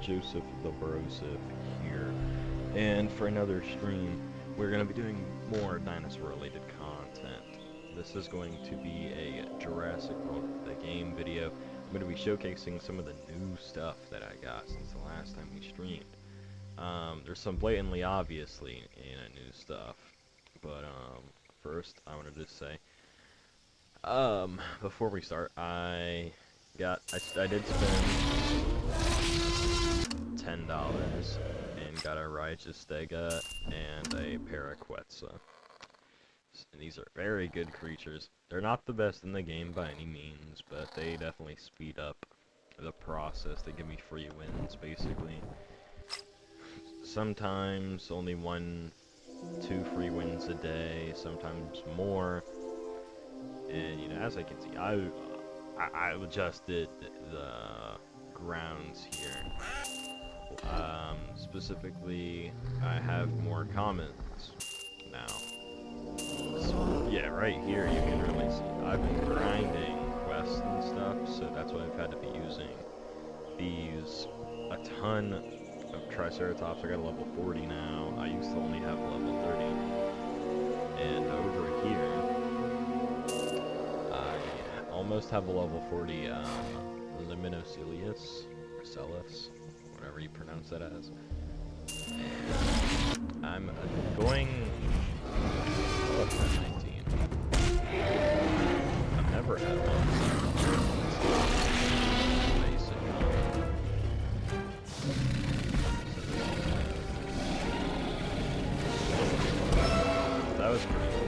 Joseph the Broseph here, and for another stream, we're going to be doing more dinosaur-related content. This is going to be a Jurassic World, the game video. I'm going to be showcasing some of the new stuff that I got since the last time we streamed. There's some blatantly obviously new stuff, but first I wanted to say, before we start, I did spend $10 and got a Righteous Stega and a Paraquetza. And these are very good creatures. They're not the best in the game by any means, but they definitely speed up the process. They give me free wins, basically. Sometimes only 1-2 free wins a day, sometimes more. And you know, as I can see, I adjusted the grounds here. Specifically, I have more comments now. So, yeah, right here you can really see I've been grinding quests and stuff, so that's why I've had to be using these a ton of Triceratops. I got a level 40 now. I used to only have level 30. And over here, I almost have a level 40 Liminocilius, or Celis, whatever you pronounce that as. And I'm going... Oh, it's 19. I've never had one. Basic. That was pretty cool.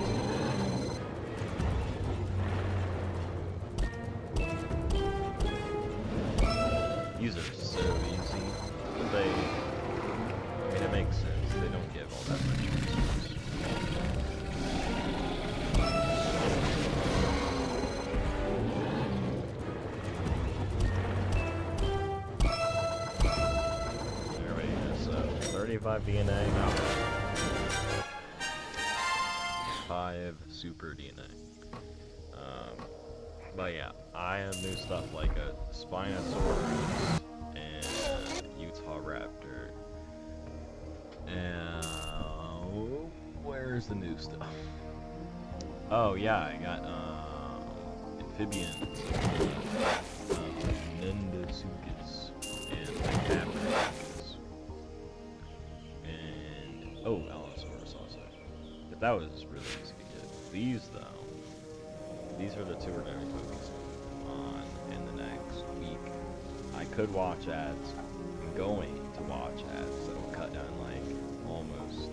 These are so easy, but I mean, it makes sense. They don't give all that much resource. There we go, so 35 DNA, now 5 super DNA. But yeah, I have new stuff like a Spinosaurus and Utah Raptor. And where's the new stuff? Oh yeah, I got amphibians, Nendasuchus, and Capricus, and oh, Allosaurus also. But that was really easy to get. These though. These are the two we're going to be focusing on in the next week. I could watch ads. I'm going to watch ads that'll cut down like almost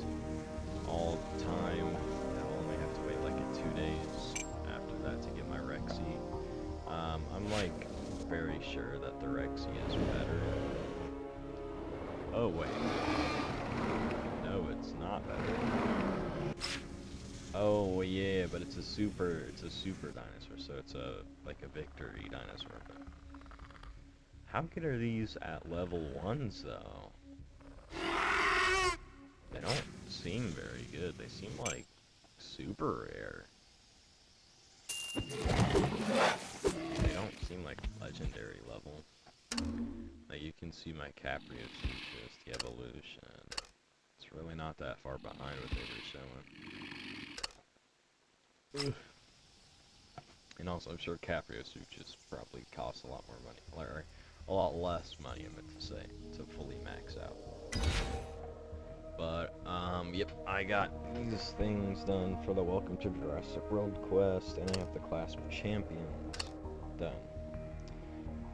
all the time. I'll only have to wait like 2 days after that to get my Rexy. I'm like very sure that the Rexy is better. Oh wait. No, it's not better. Oh yeah, but it's a super dinosaur, so it's like a victory dinosaur. But how good are these at level 1s though? They don't seem very good. They seem like super rare. They don't seem like legendary level. Like you can see my Capriosuchus, the evolution. It's really not that far behind what they were showing. And also, I'm sure Capriosuchus probably costs a lot more money, or a lot less money, I meant to say, to fully max out. But, yep, I got these things done for the Welcome to Jurassic World quest, and I have the Class of Champions done.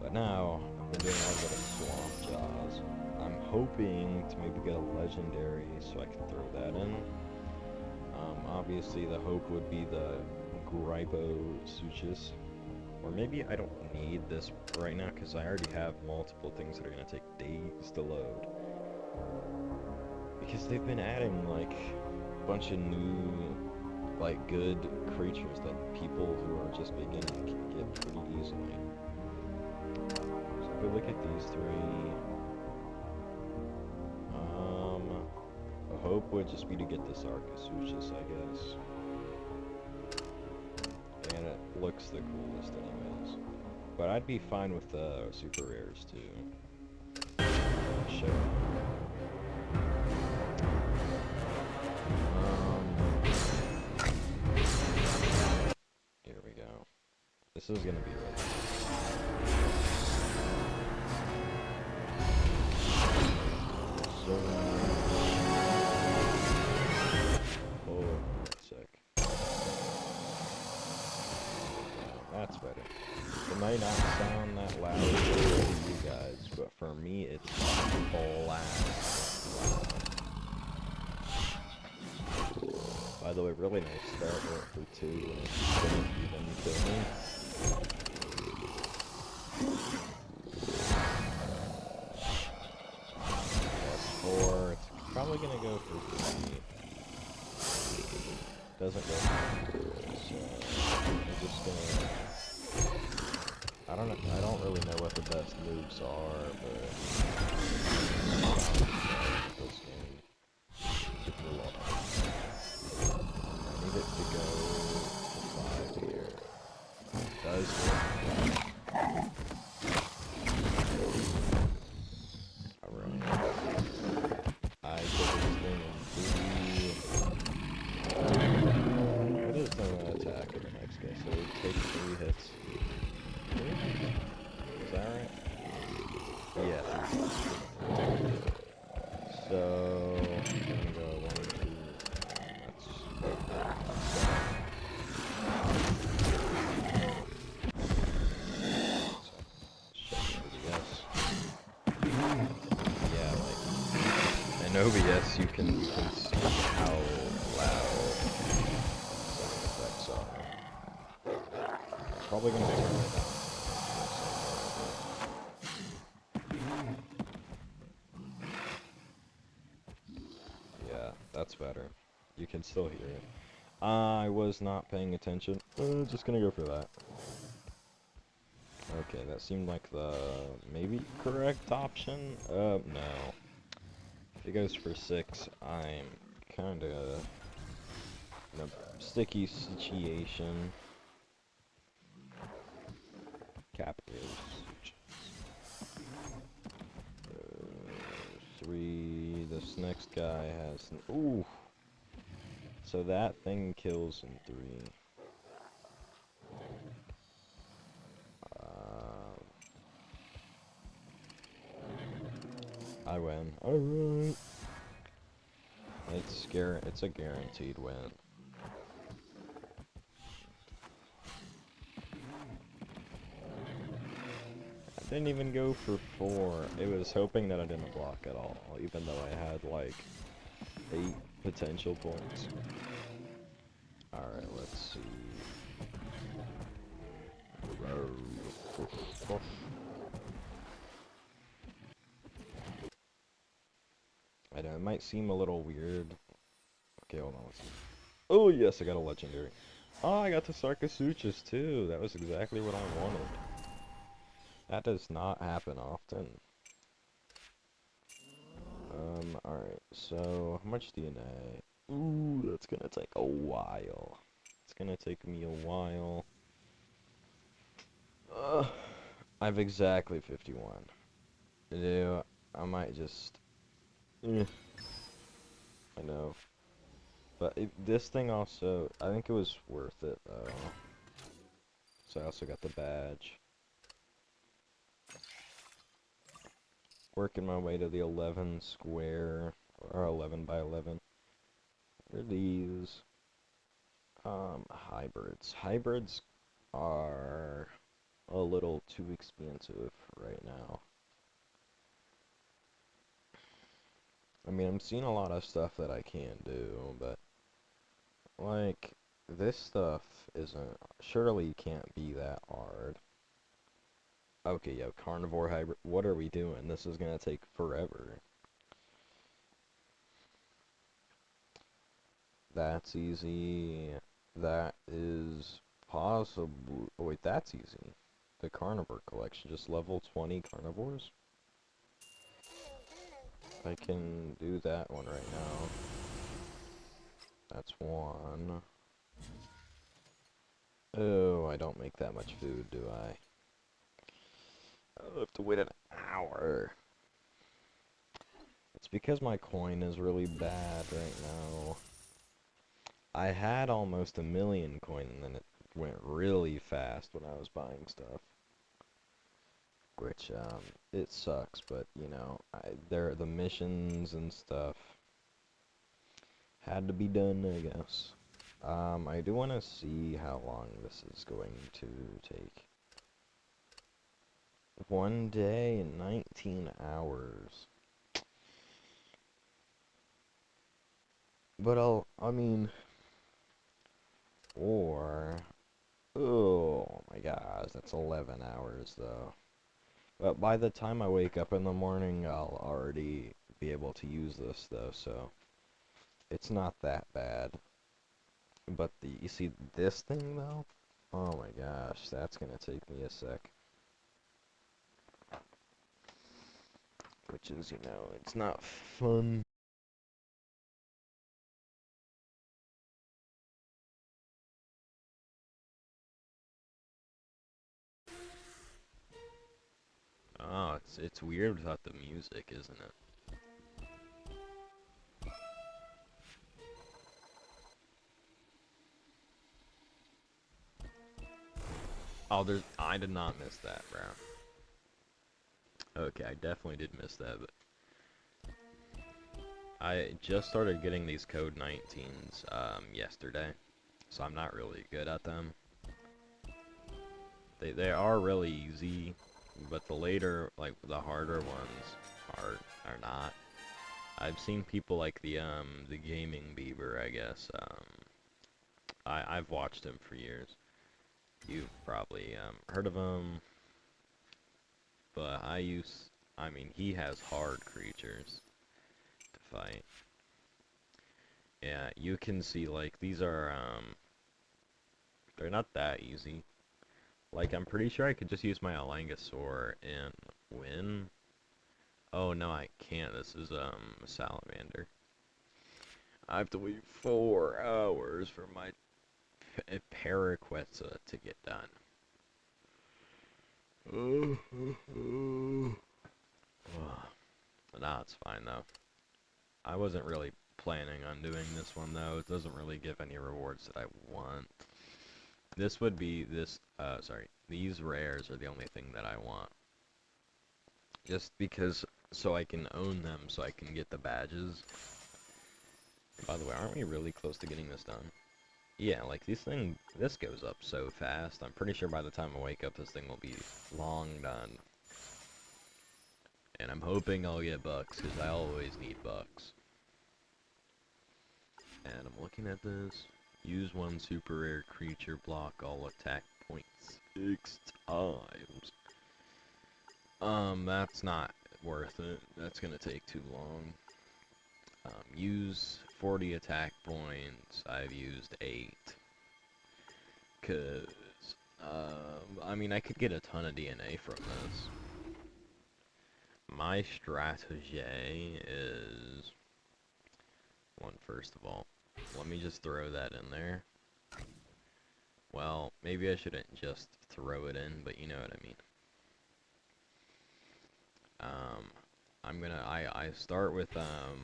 But now, I've been doing a little bit of Swamp Jaws. I'm hoping to maybe get a legendary so I can throw that in. Obviously the hope would be the Gryposuchus, or maybe I don't need this right now because I already have multiple things that are going to take days to load. Because they've been adding like a bunch of new, like good creatures that people who are just beginning can get pretty easily. So if we look at these three, the hope would just be to get this Archosuchus, I guess. And it looks the coolest anyways. But I'd be fine with the super rares too. This is gonna be really nice. So, oh, sick. That's better. It might not sound that loud to you guys, but for me, it's blast loud. By the way, really nice start for 2 when it didn't even kill me. That's 4. It's probably gonna go for 3. Doesn't go for 3, so I'm just gonna... I don't really know what the best moves are, but... this game. I need it to go to 5 here. It does work. Alright. I get this thing in 3. What is the attack of the next guy? So it takes 3 hits. Is that right? Yeah, 3 hits. So, I'm gonna go 1, 2. Yeah, like, in OBS you can see how loud sound effects are. Probably gonna turn it down. Yeah, that's better. You can still hear it. I was not paying attention. Just gonna go for that. Okay, that seemed like the maybe correct option. No. If it goes for 6, I'm kinda in a sticky situation. Cap is 3. This next guy has... Ooh! So that thing kills in 3. I win. Alright. It's a guaranteed win. I didn't even go for 4. It was hoping that I didn't block at all, even though I had like 8 potential points. Alright, let's see. I know, it might seem a little weird. Okay, hold on, let's see. Oh yes, I got a legendary. Oh, I got the Sarcosuchus too. That was exactly what I wanted. That does not happen often. Alright, so how much DNA? Ooh, that's gonna take a while. It's gonna take me a while. I have exactly 51. Yeah, I might just... I know. But this thing also, I think it was worth it though. So I also got the badge. Working my way to the 11 square, or 11 by 11. What are these? Hybrids. Hybrids are a little too expensive right now. I mean, I'm seeing a lot of stuff that I can't do, but like, this stuff isn't, surely can't be that hard. Okay, yeah, carnivore hybrid, what are we doing? This is gonna take forever. That's easy. That is possible. Oh, wait, that's easy. The carnivore collection, just level 20 carnivores? I can do that one right now. That's 1. Oh, I don't make that much food, do I? I'll have to wait an hour. It's because my coin is really bad right now. I had almost 1,000,000 coin, and then went really fast when I was buying stuff. Which, it sucks, but, you know, the missions and stuff had to be done, I guess. I do want to see how long this is going to take. 1 day and 19 hours. But I mean, or, oh my gosh, that's 11 hours though. But by the time I wake up in the morning, I'll already be able to use this though, so it's not that bad. But you see this thing though? Oh my gosh, that's gonna take me a sec. Which is, you know, it's not fun. Oh, it's weird without the music, isn't it? Oh, I did not miss that, bro. Okay, I definitely did miss that, but I just started getting these code 19s yesterday, so I'm not really good at them. They are really easy, but the later, like the harder ones are not. I've seen people like the gaming Beaver, I guess. I've watched him for years. You've probably heard of him, but I mean, he has hard creatures to fight. Yeah, you can see like these are they're not that easy. Like I'm pretty sure I could just use my Alangasaur and win. Oh no, I can't. This is a salamander. I have to wait 4 hours for my Paraquetza to get done. Nah, it's fine though. I wasn't really planning on doing this one though. It doesn't really give any rewards that I want. This would be sorry. These rares are the only thing that I want. Just because, so I can own them, so I can get the badges. By the way, aren't we really close to getting this done? Yeah, like this goes up so fast. I'm pretty sure by the time I wake up, this thing will be long done. And I'm hoping I'll get bucks, because I always need bucks. And I'm looking at this. Use one super rare creature, block all attack points 6 times. That's not worth it. That's gonna take too long. Use 40 attack points. I've used 8. Cause, I mean, I could get a ton of DNA from this. My strategy is, first of all, let me just throw that in there. Well, maybe I shouldn't just throw it in, but you know what I mean. I start with,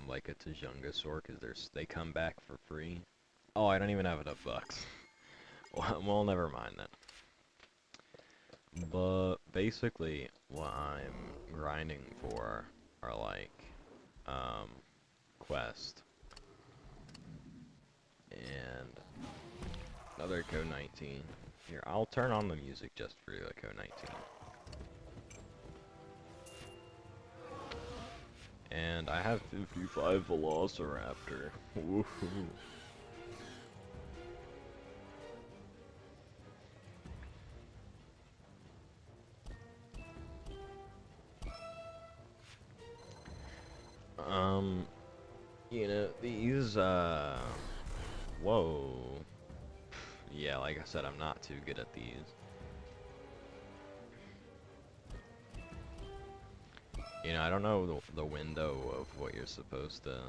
like a Tajungasaur, because they come back for free. Oh, I don't even have enough bucks. Well, never mind then. But, basically, what I'm grinding for are, like, quest. And another code 19. Here, I'll turn on the music just for the code 19. And I have 55 Velociraptor. Woohoo. You know, these, whoa. Yeah, like I said, I'm not too good at these. You know, I don't know the window of what you're supposed to...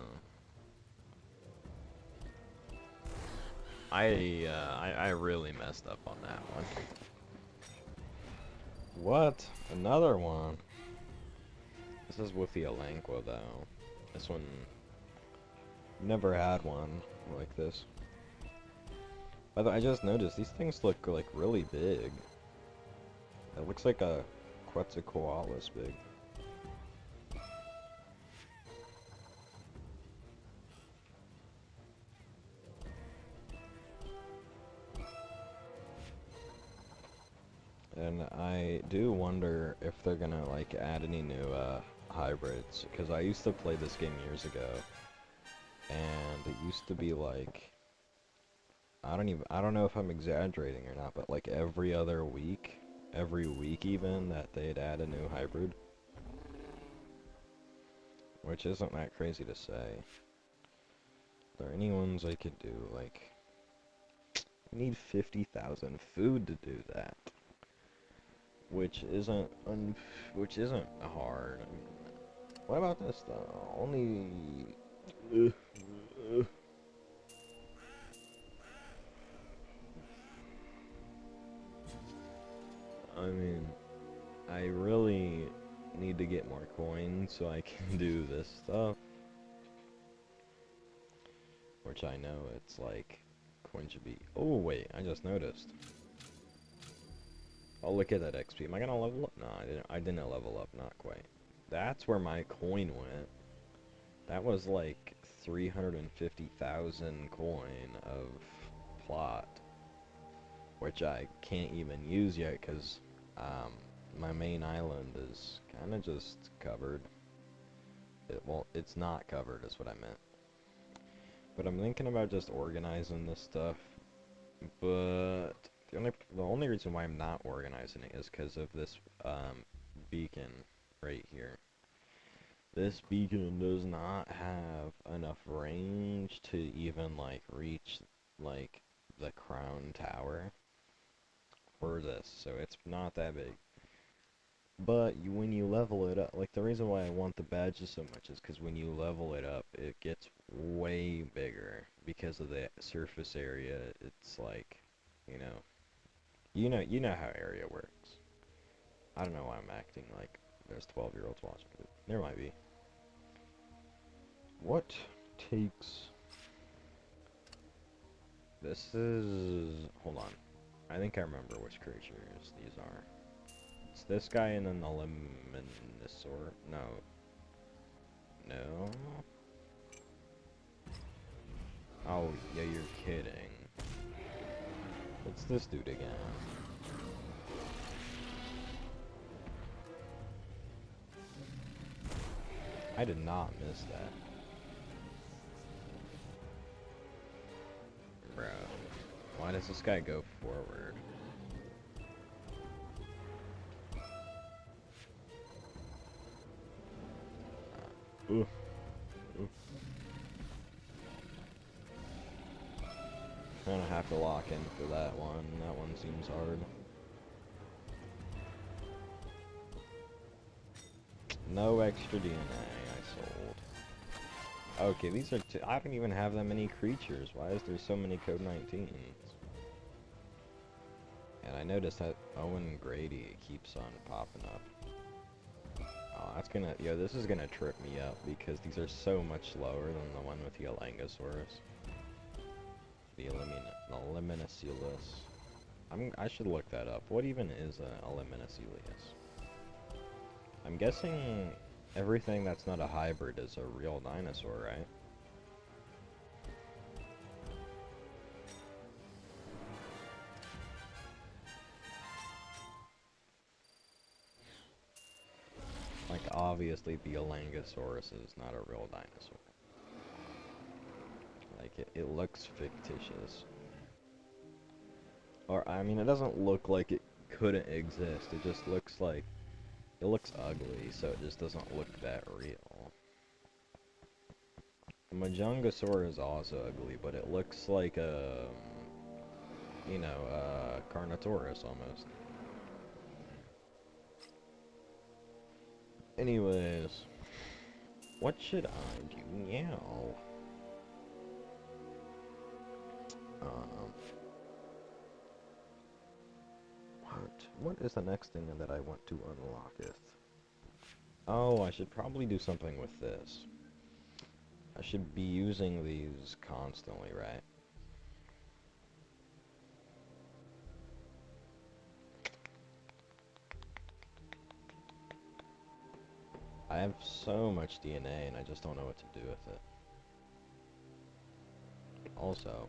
I really messed up on that one. What? Another one? This is with the Elanqua, though. This one... Never had one like this. By the way, I just noticed these things look like really big. It looks like a Quetzalcoatlus big. And I do wonder if they're gonna like add any new hybrids, because I used to play this game years ago, and it used to be like, I don't know if I'm exaggerating or not, but like every week even, that they'd add a new hybrid. Which isn't that crazy to say. Are there any ones I could do? Like, I need 50,000 food to do that. Which isn't hard. I mean, what about this though? Only I mean, I really need to get more coins so I can do this stuff. Which I know it's like coins should be. Oh wait, I just noticed. Oh, look at that XP. Am I gonna level up? No, I didn't level up. Not quite. That's where my coin went. That was like 350,000 coin of plot, which I can't even use yet because my main island is kind of just covered. It's not covered is what I meant. But I'm thinking about just organizing this stuff. But the only reason why I'm not organizing it is because of this beacon right here. This beacon does not have enough range to even like reach like the crown tower for this, so it's not that big. But when you level it up, like the reason why I want the badges so much is because when you level it up, it gets way bigger because of the surface area. It's like, you know, you know how area works. I don't know why I'm acting like there's 12-year-olds watching it. There might be. What takes... This is... Hold on. I think I remember which creatures these are. It's this guy and then the Lemnosaur. No. No? Oh, yeah, you're kidding. What's this dude again? I did not miss that. Bro. Why does this guy go forward? Oof. Oof. I'm gonna have to lock in for that one. That one seems hard. No extra DNA, I sold. Okay, these are I don't even have that many creatures. Why is there so many code 19s? And I noticed that Owen Grady keeps on popping up. Oh, that's gonna... Yo, this is gonna trip me up because these are so much lower than the one with the Elangosaurus. The Eliminaculus. I should look that up. What even is a Eliminaculus? I'm guessing everything that's not a hybrid is a real dinosaur, right? Like, obviously the Elangosaurus is not a real dinosaur. Like, it looks fictitious. Or, I mean, it doesn't look like it couldn't exist. It just looks like... It looks ugly, so it just doesn't look that real. The Majongosaur is also ugly, but it looks like a... You know, Carnotaurus almost. Anyways... What should I do now? What is the next thing that I want to unlocketh? Oh, I should probably do something with this. I should be using these constantly, right? I have so much DNA and I just don't know what to do with it. Also,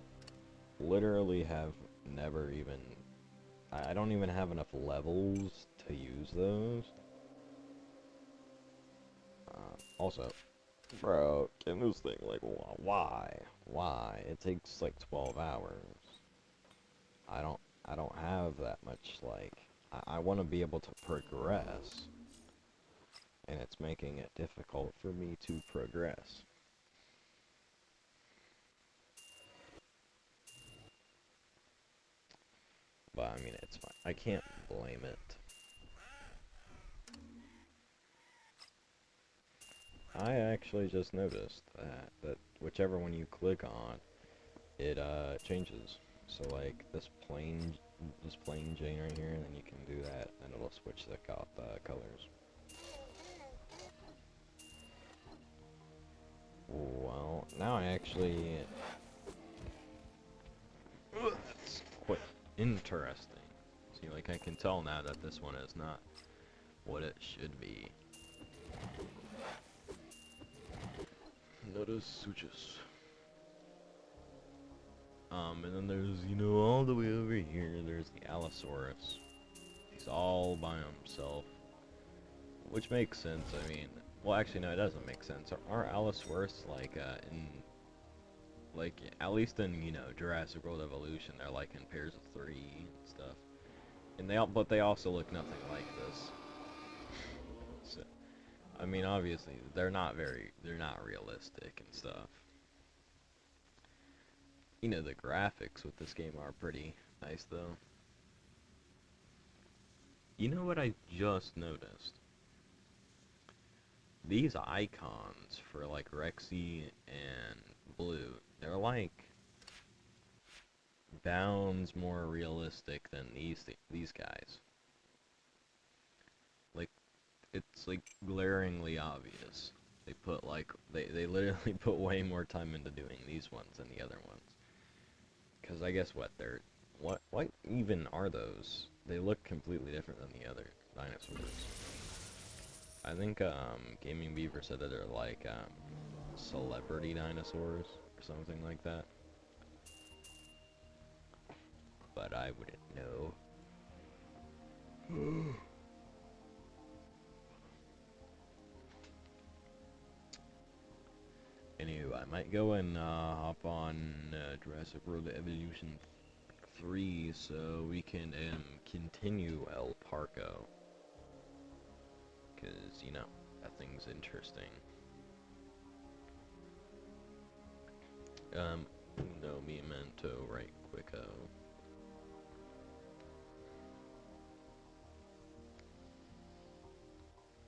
literally have never even... I don't even have enough levels to use those. Also, bro, can this thing, like, why? Why? It takes, like, 12 hours. I don't have that much, like... I want to be able to progress. And it's making it difficult for me to progress. But, I mean, it's fine. I can't blame it. I actually just noticed that whichever one you click on, it changes. So like this plain Jane right here, and then you can do that, and it'll switch the colors. Well, now I actually that's quite interesting. See, like I can tell now that this one is not what it should be. Notice switches. And then there's, you know, all the way over here, there's the Allosaurus. He's all by himself. Which makes sense, I mean, well actually no, it doesn't make sense. Are Allosaurus, like, at least in, you know, Jurassic World Evolution, they're like in pairs of 3 and stuff. And but they also look nothing like this. So, I mean, obviously, they're not realistic and stuff. You know, the graphics with this game are pretty nice, though. You know what I just noticed? These icons for, like, Rexy and Blue, they're, like, bounds more realistic than these guys. Like, it's, like, glaringly obvious. They put, like, they literally put way more time into doing these ones than the other ones. Because I guess what even are those? They look completely different than the other dinosaurs. I think, Gaming Beaver said that they're like, celebrity dinosaurs, or something like that. But I wouldn't know. Anyway, I might go and, hop on, Jurassic World Evolution 3 so we can, continue El Parco. Because, you know, that thing's interesting. No memento right quicko.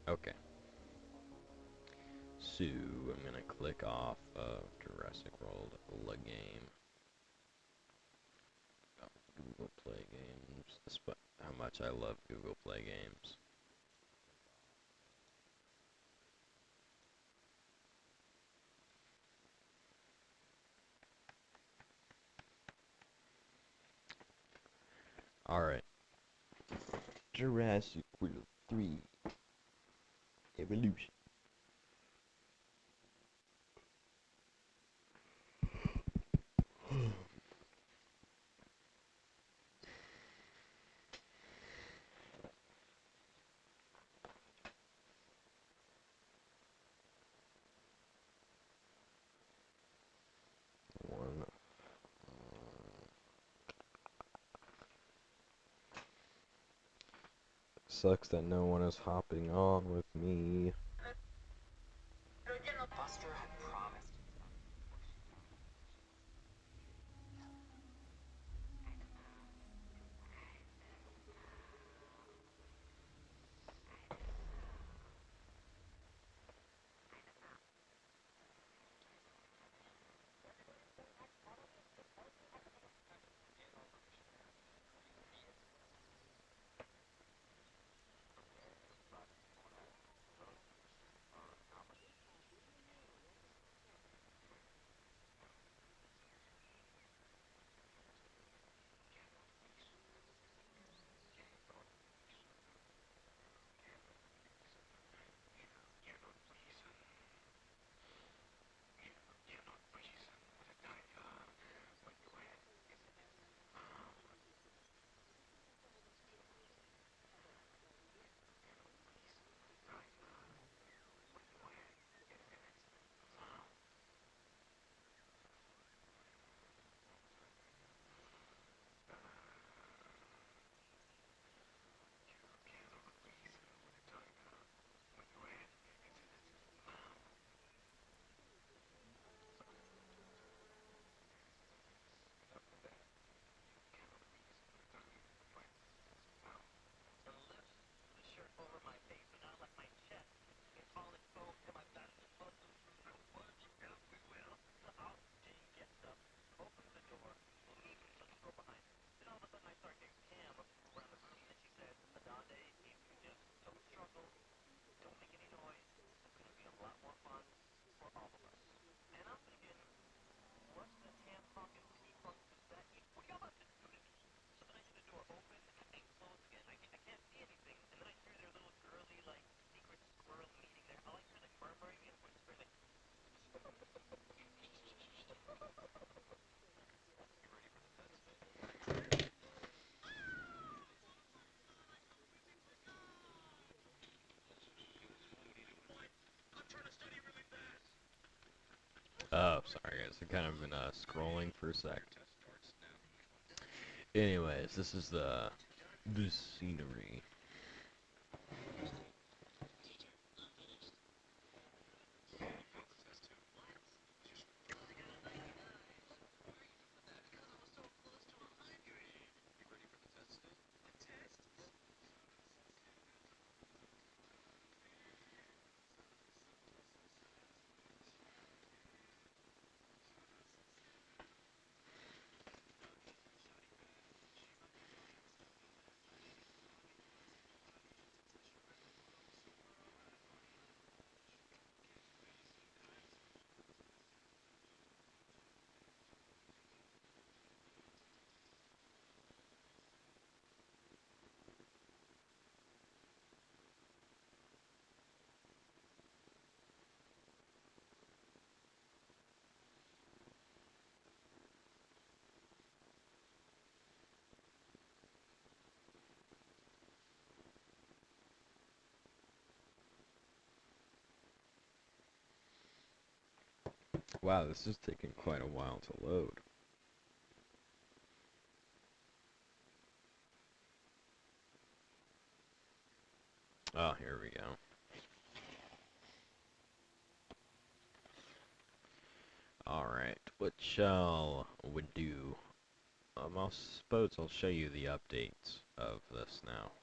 Okay. So, I'm gonna click off of Jurassic World, the game. Oh, Google Play Games. Despite how much I love Google Play Games. Alright. Jurassic World 3 Evolution. One. Sucks that no one is hopping on with me. Buster had promised. Oh, sorry guys, I've kind of been scrolling for a sec. Anyways, this is the scenery. Wow, this is taking quite a while to load. Oh, here we go. Alright, what shall we do? I suppose I'll show you the updates of this now.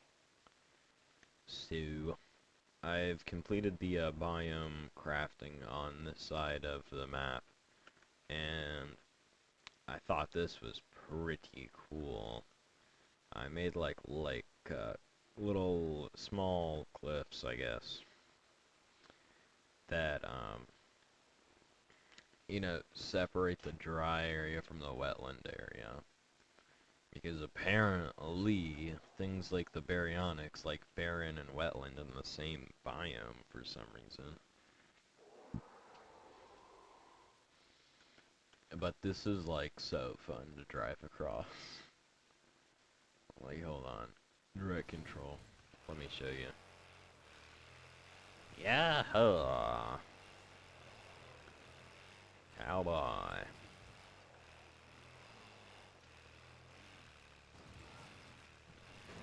So, I've completed the biome crafting on this side of the map, and I thought this was pretty cool. I made little small cliffs, I guess, that separate the dry area from the wetland area. Because apparently, things like the baryonyx, like barren and wetland in the same biome for some reason. But this is like so fun to drive across. Like, hold on. Direct control. Let me show you. Yeah, cowboy.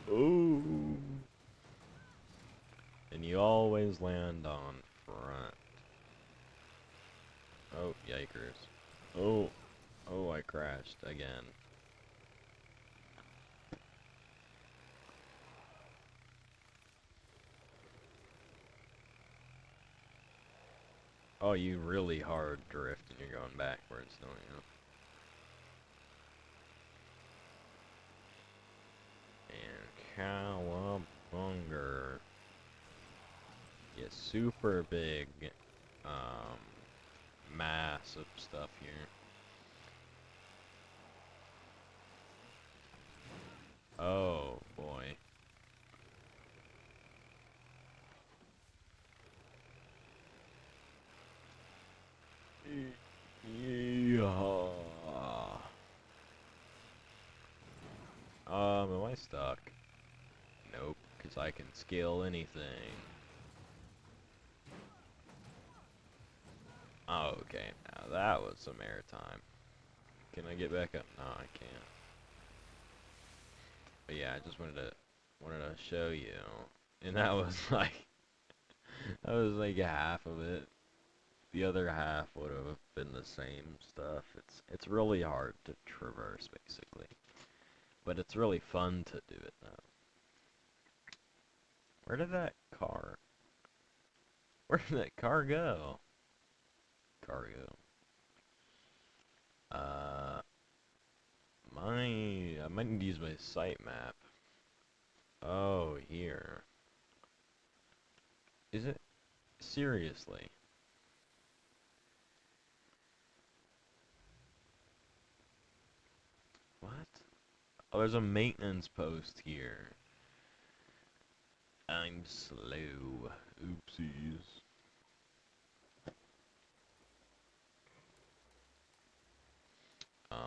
Ooh. And you always land on front. Oh, yikers. Oh, oh, I crashed again. Oh, you really hard drift and you're going backwards, don't you? And cowabunga. Yeah, super big, um, mass of stuff here. Oh, boy. Yeah. Am I stuck? Nope, because I can scale anything. Oh, okay, now that was some airtime. Can I get back up? No, I can't. But yeah, I just wanted to show you. And that was like half of it. The other half would have been the same stuff. It's really hard to traverse basically. But it's really fun to do it though. Where did that car? Where did that car go? Cargo. Uh, I might need to use my site map. Oh, here. Is it? Seriously? What? Oh, there's a maintenance post here. I'm slow. Oopsies.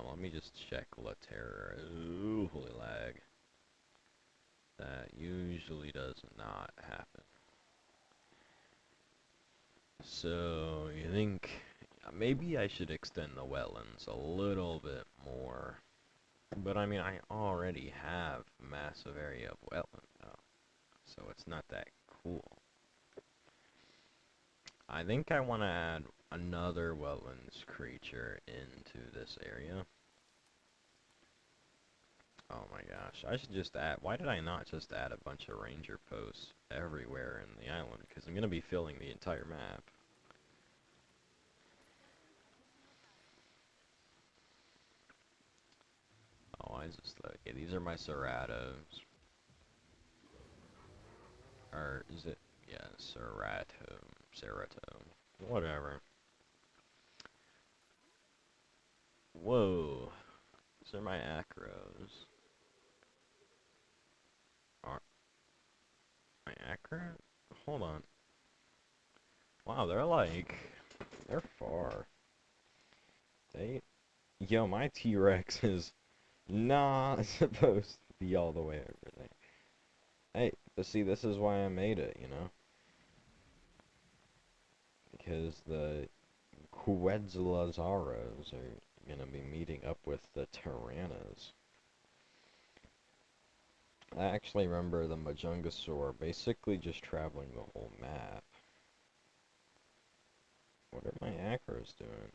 Let me just check Laterra. Ooh, holy lag. That usually does not happen. So, you think Maybe I should extend the wetlands a little bit more. But I mean, I already have massive area of wetland now, so it's not that cool. I think I want to add another wetlands creature into this area. Oh my gosh, I should just add, why did I not just add a bunch of ranger posts everywhere in the island? Because I'm going to be filling the entire map. Oh, I just, okay, these are my Ceratos. Or is it, yeah, Cerato, whatever. Whoa, these are my Acros. Are my Acro? Hold on. Wow, they're far. Yo, my T-Rex is not supposed to be all the way over there. Hey, but see, this is why I made it, you know? Because the Quetzalazaros are gonna be meeting up with the Tyrannas. I actually remember the Majungasaur basically just traveling the whole map. What are my Acros doing?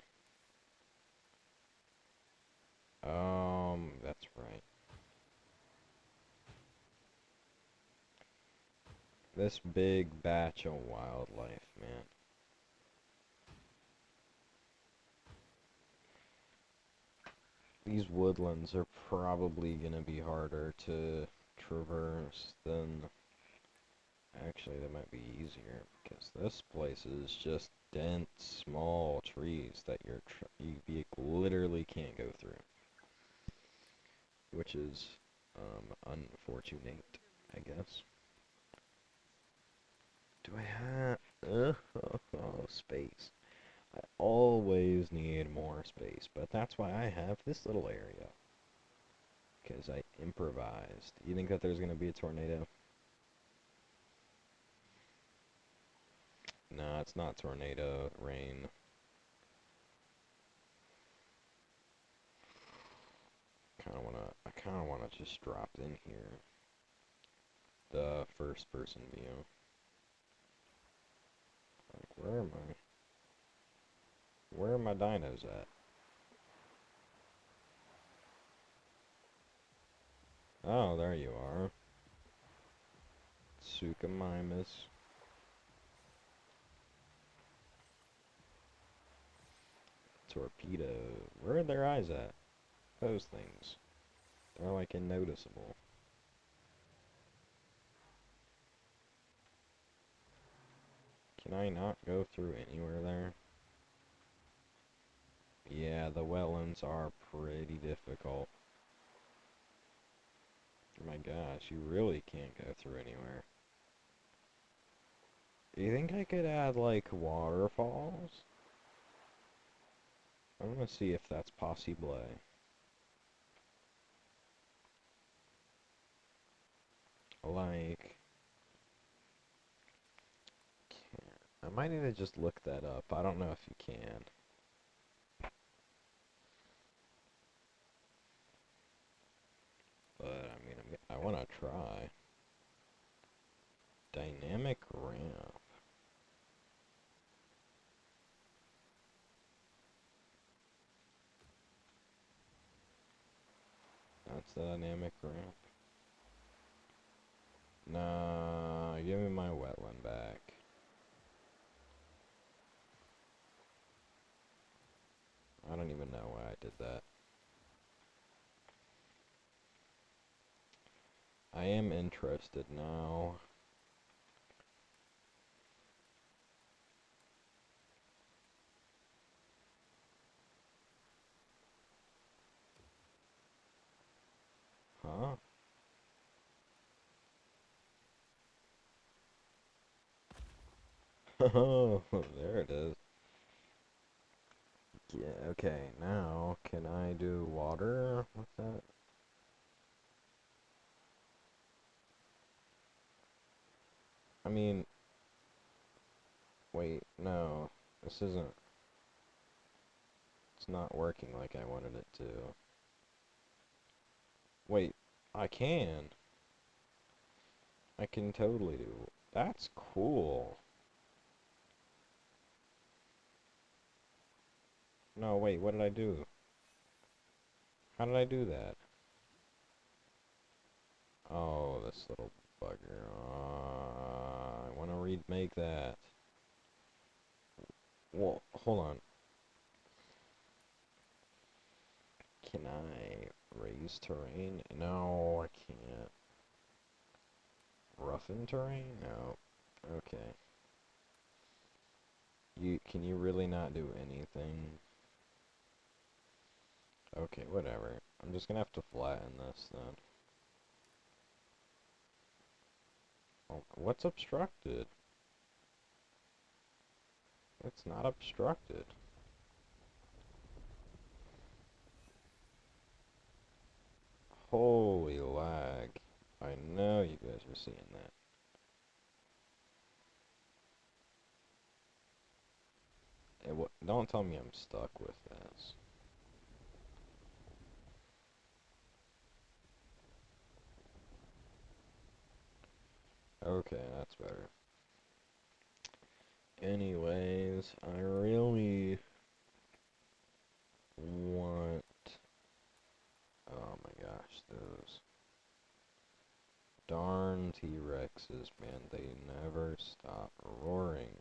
That's right. This big batch of wildlife, man. These woodlands are probably gonna be harder to traverse than... Actually, they might be easier, because this place is just dense, small trees that you literally can't go through. Which is, unfortunate, I guess. Do I have... oh, space. I always need more space, but that's why I have this little area. Because I improvised. You think that there's going to be a tornado? No, it's not tornado rain. I kind of wanna just drop in here. The first person view. Like, where are my dinos at? Oh, there you are. Suchomimus. Torpedo. Where are their eyes at? Those things. They're like unnoticeable. Can I not go through anywhere there? Yeah, the wetlands are pretty difficult. Oh my gosh, you really can't go through anywhere. Do you think I could add, like, waterfalls? I'm gonna see if that's possible. Like... I might need to just look that up. I don't know if you can. But, I mean, I want to try. Dynamic ramp. That's the dynamic ramp. Nah, give me my wetland back. I don't even know why I did that. I am interested now. Huh? Oh, there it is. Yeah, okay, now, can I do water? What's that? I mean, wait, no. This isn't... It's not working like I wanted it to. Wait, I can. I can totally do. That's cool. No, wait, what did I do? How did I do that? Oh, this little bugger. I want to remake that. Well, hold on. Can I raise terrain? No, I can't. Roughen terrain? No. Okay. Can you really not do anything? Okay, whatever. I'm just gonna have to flatten this then. Oh, what's obstructed? It's not obstructed. Holy lag. I know you guys are seeing that. Don't tell me I'm stuck with this. Okay, that's better. Anyways, I really want... Oh my gosh, those darn T-Rexes, man, they never stop roaring.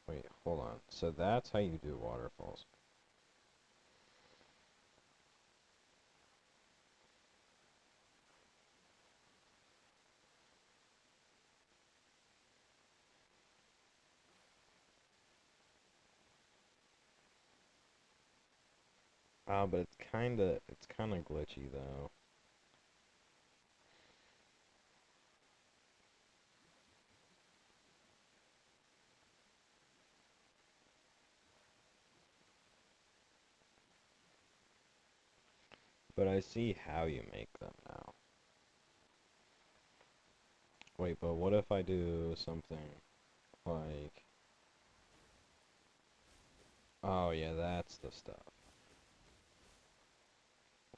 Wait, hold on. So that's how you do waterfalls. But it's kinda glitchy though. But I see how you make them now. Wait, but what if I do something like... Oh yeah, that's the stuff.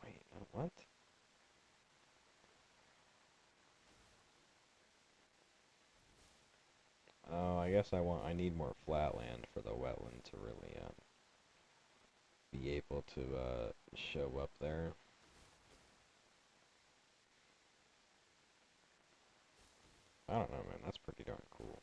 Wait, what? Oh, I guess I need more flat land for the wetland to really, be able to, show up there. I don't know, man, that's pretty darn cool.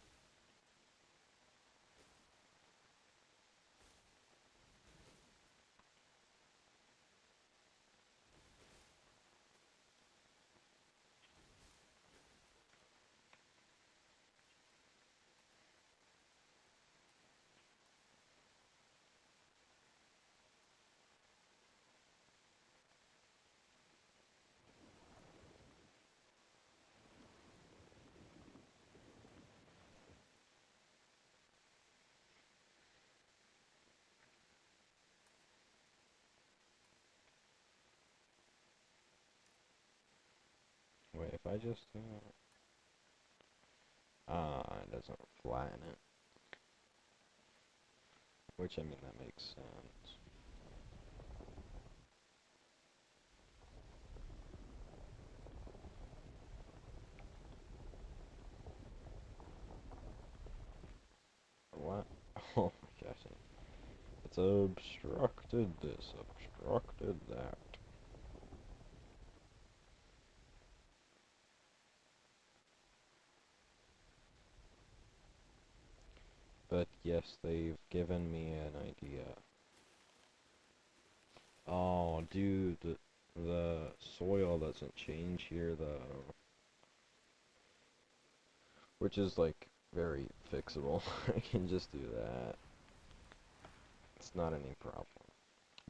Wait, if I just, it doesn't flatten it. Which, I mean, that makes sense. What? Oh my gosh. It's obstructed this, obstructed that. But yes, they've given me an idea. Oh, dude, the soil doesn't change here though. Which is like very fixable. I can just do that. It's not any problem.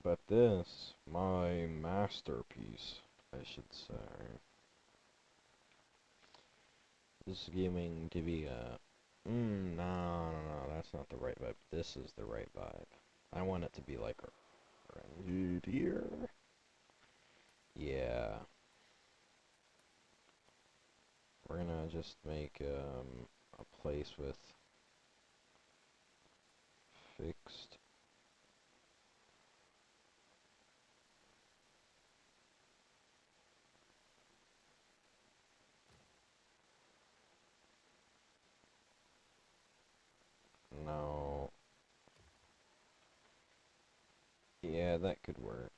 But this, my masterpiece, I should say, is giving to be a... no, that's not the right vibe. This is the right vibe. I want it to be like a deer. Yeah. We're gonna just make a place with fixed. No. Yeah, that could work.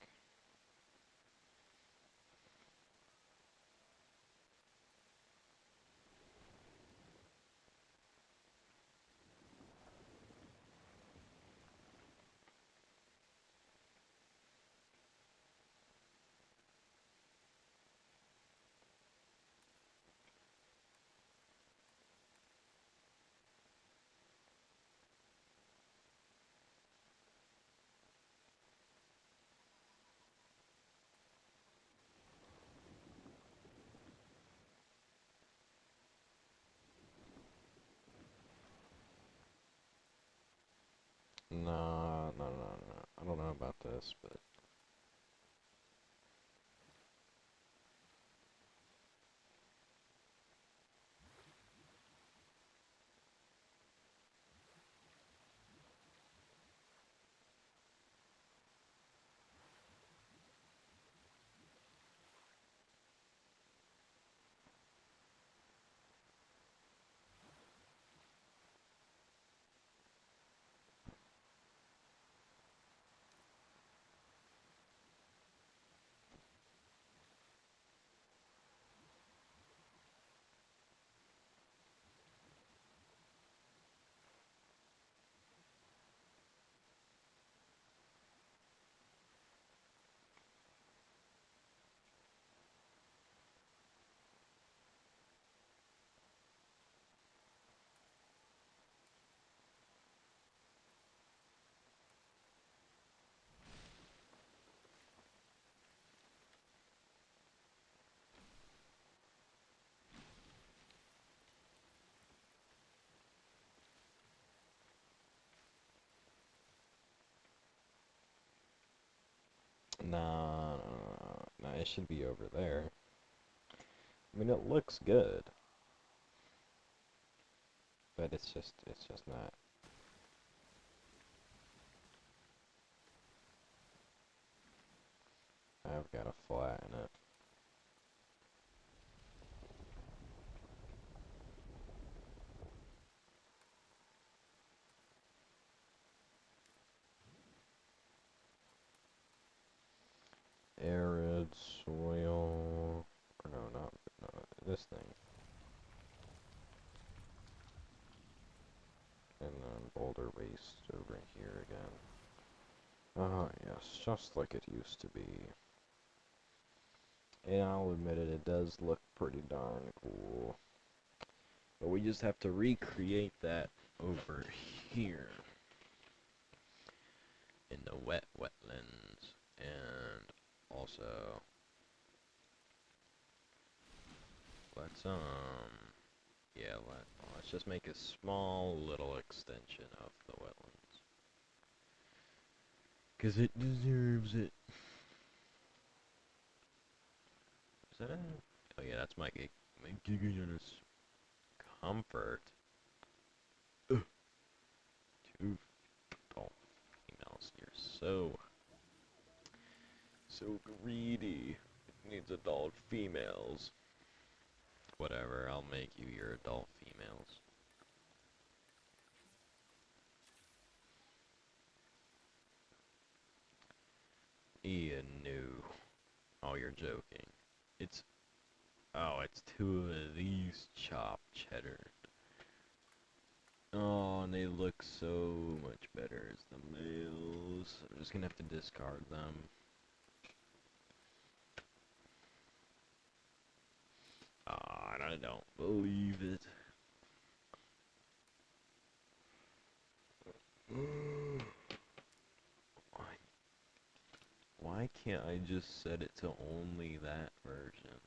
No, no, no, no. I don't know about this, but nah, no, no, no, it should be over there. I mean, it looks good, but it's just not. I've got to flatten it. Arid soil, or no, not, no, this thing. And then boulder waste over here again. Ah, yes, just like it used to be. And I'll admit it, it does look pretty darn cool. But we just have to recreate that over here in the wetlands. And also, let's, yeah, let's just make a small little extension of the wetlands. 'Cause it deserves it. Is that it? Oh yeah, that's my gigaunit comfort. Ugh. Two tall females. You're so greedy. It needs adult females. Whatever, I'll make you your adult females. Ian, no. Oh, you're joking. It's, oh, it's two of these chopped cheddar. Oh, and they look so much better as the males. I'm just gonna have to discard them. Ah, I don't believe it. Why, why can't I just set it to only that version?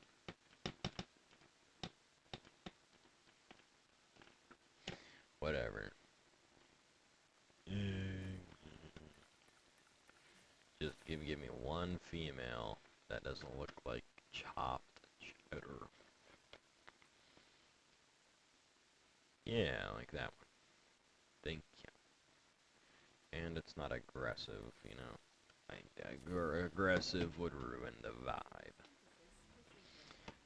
Whatever. Just give me one female that doesn't look like chopped cheddar. Yeah, like that one. Thank you. And it's not aggressive, you know. Aggressive would ruin the vibe.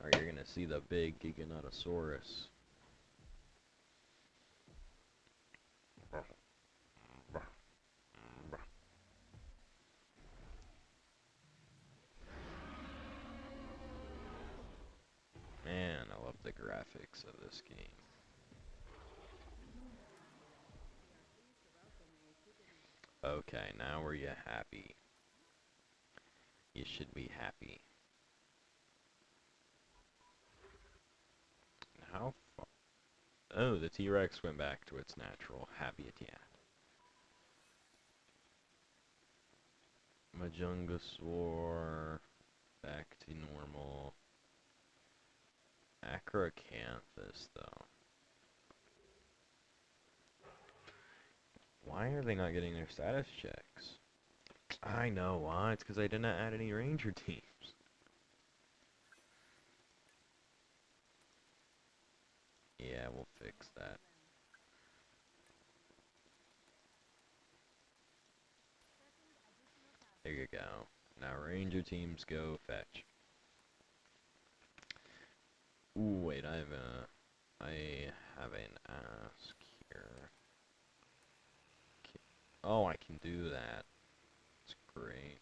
Alright, you're gonna see the big Giganotosaurus. Man, I love the graphics of this game. Okay, now are you happy? You should be happy. How far? Oh, the T-Rex went back to its natural habitat. Majungasaur, back to normal. Acrocanthus, though. Why are they not getting their status checks? I know why. It's because I didn't add any ranger teams. Yeah, we'll fix that. There you go. Now ranger teams go fetch. Ooh, wait, I have an ask here. Oh, I can do that. It's great.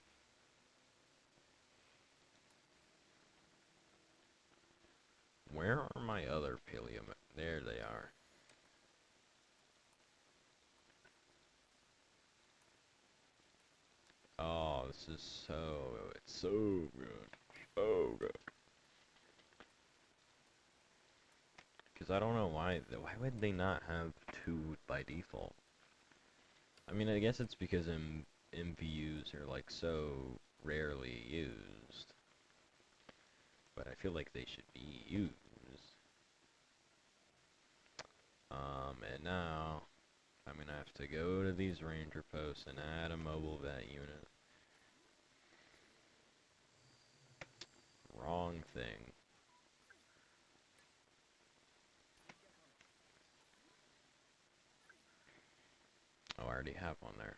Where are my other paleo? There they are. Oh, this is it's so good. So good. Because I don't know why would they not have two by default? I mean, I guess it's because MVUs are like so rarely used. But I feel like they should be used. And now I'm gonna have to go to these ranger posts and add a mobile vet unit. Wrong thing. Oh, I already have one there.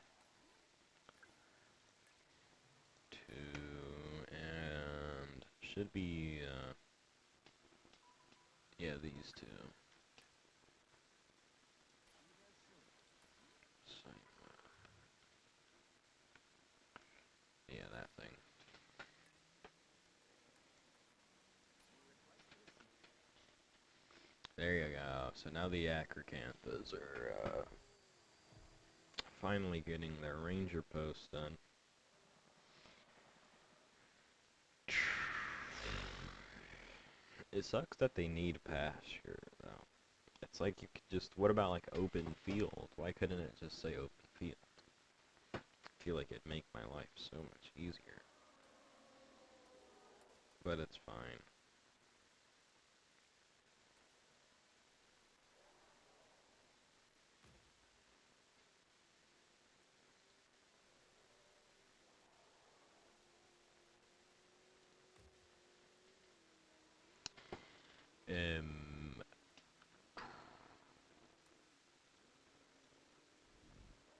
Two, and should be, yeah, these two. So, yeah, that thing. There you go. So now the Acrocanthas are, finally getting their ranger post done. It sucks that they need pasture, though. It's like you could just, what about like open field? Why couldn't it just say open field? I feel like it'd make my life so much easier. But it's fine.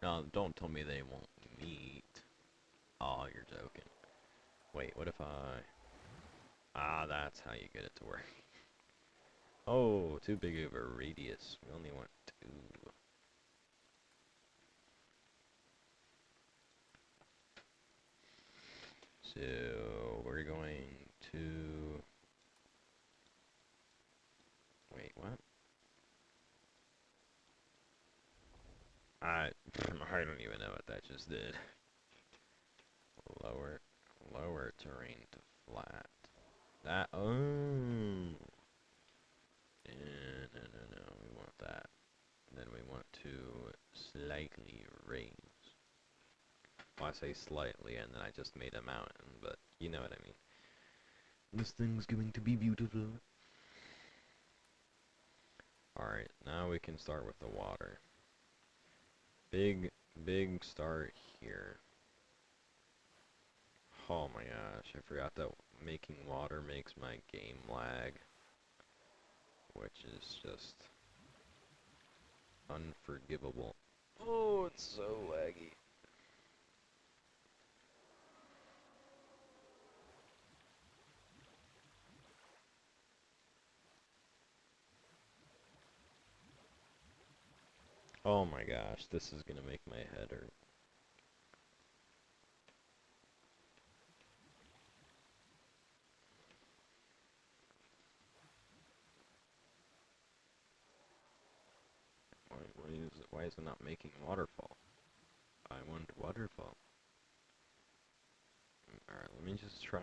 No, don't tell me they won't meet. Oh, you're joking. Wait, what if I... Ah, that's how you get it to work. Oh, too big of a radius. We only want two. So, we're going to... Wait, what? I don't even know what that just did. Lower terrain to flat. That, oh. No, we want that. And then we want to slightly raise. Well, I say slightly, and then I just made a mountain, but you know what I mean. This thing's going to be beautiful. Alright, now we can start with the water. Big start here. Oh my gosh, I forgot that making water makes my game lag. Which is just unforgivable. Oh, it's so laggy. Oh my gosh, this is gonna make my head hurt. Why is it not making waterfall? I want waterfall. Alright, let me just try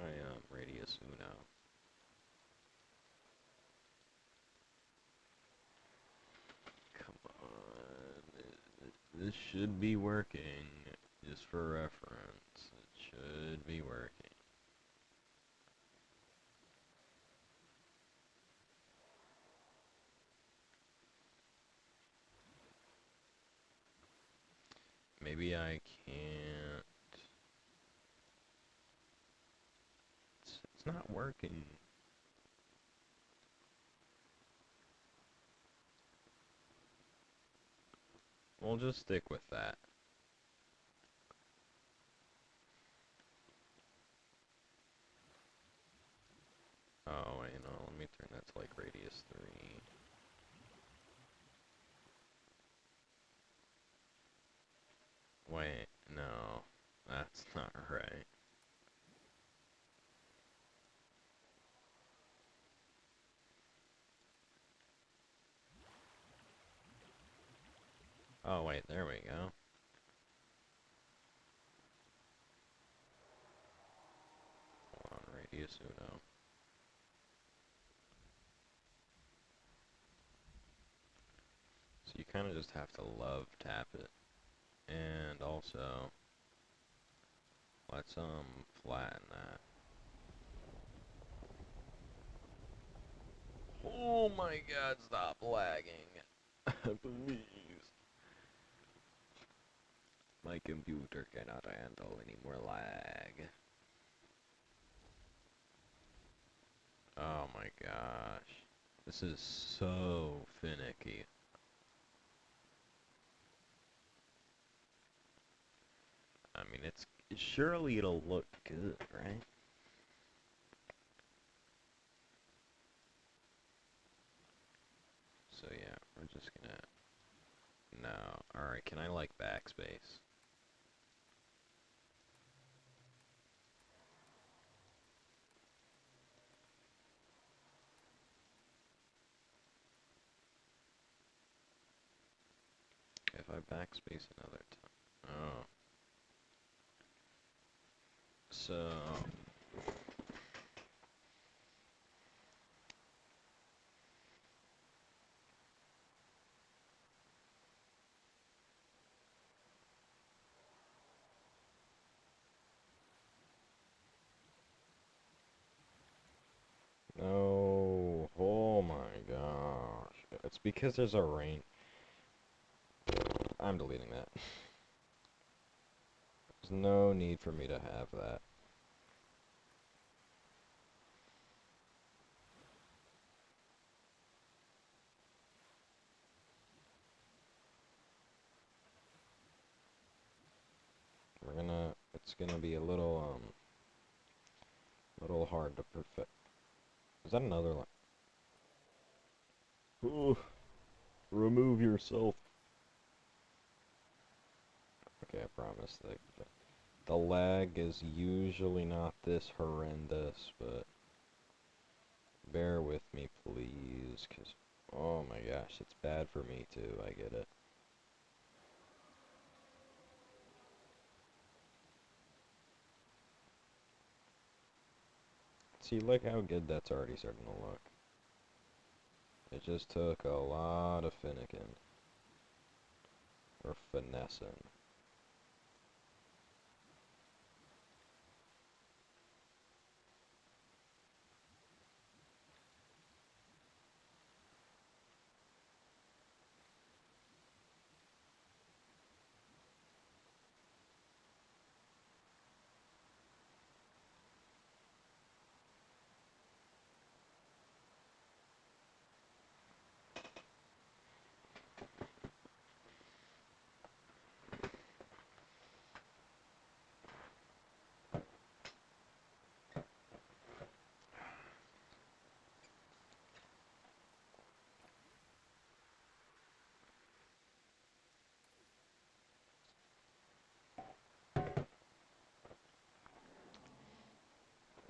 radius uno. Come on. This should be working. Just for reference. It should be working. Maybe I can't. It's not working. We'll just stick with that. Oh, wait, no, let me turn that to like radius 3. Wait, no, that's not right. Oh, wait, there we go. Hold on, radius uno. So you kind of just have to love tap it. And also, let's flatten that. Oh my god, stop lagging. Please. My computer cannot handle any more lag. Oh my gosh. This is so finicky. I mean, surely it'll look good, right? So yeah, we're just gonna... No. Alright, can I like backspace? If I backspace another time... Oh. So... No. Oh my gosh. It's because there's a rain. I'm deleting that. There's no need for me to have that. It's gonna be a little hard to perfect. Is that another line? Ooh, remove yourself. Okay, I promise. The lag is usually not this horrendous, but bear with me, please, because, oh my gosh, it's bad for me too, I get it. See, look how good that's already starting to look. It just took a lot of finicking. Or finessing.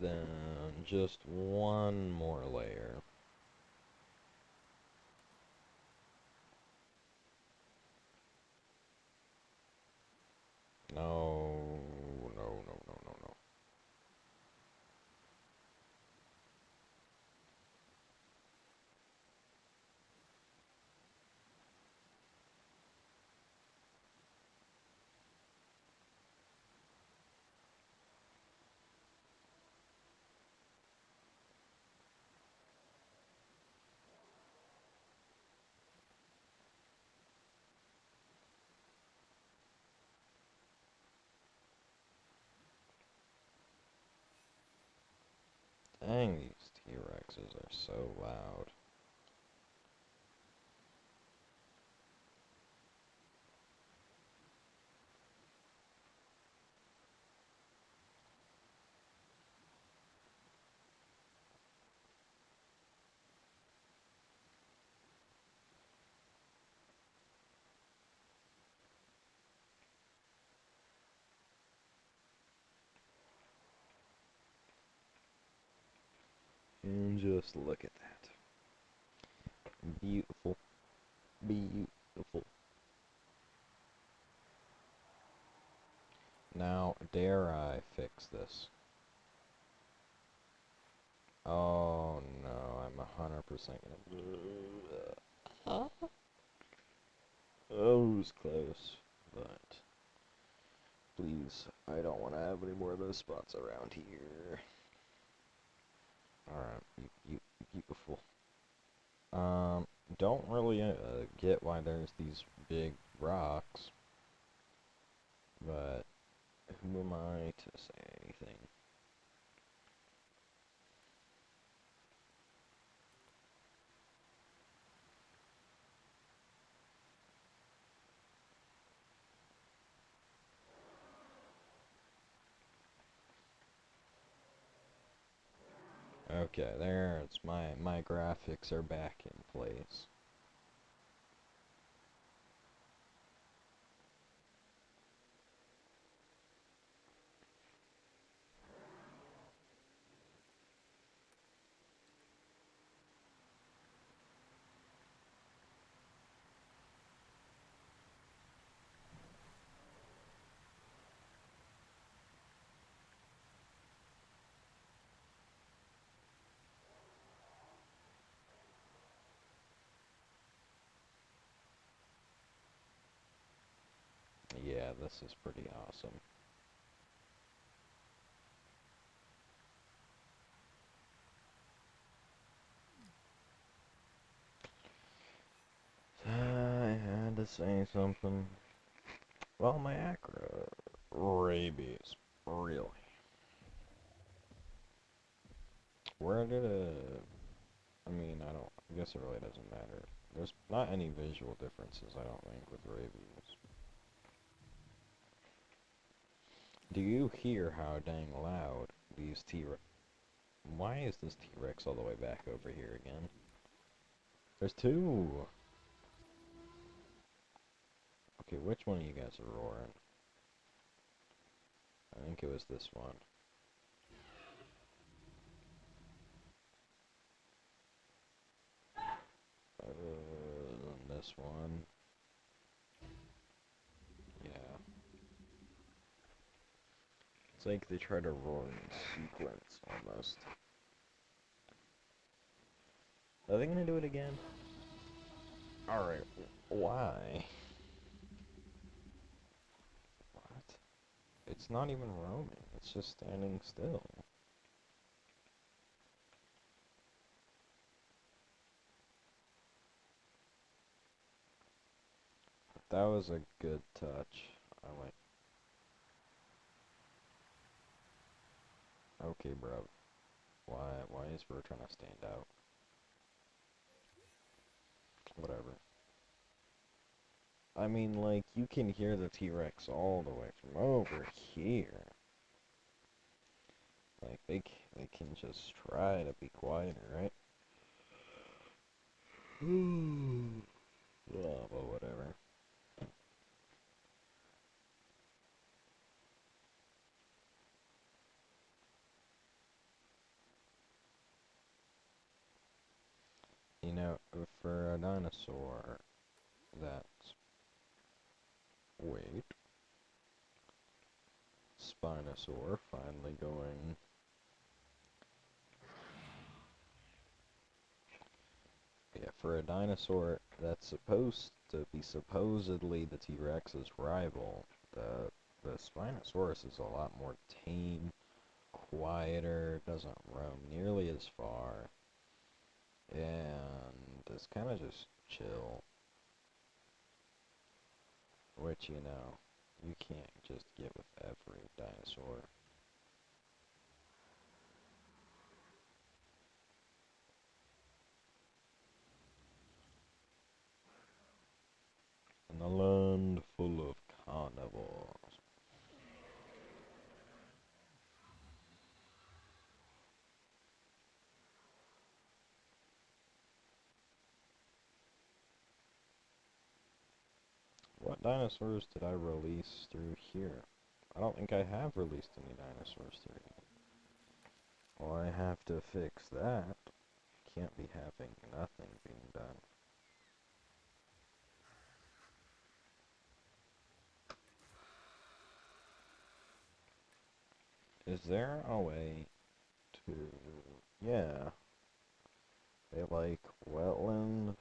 then just one more layer. No, no, no, no, no, no. Dang, these T-Rexes are so loud. And just look at that. Beautiful. Beautiful. Now, dare I fix this? Oh no, I'm 100% gonna... Oh, it was close, but please, I don't want to have any more of those spots around here. Alright, beautiful. Don't really get why there's these big rocks, but who am I to say anything? Okay, there's my graphics are back in place. Yeah, this is pretty awesome. I had to say something. Well, my acro rabies, really. Where did it? I mean, I guess it really doesn't matter. There's not any visual differences, I don't think, with rabies. Do you hear how dang loud these T-Rex... Why is this T-Rex all the way back over here again? There's two! Okay, which one of you guys are roaring? I think it was this one. This one. Yeah. It's like they try to roar in sequence, almost. Are they gonna do it again? Alright, why? What? It's not even roaming, it's just standing still. That was a good touch. I like... Okay, bro. Why is Bro trying to stand out? Whatever. I mean, like, you can hear the T-Rex all the way from over here. Like, they can just try to be quieter, right? Yeah, but whatever. You know, for a dinosaur that's, wait, Spinosaur finally going, yeah, for a dinosaur that's supposed to be supposedly the T-Rex's rival, the Spinosaurus is a lot more tame, quieter, doesn't roam nearly as far, and is kind of just chill. Which, you know, you can't just get with every dinosaur. In a land full of carnivores. What dinosaurs did I release through here? I don't think I have released any dinosaurs through here. Well, I have to fix that. Can't be having nothing being done. Is there a way to... Yeah. They like wetland.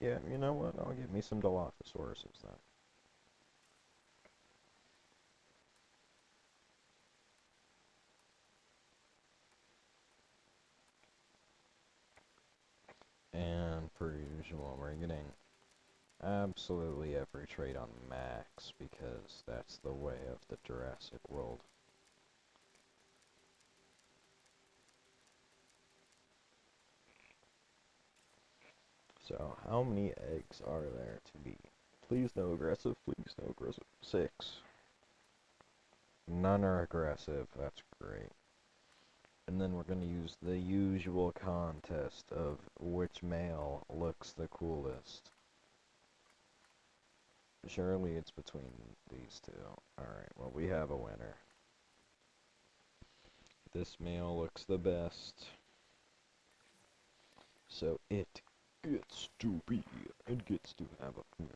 Yeah, you know what? I'll get me some Dilophosaurus then. And per usual, we're getting absolutely every trait on max because that's the way of the Jurassic world. So, how many eggs are there to be? Please no aggressive, please no aggressive. 6. None are aggressive, that's great. And then we're going to use the usual contest of which male looks the coolest. Surely it's between these two. Alright, well, we have a winner. This male looks the best. So it gets to be. It gets to have a finish.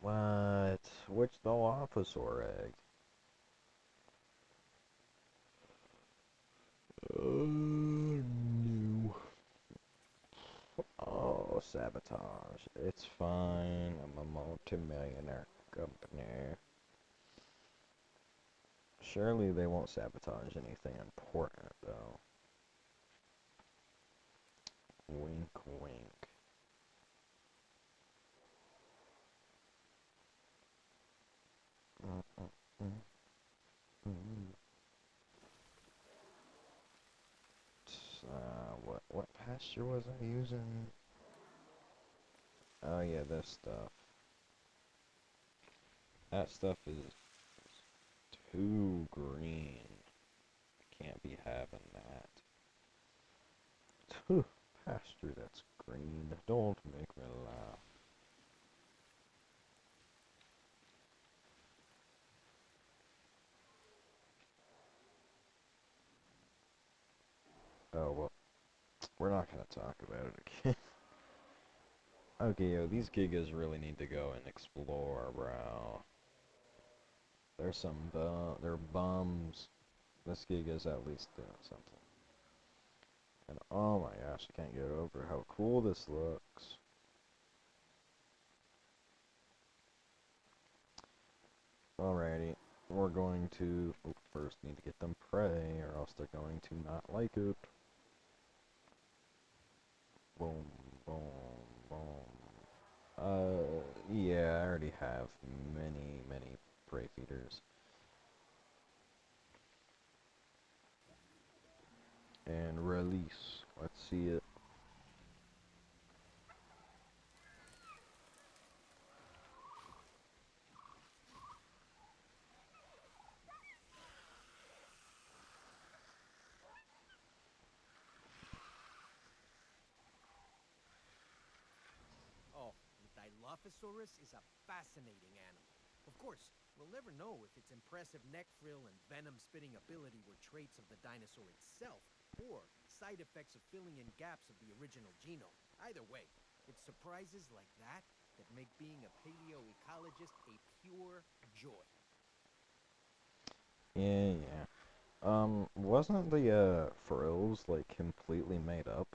What? Which Dilophosaur egg? No. Oh, sabotage. It's fine. I'm a multi-millionaire company. Surely they won't sabotage anything important, though. Wink, wink. What pasture was I using? Oh yeah, this stuff. That stuff is too green. Can't be having that. Pasture that's green. Don't make me laugh. Oh well, we're not gonna talk about it again. Okay, yo, these gigas really need to go and explore, bro. There's some they're bums. This giga's at least doing something. And oh my gosh, I can't get over how cool this looks. Alrighty, we're going to first need to get them prey, or else they're going to not like it. Boom, boom, boom. Yeah, I already have many, many prey feeders. And release. Let's see it. Oh, the Dilophosaurus is a fascinating animal. Of course, we'll never know if its impressive neck frill and venom-spitting ability were traits of the dinosaur itself, or side effects of filling in gaps of the original genome. Either way, it's surprises like that that make being a paleoecologist a pure joy. Yeah, yeah. Wasn't the, frills, like, completely made up?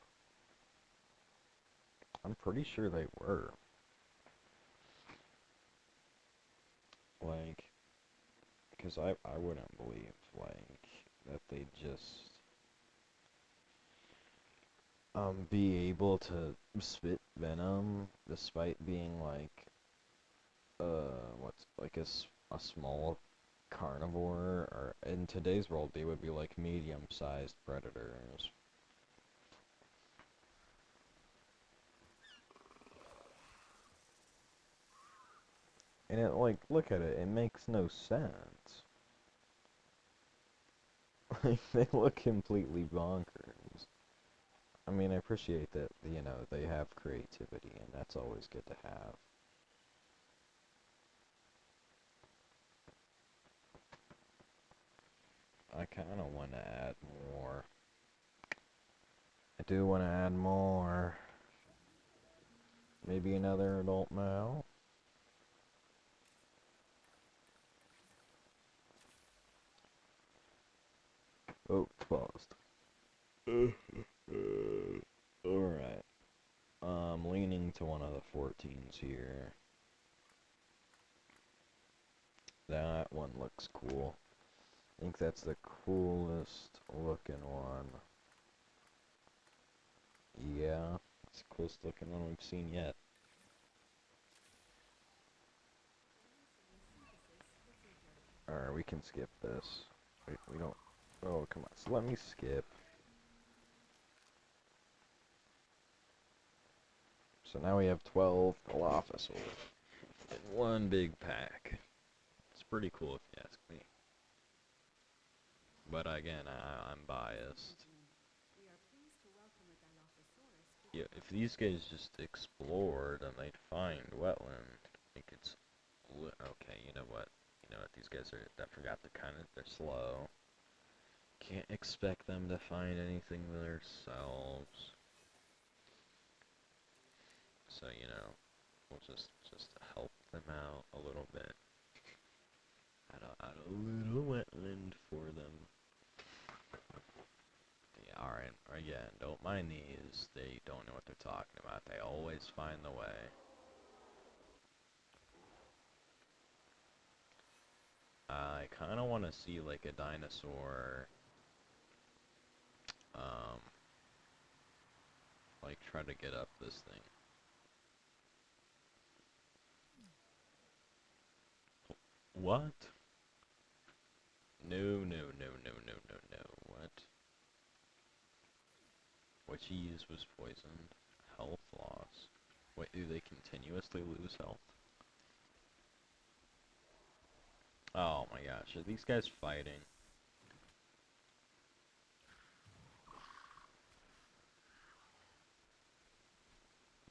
I'm pretty sure they were. Like, because I wouldn't believe, like, that they just, be able to spit venom despite being, like, what's, like, a small carnivore, or in today's world, they would be, like, medium-sized predators. And it, like, look at it, it makes no sense. Like, they look completely bonkers. I mean, I appreciate that, you know, they have creativity, and that's always good to have. I kind of want to add more. I do want to add more. Maybe another adult male? Oh, paused. Alright. Leaning to one of the 14s here. That one looks cool. I think that's the coolest looking one. Yeah, it's the coolest looking one we've seen yet. Alright, we can skip this. We don't... Oh, come on. So let me skip. So now we have 12 Dilophosaurs in one big pack. It's pretty cool if you ask me. But again, I'm biased. Yeah, if these guys just explored and they'd find wetland, like it's... Okay, you know what? You know what? These guys are... I forgot they're slow. Can't expect them to find anything themselves. So, you know, we'll just help them out a little bit. Add a little wetland for them. Yeah, alright, again, don't mind these. They don't know what they're talking about. They always find the way. I kind of want to see, like, a dinosaur, like, try to get up this thing. What? No, no, no, no, no, no, no. What? What you used was poisoned. Health loss. Wait, do they continuously lose health? Oh my gosh, are these guys fighting?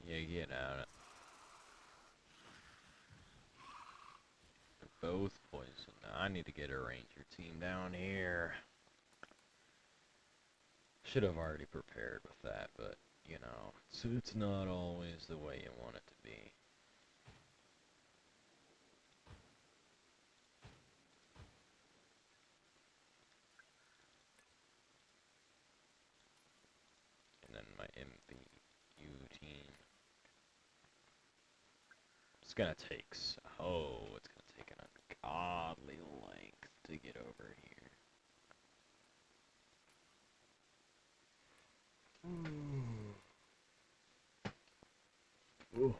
Yeah, get out. They're both poisoned. Now I need to get a ranger team down here. Should have already prepared with that, but, you know, it's not always the way you want it to be. And then my MVU team. It's gonna take, it's gonna take an ungodly length to get over here. Ooh.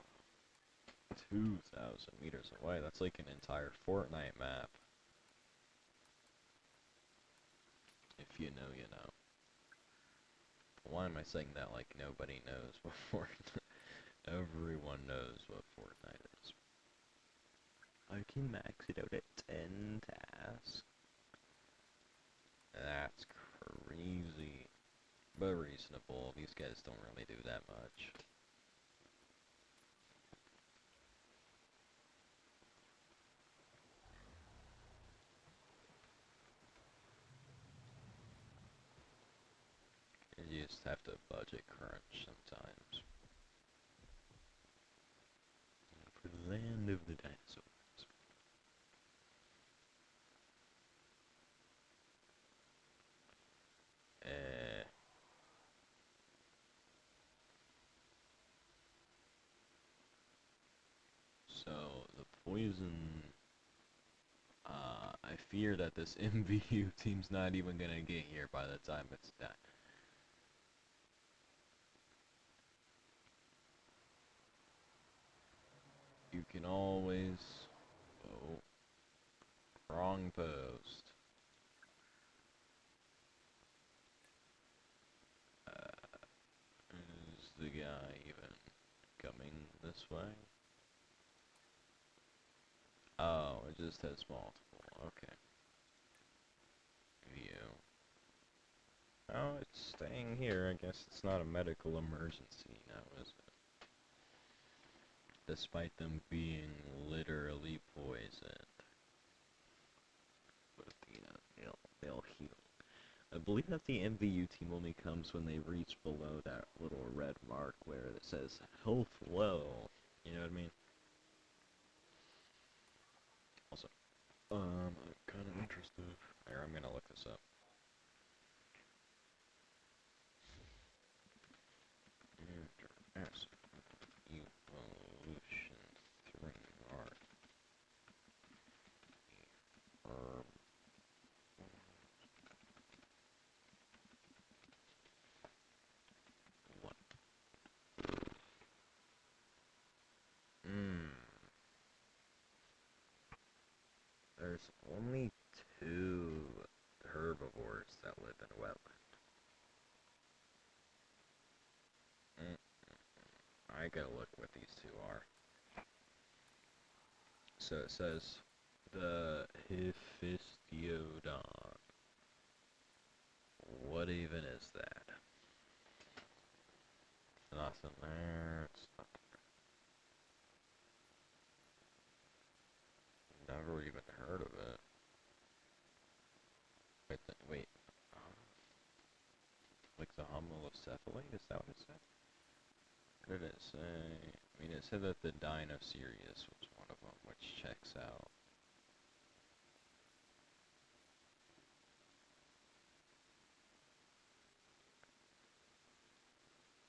2,000 meters away. That's like an entire Fortnite map. If you know, you know. Why am I saying that like nobody knows what Fortnite? Everyone knows what Fortnite is. I can max it out at 10 tasks. That's crazy. But reasonable. These guys don't really do that much. just have to budget crunch sometimes. For the land of the dinosaurs. So the poison, I fear that this MVU team's not even gonna get here by the time it's done. You can always, oh, wrong post. Is the guy even coming this way? Oh, it just has multiple. Okay. View. Oh, it's staying here. I guess it's not a medical emergency now, is it? Despite them being literally poisoned. But, you know, they'll heal. I believe that the MVU team only comes when they reach below that little red mark where it says health low. You know what I mean? Also, I'm kind of interested. Here, I'm gonna look this up. Jurassic Evolution 3 art. What? There's only 2 herbivores that live in a wetland. I gotta look what these 2 are. So it says the Hephistiodon. What even is that? Nothing there. It's not there. Never even heard of it. Wait. Like the homolocephalate? Is that what it said? What did it say? I mean, it said that the Dinocereus was one of them, which checks out.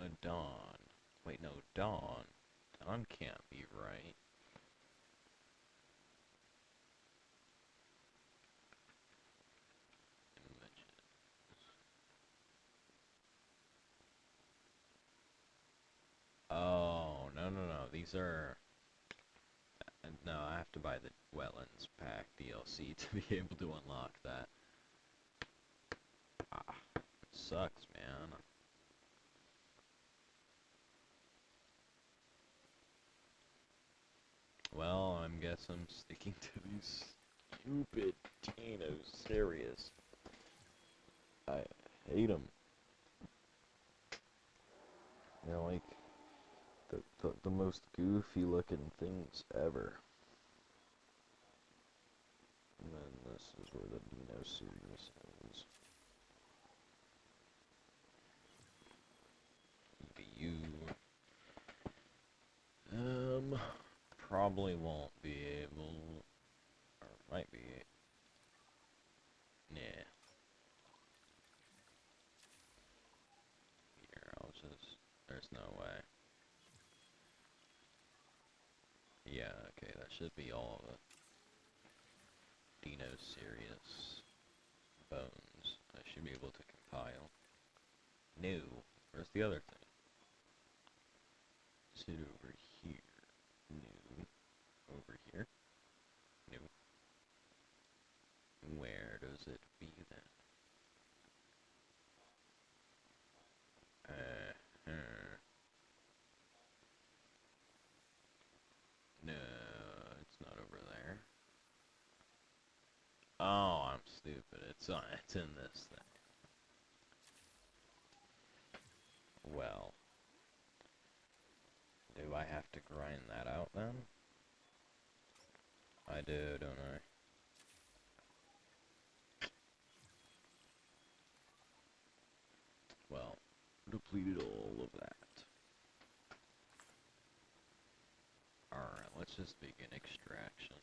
A Dawn. Wait, no, Dawn. Dawn can't be right. Oh, no. These are... No, I have to buy the Wetlands Pack DLC to be able to unlock that. Ah, it sucks, man. Well, I guess I'm sticking to these stupid Dinocereus. I hate them. They're like the most goofy looking things ever. And then this is where the Dinocereus is. EBU. Probably won't be able, or might be. Nah. Here, I'll just, there's no way. Yeah, okay, that should be all of it. Dinocereus bones. I should be able to compile. New. Where's the other thing? Sit over here. New. Over here. New. Where does it be then? No, it's not over there. Oh, I'm stupid. It's in this thing. Well, do I have to grind that out then? I do, don't I? Well, depleted all of that. Alright, let's just begin extraction.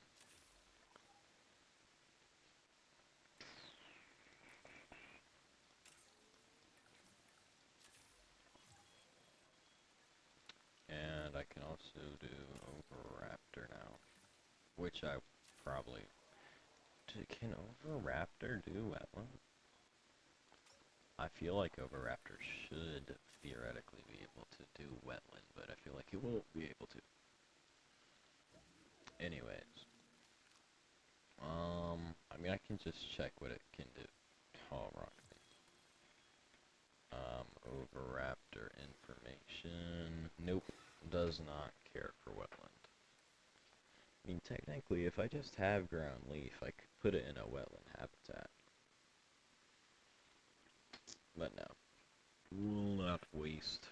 And I can also do Oviraptor now, which I probably... Can Oviraptor do wetland? I feel like Oviraptor should theoretically be able to do wetland, but I feel like he won't be able to. Anyways. I mean, I can just check what it can do. Oh, wrong thing. Oviraptor information. Nope. Does not care for wetland. I mean, technically, if I just have ground leaf, I could put it in a wetland habitat. But no. Will not waste.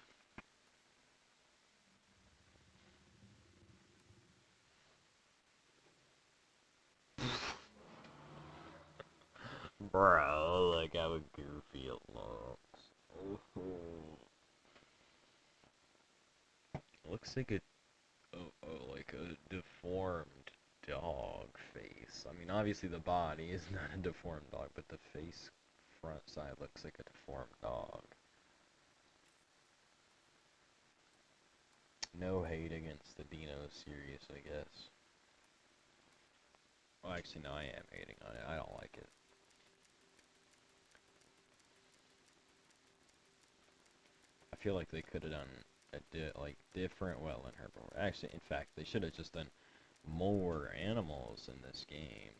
Bro, like how goofy it looks. Looks like a like a deformed dog face. I mean, obviously the body is not a deformed dog, but the face front side looks like a deformed dog. No hate against the Dino series, I guess. Well, actually, no, I am hating on it. I don't like it. I feel like they could have done like different wetland herbivore. Actually, in fact, they should have just done more animals in this game.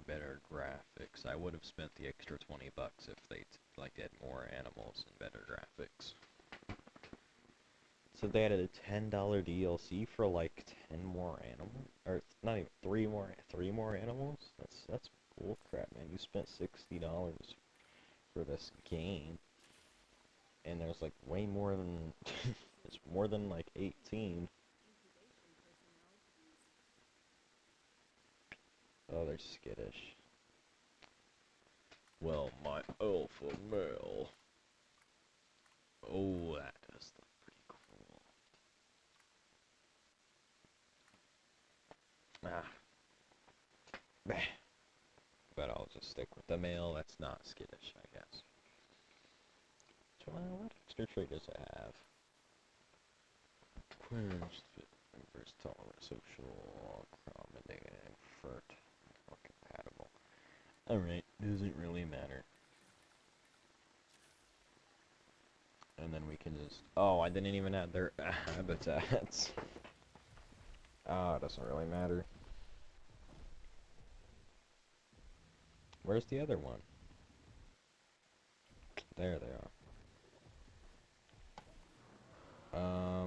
Better graphics. I would have spent the extra $20 if they like had more animals and better graphics. So they added a $10 DLC for like 10 more animals, or not even three more animals. That's bull crap, man. You spent $60 for this game, and there's like way more than it's more than like 18. Oh, they're skittish. Well, my alpha male. Oh, that does look pretty cool. Bah. But I'll just stick with the male. That's not skittish, I guess. So, what extra trait does it have? Quenched, versatile, social, accommodating, fert, or compatible. Alright, doesn't really matter. And then we can just... Oh, I didn't even add their habitats. Oh, it doesn't really matter. Where's the other one? There they are.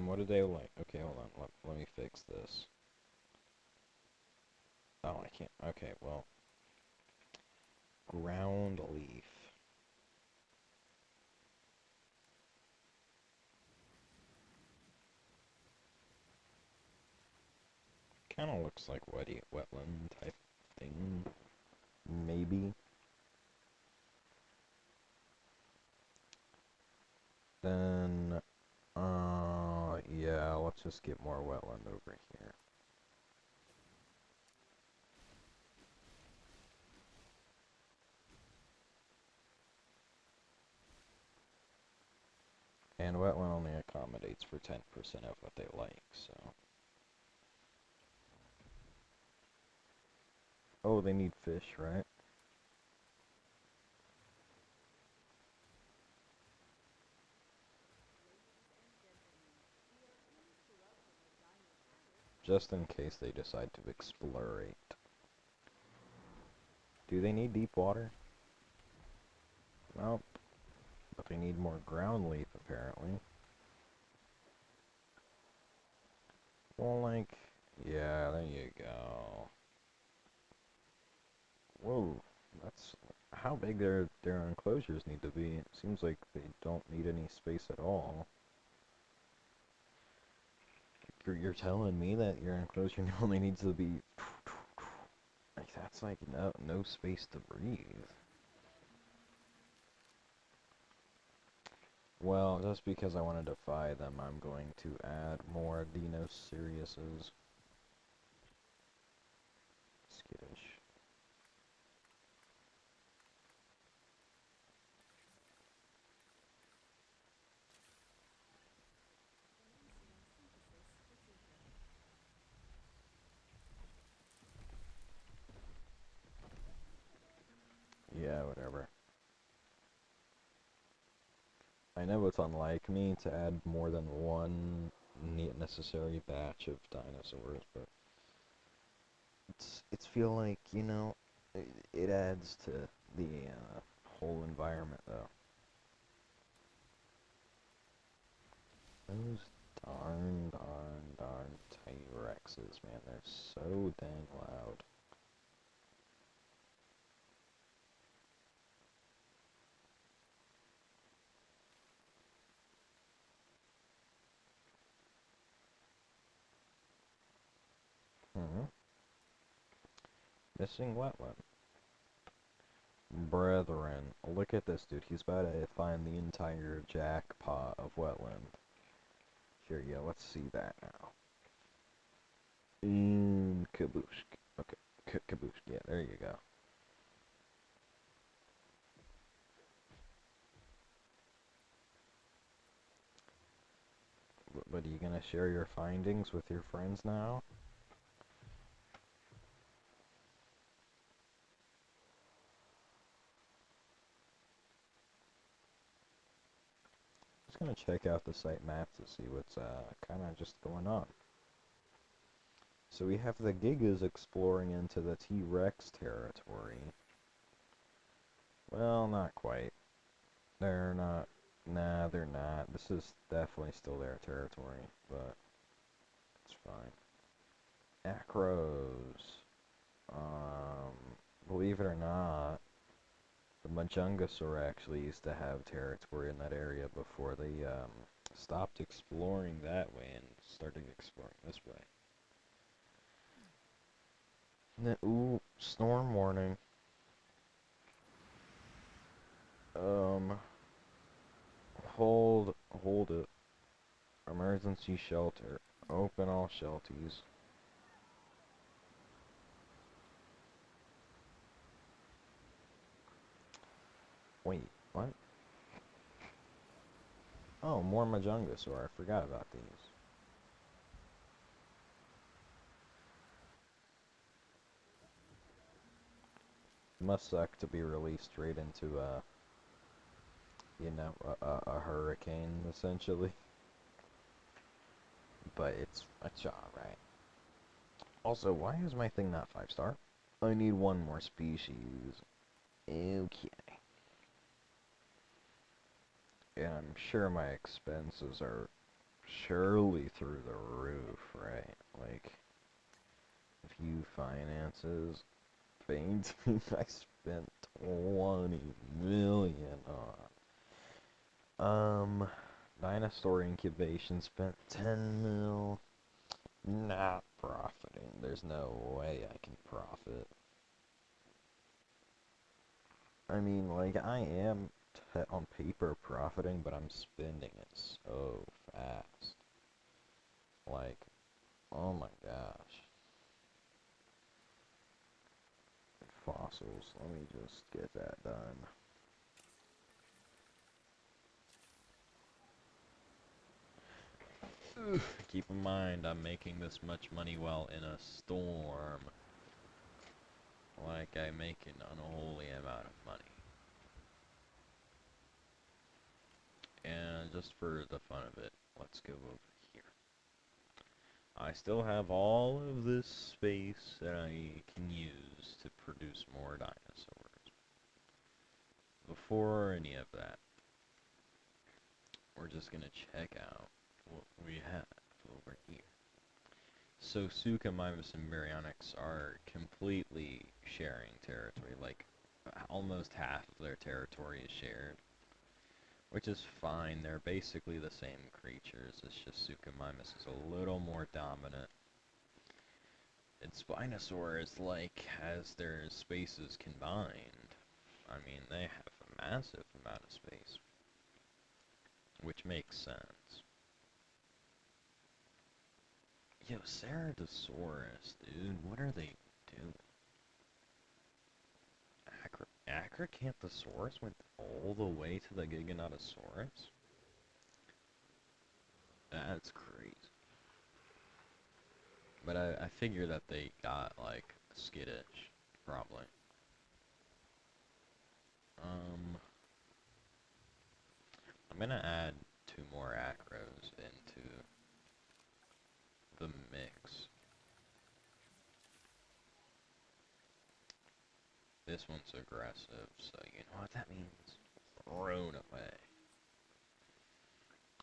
What do they like? Okay, hold on. Let me fix this. Oh, I can't. Okay, well. Ground leaf. Kind of looks like wetland type thing. Maybe. Then, yeah, let's just get more wetland over here. And wetland only accommodates for 10% of what they like, so. Oh, they need fish, right? Just in case they decide to explorate. Do they need deep water? Nope. But they need more ground leaf, apparently. Well, like, yeah, there you go. Whoa, that's how big their enclosures need to be. It seems like they don't need any space at all. You're telling me that your enclosure only needs to be like that's like no space to breathe. Well, just because I want to defy them, I'm going to add more Dinosauriuses. Skittish. Yeah, whatever. I know it's unlike me to add more than one necessary batch of dinosaurs, but it's feel like, you know, it adds to the whole environment though. Those darn T-Rexes, man, they're so dang loud. Hmm. Missing wetland. Brethren, look at this dude. He's about to find the entire jackpot of wetland. Here you go, let's see that now. Kaboosh. Okay, kaboosh. Yeah, there you go. But are you gonna share your findings with your friends now? Just gonna check out the site map to see what's kind of just going on. So we have the Gigas exploring into the T-Rex territory. Well, not quite. They're not. Nah, they're not. This is definitely still their territory, but it's fine. Acros. Believe it or not, the Majungasaur actually used to have territory in that area before they stopped exploring that way and started exploring this way. Ooh, storm warning. Um, hold it. Emergency shelter. Open all shelties. Wait, what? Oh, more Majungasaur. I forgot about these. Must suck to be released straight into you know, a hurricane essentially. But it's alright. Also, why is my thing not 5-star? I need one more species. Okay. And I'm sure my expenses are surely through the roof, right? Like, view finances, painting, I spent 20 million on. Dinosaur incubation spent 10 mil. Not profiting. There's no way I can profit. I mean, like, I am on paper profiting, but I'm spending it so fast. Like, oh my gosh. Fossils. Let me just get that done. Keep in mind, I'm making this much money while in a storm. Like, I make an unholy amount of money. And just for the fun of it, let's go over here. I still have all of this space that I can use to produce more dinosaurs. Before any of that, we're just gonna check out what we have over here. So Suchomimus and Baryonyx are completely sharing territory, like almost half of their territory is shared, which is fine. They're basically the same creatures. It's just Suchomimus is a little more dominant. And Spinosaur is like, as their spaces combined, I mean, they have a massive amount of space. which makes sense. Yo, Ceratosaurus, dude, what are they doing? Acrocanthosaurus went all the way to the Giganotosaurus? That's crazy. But I figure that they got, like, skittish, probably. I'm gonna add 2 more acros into the mix. This one's aggressive, so you know what that means. Thrown away.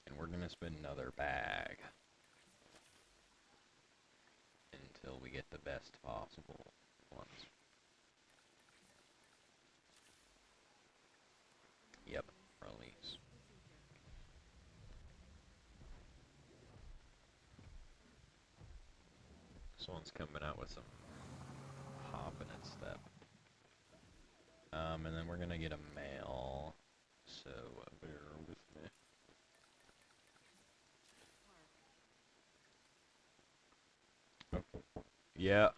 And we're gonna spend another bag until we get the best possible ones. Yep, release. This one's coming out with some hop in its step. And then we're gonna get a male, so bear with me. Oh. Yeah.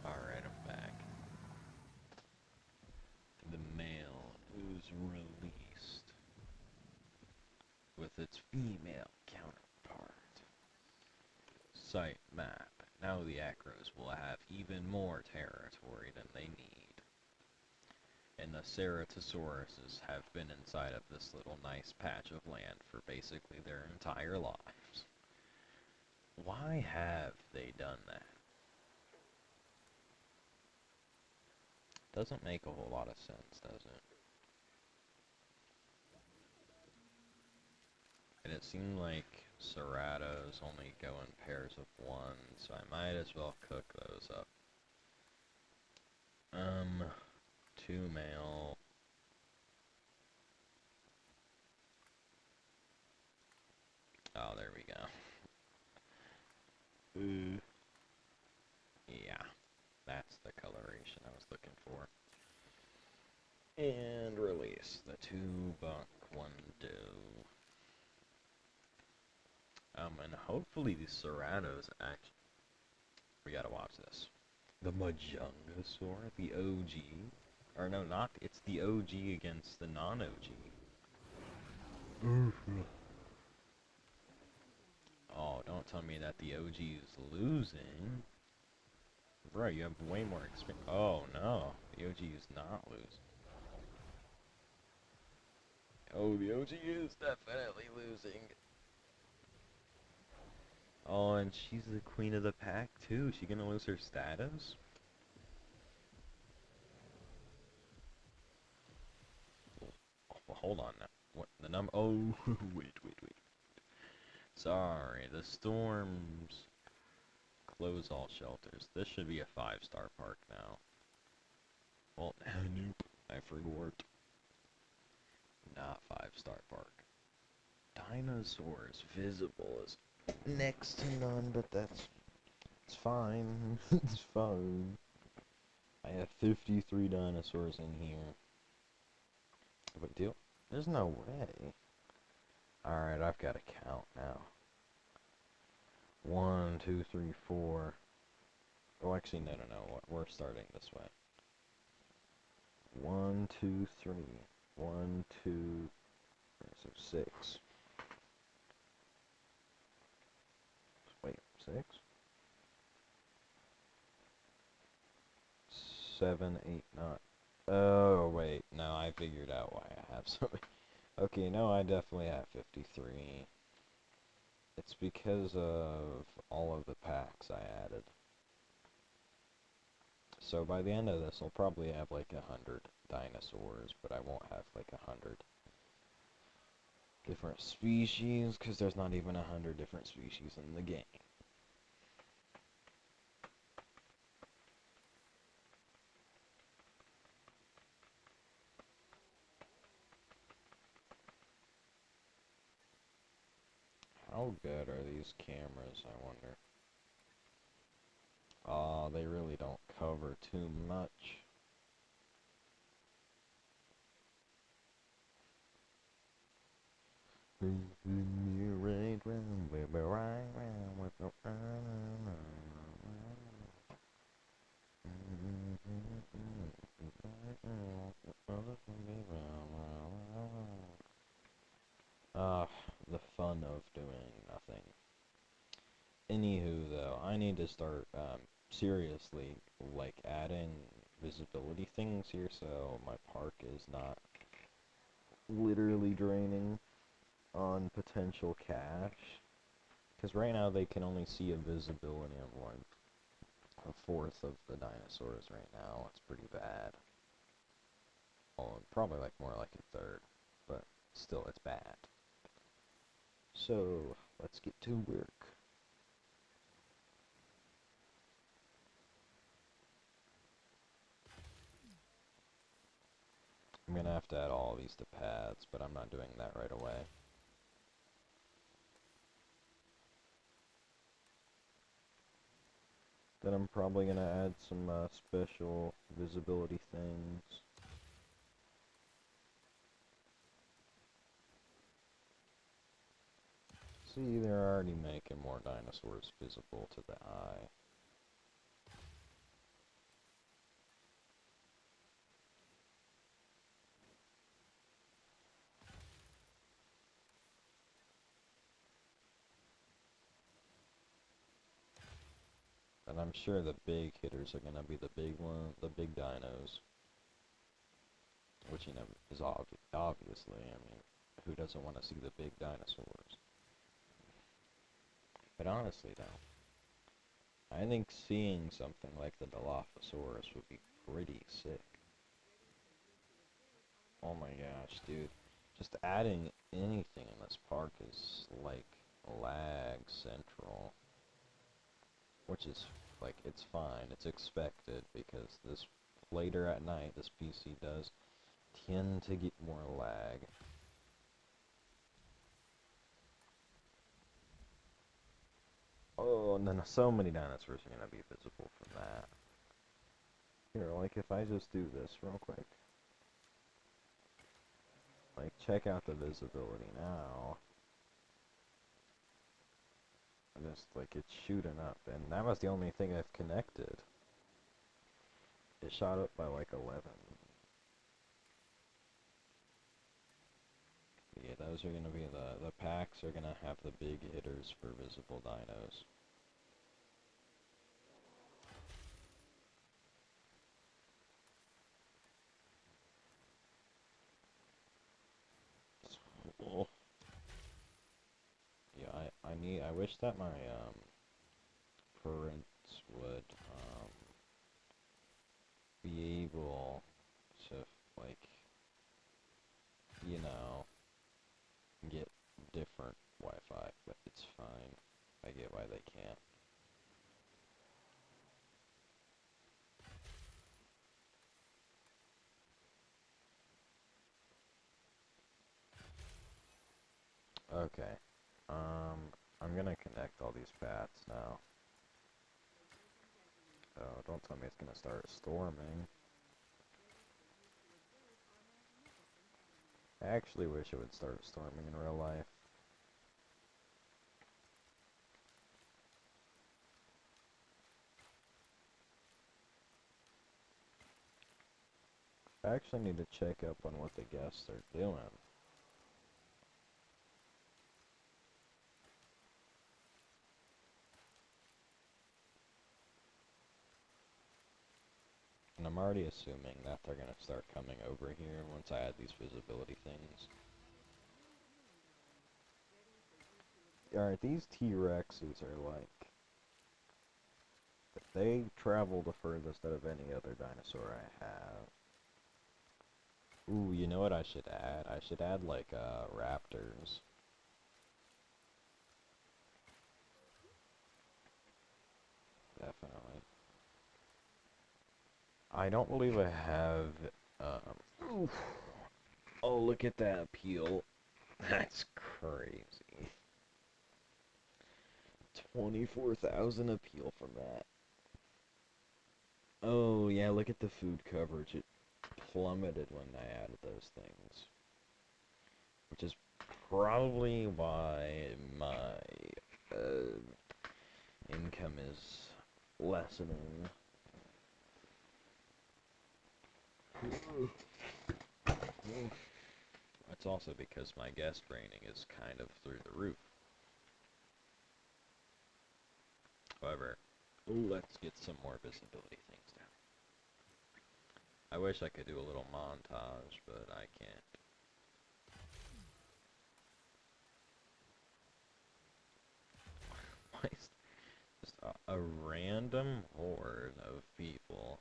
Alright, I'm back. The male is released with its female counterpart. Site map. Now the Acros will have even more territory than they need. And the Ceratosauruses have been inside of this little nice patch of land for basically their entire lives. Why have they done that? Doesn't make a whole lot of sense, does it? And it seemed like Ceratos only go in pairs of 1, so I might as well cook those up. 2 male. Oh, there we go. Yeah, that's the coloration I was looking for. And release the 2 buck, 1 doe. And hopefully these Ceratos actually... We gotta watch this. The Majungasaur, the OG. Or no, not... It's the OG against the non-OG. Oh, don't tell me that the OG is losing. Bro, you have way more experience. Oh, no. The OG is not losing. Oh, the OG is definitely losing. Oh, and she's the queen of the pack, too. Is she gonna lose her status? Oh, hold on now. What, the number? Oh, wait. Sorry, the storms close all shelters. This should be a 5-star park now. Well, nope, I forgot. Not 5-star park. Dinosaurs visible is next to none, but it's fine. It's fine. I have 53 dinosaurs in here. Big deal. There's no way. Alright, I've got to count now. 1, 2, 3, 4. Oh, actually, no. We're starting this way. 1, 2, 3. 1, 2, so 6. Wait, 6? 7, 8, 9. Oh, wait. No, I figured out why I have so many. Okay, no, I definitely have 53. It's because of all of the packs I added. So by the end of this, I'll probably have like 100 dinosaurs, but I won't have like 100 different species, because there's not even 100 different species in the game. How good are these cameras, I wonder? Oh, they really don't cover too much. Right round, baby, right round with no the fun of doing nothing. Anywho, though, I need to start seriously like adding visibility things here so my park is not literally draining on potential cache. Because right now they can only see a visibility of like a fourth of the dinosaurs right now. It's pretty bad. Well, probably like more like a third, but still it's bad. So let's get to work. I'm gonna have to add all these to paths, but I'm not doing that right away. Then I'm probably gonna add some special visibility things. See, they're already making more dinosaurs visible to the eye. And I'm sure the big hitters are gonna be the big dinos. Which, you know, is obviously, I mean, who doesn't want to see the big dinosaurs? But honestly, though, I think seeing something like the Dilophosaurus would be pretty sick. Oh my gosh, dude. Just adding anything in this park is, like, lag central. Which is, like, it's fine. It's expected, because this, later at night, this PC does tend to get more lag. Oh, and then so many dinosaurs are gonna be visible from that. Here, like if I just do this real quick. Like, check out the visibility now. Just, like, it's shooting up. And that was the only thing I've connected. It shot up by, like, 11. Yeah, those are gonna be the packs are gonna have the big hitters for visible dinos. Oh. Yeah, I wish that my, parents would, be able to, like, you know, get different Wi-Fi, but it's fine. I get why they can't. Okay. I'm gonna connect all these paths now. Oh, don't tell me it's gonna start storming. I actually wish it would start storming in real life. I actually need to check up on what the guests are doing. And I'm already assuming that they're gonna start coming over here once I add these visibility things. Alright, these T-Rexes are like... They travel the furthest out of any other dinosaur I have. Ooh, you know what I should add? I should add, like, raptors. Definitely. I don't believe I have, oof. Oh, look at that peel. That's crazy. 24,000 appeal from that. Oh, yeah, look at the food coverage. It plummeted when I added those things. Which is probably why my income is lessening. It's also because my guest rating is kind of through the roof. However, let's get some more visibility things down. I wish I could do a little montage, but I can't. Why is just a random horde of people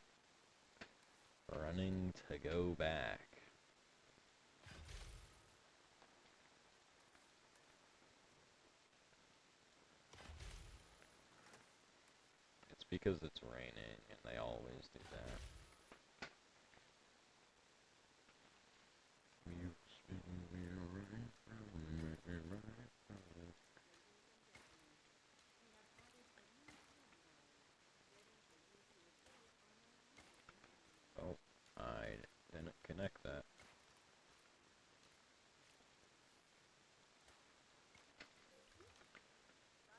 running to go back? It's because it's raining, and they always do that. You spin me right round, make me right round. Oh, I didn't connect that.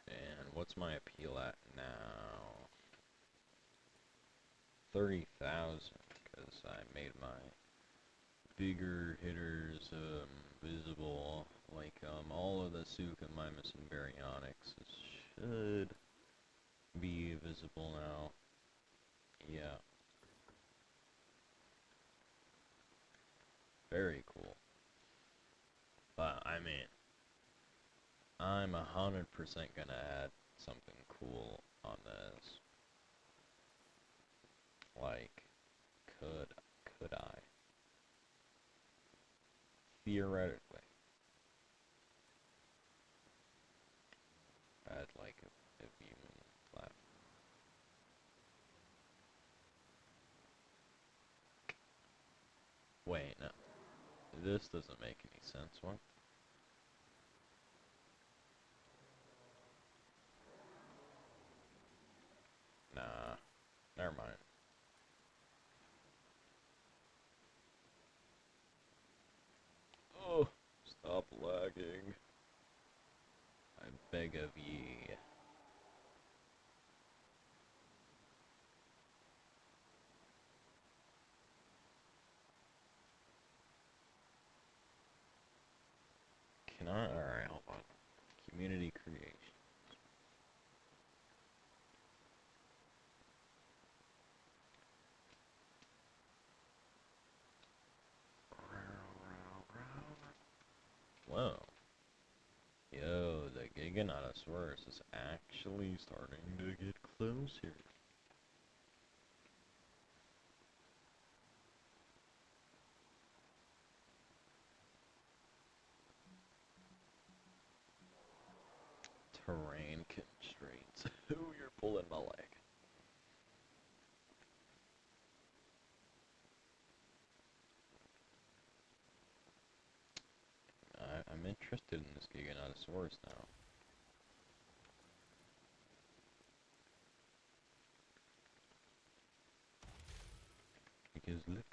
And what's my appeal at now? 30,000, because I made my bigger hitters visible. Like all of the Suchomimus and Baryonyx should be visible now. Yeah. Very cool. But I mean, I'm 100% gonna add something cool on this. Like, could I? Theoretically. Add like a human platform. Wait, no. This doesn't make any sense. What? Nah. Never mind. Oh, stop lagging. I beg of ye. Can I? Alright, hold on. Community creation. Whoa. Yo, the Giganotosaurus is actually starting to get close here. Terrain constraints. Ooh, you're pulling my leg. I'm interested in this Giganotosaurus now. Because look,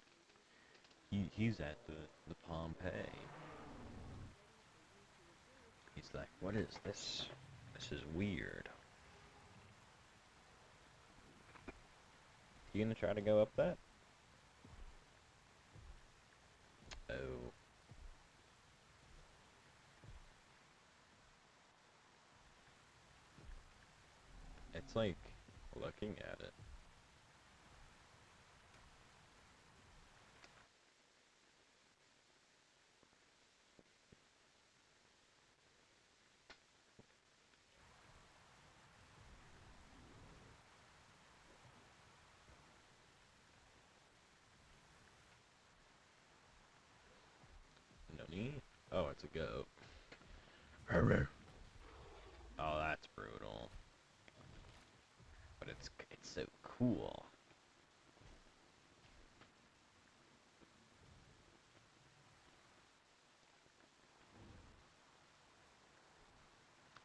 he's at the Pompeii. He's like, what is this? This is weird. You gonna try to go up that? Oh. It's like looking at it. Nani? Oh, it's a goat. Oh, that's brutal. But it's so cool.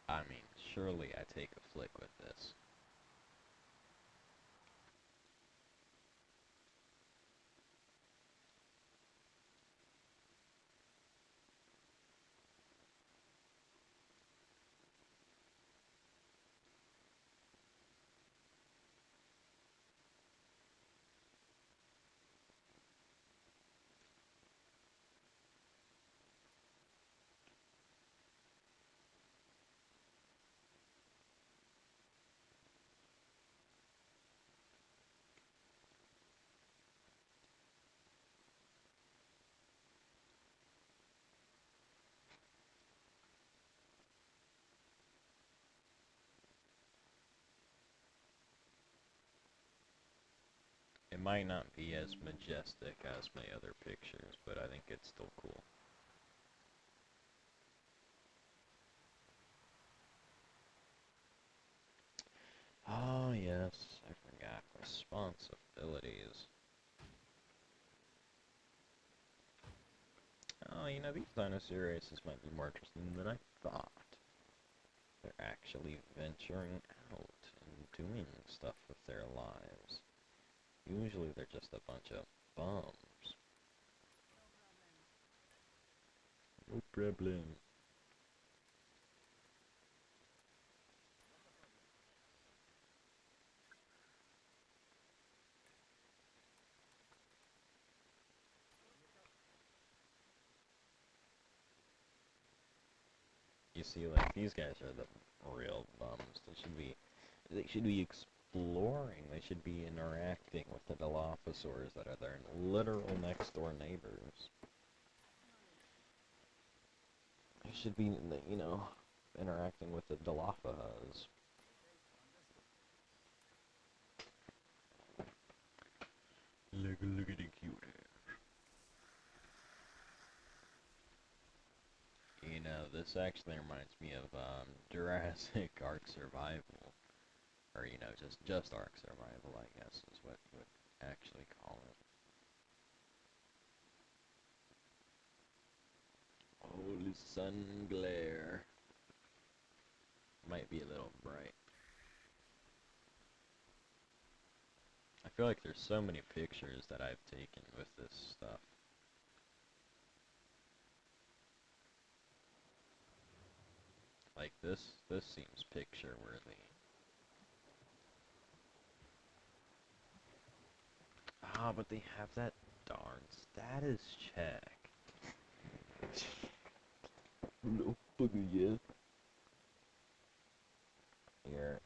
I mean, surely I take a flick with this. It might not be as majestic as my other pictures, but I think it's still cool. Oh yes, I forgot responsibilities. Oh, you know, these dinosaur races might be more interesting than I thought. They're actually venturing out and doing stuff with their lives. Usually they're just a bunch of bums. No problem. You see, like, these guys are the real bums. They should be exploring. They should be interacting with the Dilophosaurs that are their literal next door neighbors. They should be, you know, interacting with the Dilophosaurs. Look at the cute. You know, this actually reminds me of Jurassic Ark Survival. Or, you know, just Ark Survival, I guess, is what you would actually call it. Holy sun glare. Might be a little bright. I feel like there's so many pictures that I've taken with this stuff. Like this seems picture worthy. Ah, but they have that darn status check. No bugger, yeah. Here,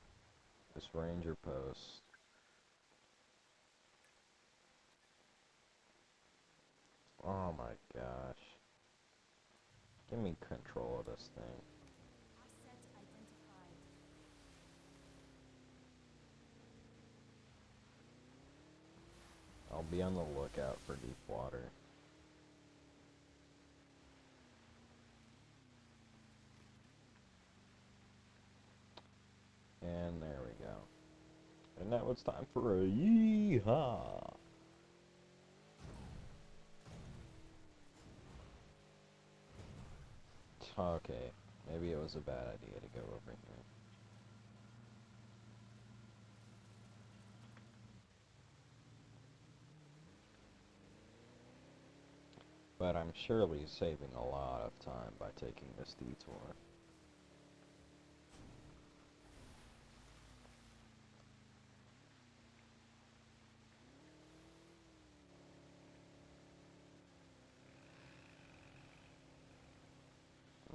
this ranger post. Oh my gosh. Give me control of this thing. Asset identified. I'll be on the lookout for deep water. And there we go. And now it's time for a yeehaw! Okay, maybe it was a bad idea to go over here. But I'm surely saving a lot of time by taking this detour.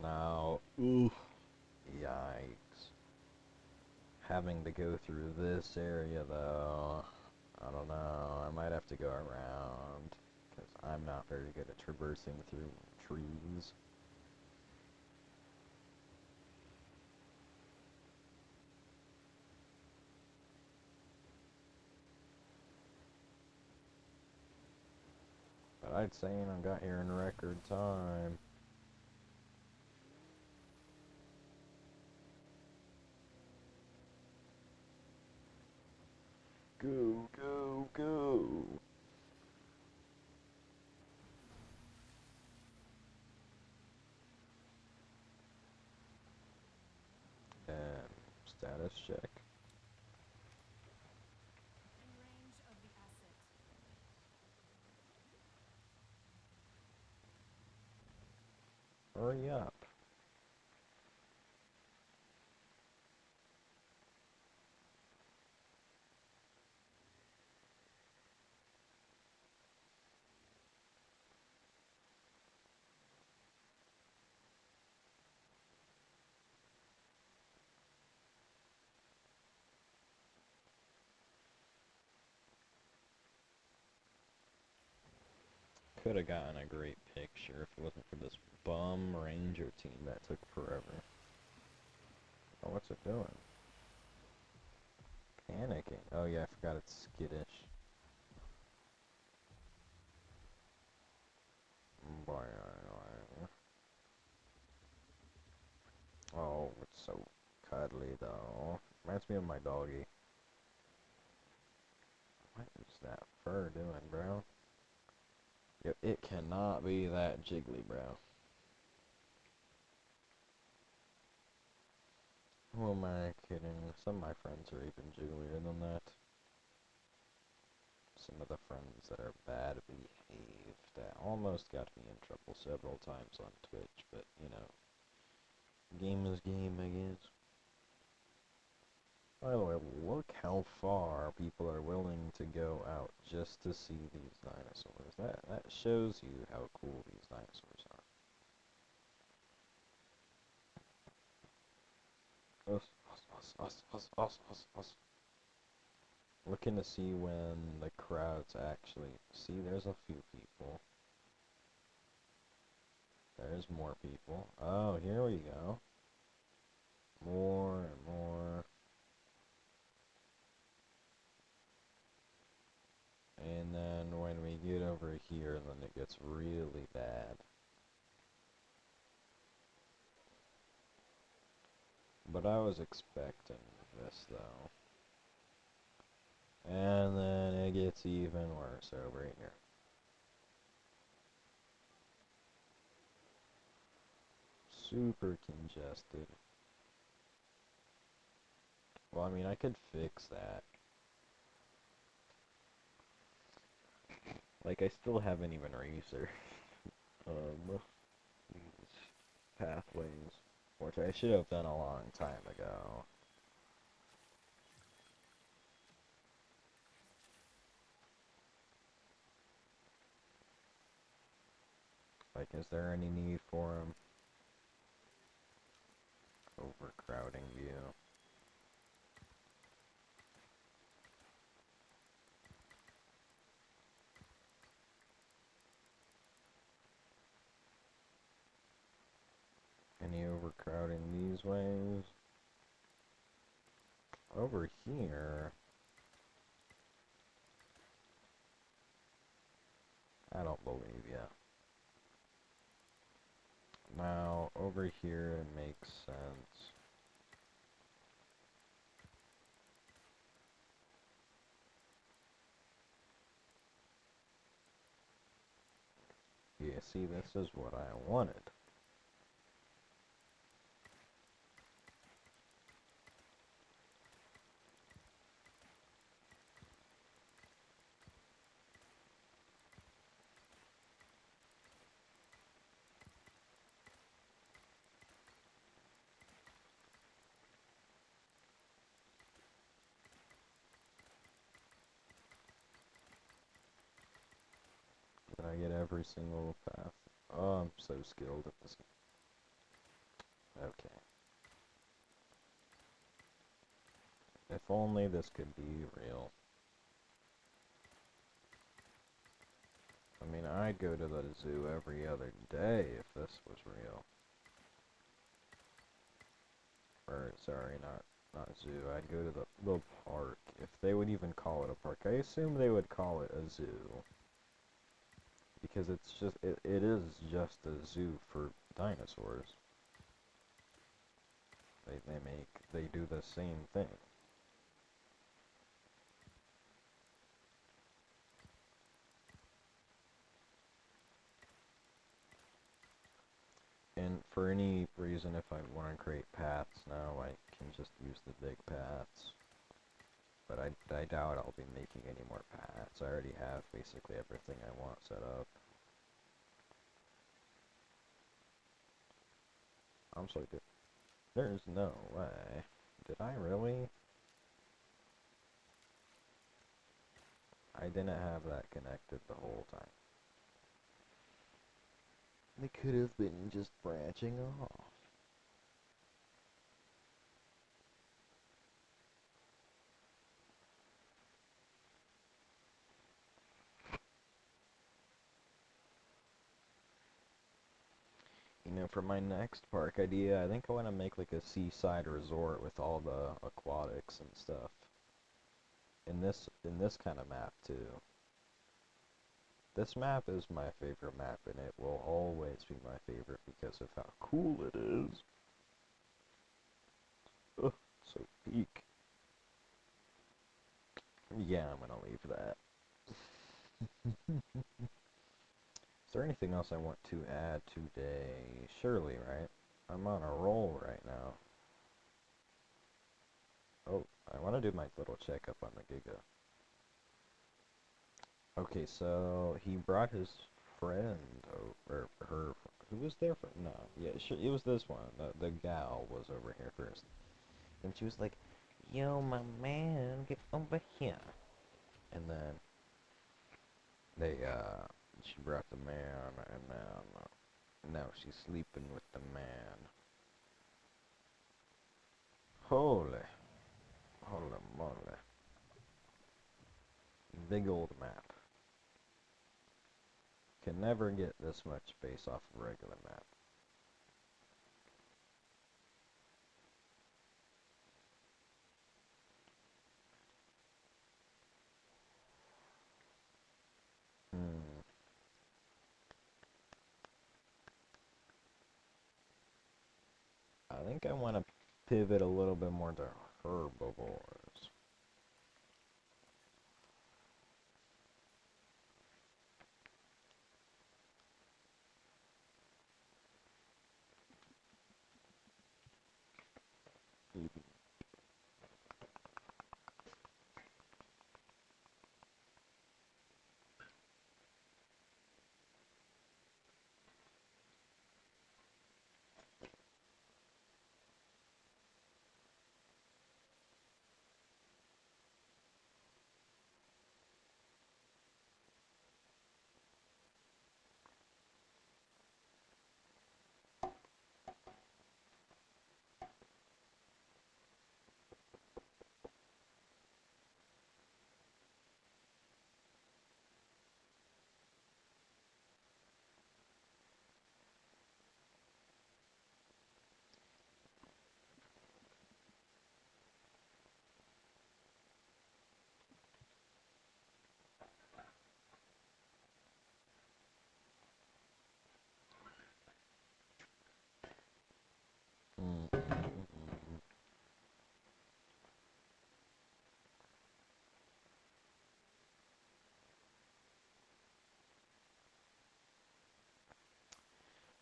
Now, oof, yikes. Having to go through this area though, I don't know, I might have to go around, because I'm not very good at traversing through trees. But I'd say I got here in record time. Go, go, go! And Status check. In range of the asset. Hurry up. Could have gotten a great picture if it wasn't for this bum ranger team that took forever. Oh, what's it doing? Panicking. Oh yeah, I forgot it's skittish. Oh, it's so cuddly though. Reminds me of my doggy. What is that fur doing, bro? Yo, it cannot be that jiggly, bro. Who am I kidding? Some of my friends are even jigglier than that. Some of the friends that are bad behaved that almost got me in trouble several times on Twitch, but you know, game is game, I guess. By the way, look how far people are willing to go out just to see these dinosaurs. That shows you how cool these dinosaurs are. Us. Looking to see when the crowds actually see. There's a few people. There's more people. Oh, here we go. More and more. And then when we get over here, then it gets really bad. But I was expecting this, though. And then it gets even worse over here. Super congested. Well, I mean, I could fix that. Like, I still haven't even researched these pathways, which I should have done a long time ago. Like, is there any need for them? Overcrowding view. Any overcrowding these ways? Over here, I don't believe ya. Now, over here it makes sense. Yeah, see, this is what I wanted. Did I get every single path? Oh, I'm so skilled at this. Okay. If only this could be real. I mean, I'd go to the zoo every other day if this was real. Or, sorry, not zoo. I'd go to the little park, if they would even call it a park. I assume they would call it a zoo. Because it's just, it is just a zoo for dinosaurs. They do the same thing. And for any reason, if I want to create paths now, I can just use the big paths. But I doubt I'll be making any more paths. I already have basically everything I want set up. I'm so good. There's no way. Did I really? I didn't have that connected the whole time. They could have been just branching off. You know, for my next park idea, I think I want to make like a seaside resort with all the aquatics and stuff. In this kind of map too. This map is my favorite map, and it will always be my favorite because of how cool it is. Ugh, so peak. Yeah, I'm gonna leave that. Is there anything else I want to add today? Surely, right? I'm on a roll right now. Oh, I want to do my little checkup on the Giga. Okay, so he brought his friend over, her, who was there for, no, yeah, sure, it was this one, the gal was over here first. And she was like, yo, my man, get over here. And then she brought the man, and now she's sleeping with the man. Holy moly. Big old map. Can never get this much space off a regular map. Hmm. I think I want to pivot a little bit more to herbivores.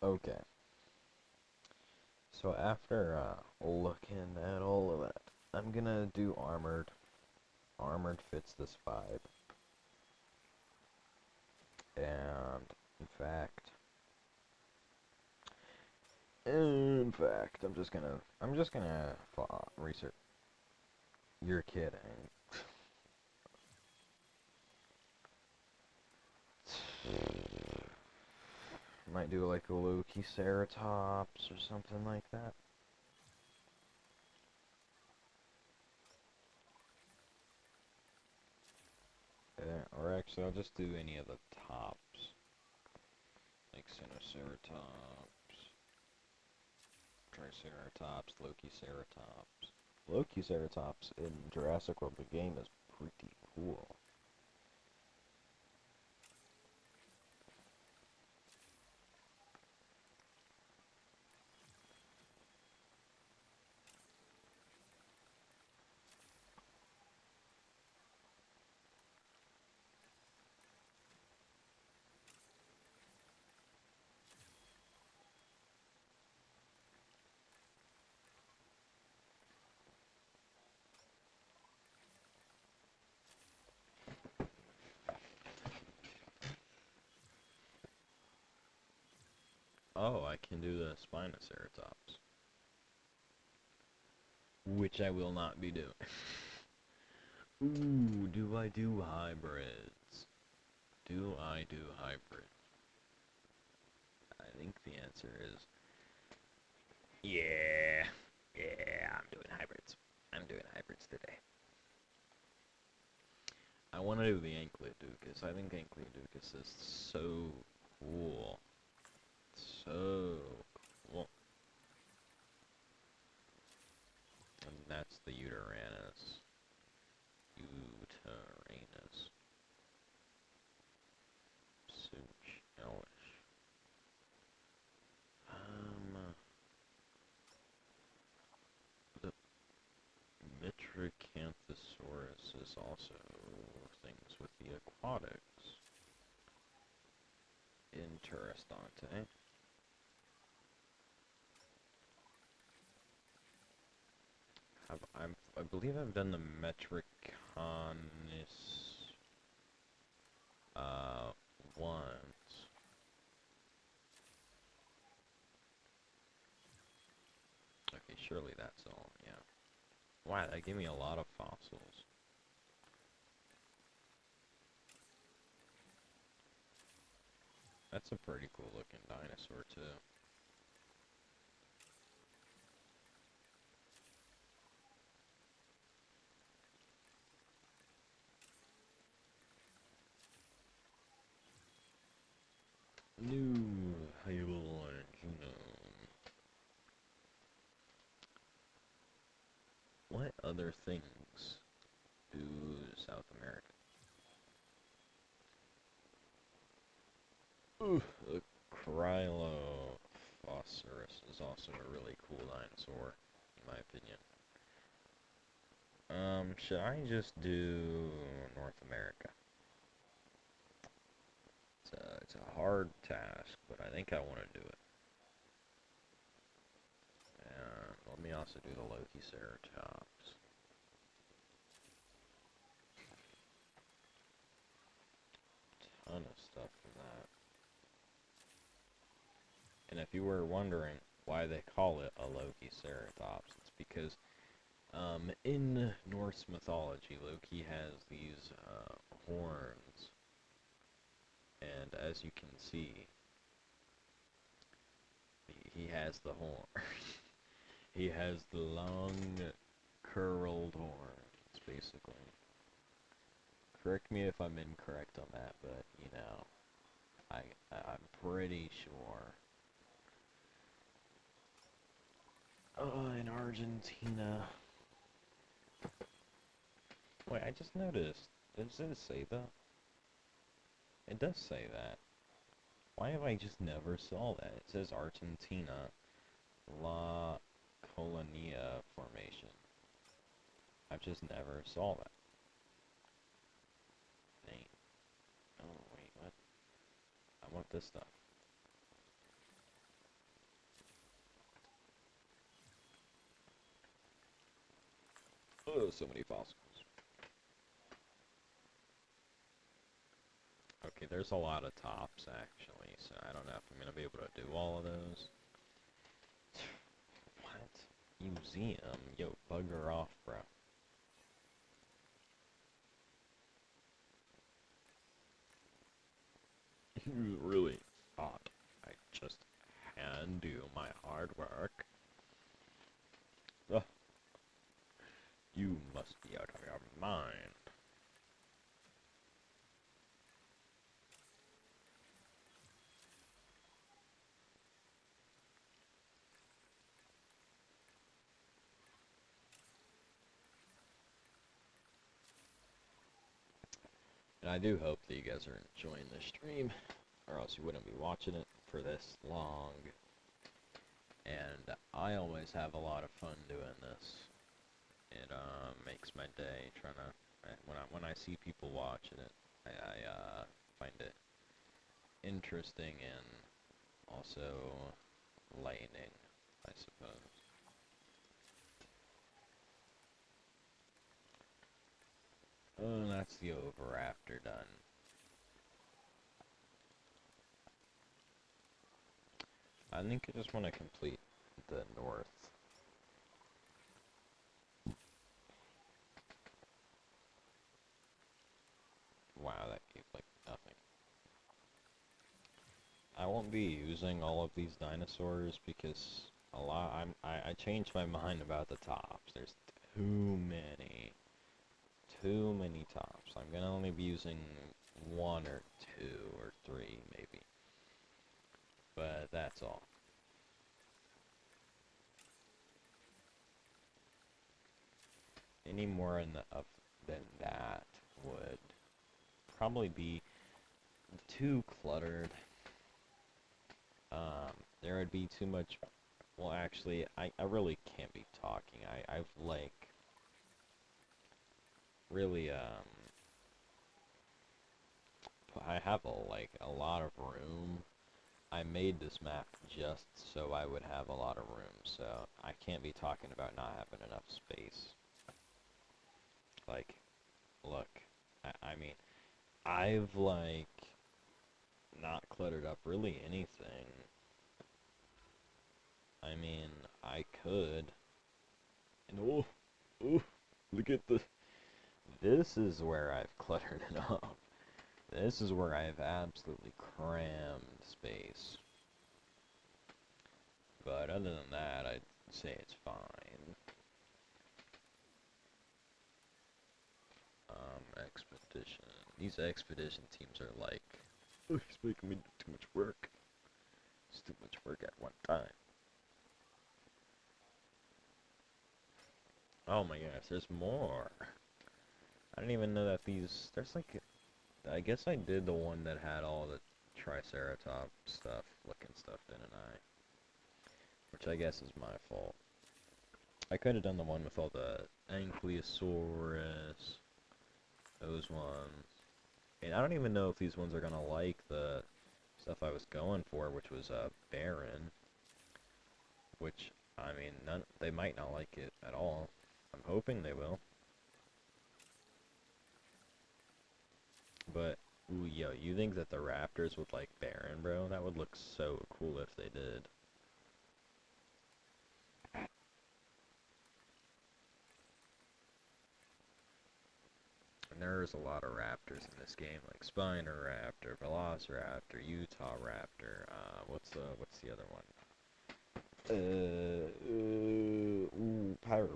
Okay. So after looking at all of that, I'm gonna do armored. Armored fits this vibe. And in fact, I'm just gonna research. You're kidding. Might do like a Loki Ceratops or something like that. Or actually, I'll just do any of the tops. Like Cineceratops, Triceratops, Loki Ceratops. Loki Ceratops in Jurassic World, the game, is pretty cool. Oh, I can do the Spinoceratops. Which I will not be doing. Ooh, do I do hybrids? Do I do hybrids? I think the answer is yeah. Yeah, I'm doing hybrids. I'm doing hybrids today. I want to do the Ankleoducus. I think Ankleoducus is so cool. So cool. And that's the Uteranus. Uteranus. Such hellish. The Mitracanthosaurus is also things with the aquatics. Interessante. I believe I've done the Metriconus once. Okay, surely that's all, yeah. Wow, that gave me a lot of fossils. That's a pretty cool looking dinosaur too. New Hybrid genome. What other things do South America? Ooh, the Crylophosphorus is also a really cool dinosaur, in my opinion. Should I just do North America? It's a hard task, but I think I want to do it. And let me also do the Lokiceratops. Ton of stuff from that. And if you were wondering why they call it a Lokiceratops, it's because in Norse mythology, Loki has these horns, and as you can see, he has the horn. He has the long, curled horns, basically. Correct me if I'm incorrect on that, but, you know, I'm pretty sure. Oh, in Argentina. Wait, I just noticed. Does it say that? It does say that. Why have I just never saw that? It says Argentina, La Colonia Formation. I've just never saw that. Dang. Oh, wait, what? I want this stuff. Oh, so many fossils. Okay, there's a lot of tops, actually, so I don't know if I'm going to be able to do all of those. What? Museum? Yo, bugger off, bro. You really thought I just hand you my hard work? Ugh. You must be out of your mind. And I do hope that you guys are enjoying this stream, or else you wouldn't be watching it for this long. And I always have a lot of fun doing this. It makes my day trying to when I see people watching it, I find it interesting and also lightning, I suppose. Oh, that's the overraptor done. I think I just want to complete the north. Wow, that gave like nothing. I won't be using all of these dinosaurs because I changed my mind about the tops. There's too many tops. I'm gonna only be using 1 or 2 or 3 maybe. But that's all. Any more than that would probably be too cluttered. There would be too much. Well, actually, I really can't be talking. I've like really I have a lot of room. I made this map just so I would have a lot of room, so I can't be talking about not having enough space. Like, look, I mean, I've like not cluttered up really anything. I mean, I could. And oh, look at the. This is where I've cluttered it up. This is where I've absolutely crammed space. But other than that, I'd say it's fine. Expedition. These expedition teams are like, oh, he's making me do too much work. It's too much work at one time. Oh my gosh, there's more. I didn't even know that these, there's like, I guess I did the one that had all the Triceratops stuff, looking stuff, didn't I? Which I guess is my fault. I could have done the one with all the Ankylosaurus, those ones. And I don't even know if these ones are gonna like the stuff I was going for, which was Baron. Which, I mean, they might not like it at all. I'm hoping they will. But, ooh, yo, you think that the Raptors would like Baron, bro? That would look so cool if they did. And there's a lot of raptors in this game, like Spinoraptor, Velociraptor, Utah Raptor, what's the other one?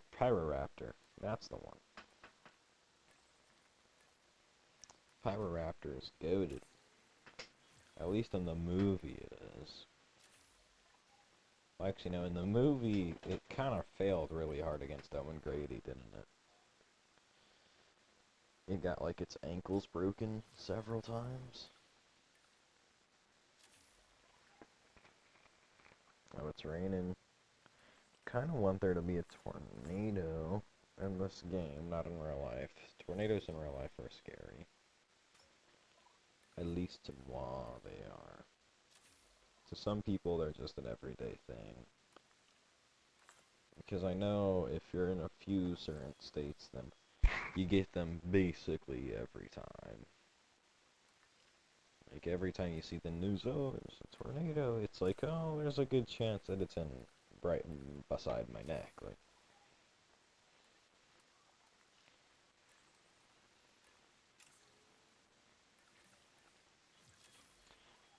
Pyroraptor. That's the one. Pyroraptor is goated. At least in the movie it is. Well, actually, no, in the movie it kind of failed really hard against Owen Grady, didn't it? It got like its ankles broken several times. Oh, it's raining. Kind of want there to be a tornado in this game, not in real life. Tornadoes in real life are scary. At least to moi, they are. To some people, they're just an everyday thing. Because I know if you're in a few certain states, then you get them basically every time. Like every time you see the news, oh, there's a tornado, it's like, oh, there's a good chance that it's in right beside my neck. Like,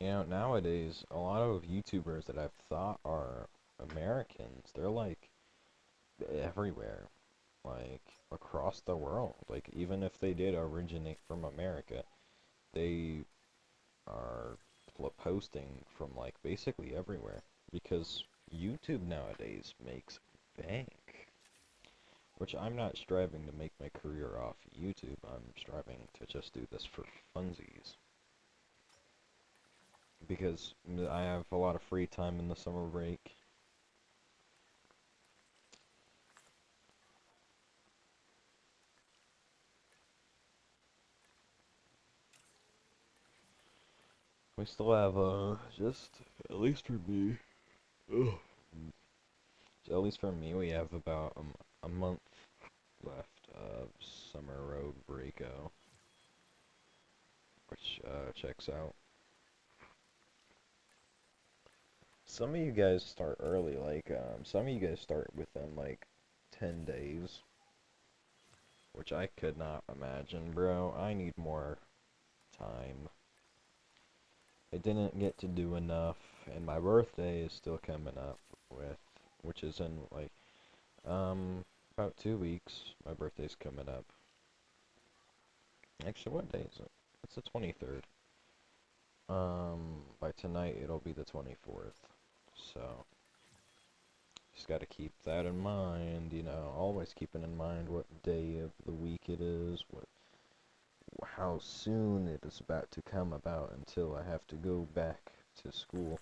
you know, nowadays, a lot of YouTubers that I've thought are Americans, they're like everywhere, like across the world. Like, even if they did originate from America, they are posting from like basically everywhere because YouTube nowadays makes bank. Which I'm not striving to make my career off YouTube, I'm striving to just do this for funsies. Because I have a lot of free time in the summer break. We still have, just, at least for me, ugh. At least for me, we have about a month left of summer road breako, which, checks out. some of you guys start early, like, some of you guys start within, like, 10 days. Which I could not imagine, bro. I need more time. I didn't get to do enough, and my birthday is still coming up which is in, like, about 2 weeks. My birthday's coming up. Actually, what day is it? It's the 23rd. By tonight, it'll be the 24th. So, just gotta keep that in mind, always keeping in mind what day of the week it is, how soon it is about to come about until I have to go back to school.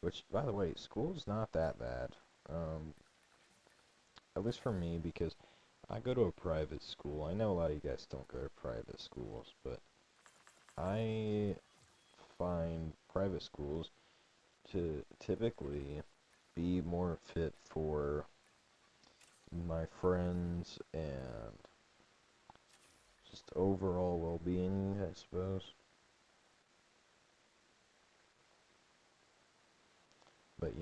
Which, by the way, school's not that bad. At least for me, because I go to a private school. I know a lot of you guys don't go to private schools, but I find private schools to typically be more fit for my friends and just overall well-being, I suppose. But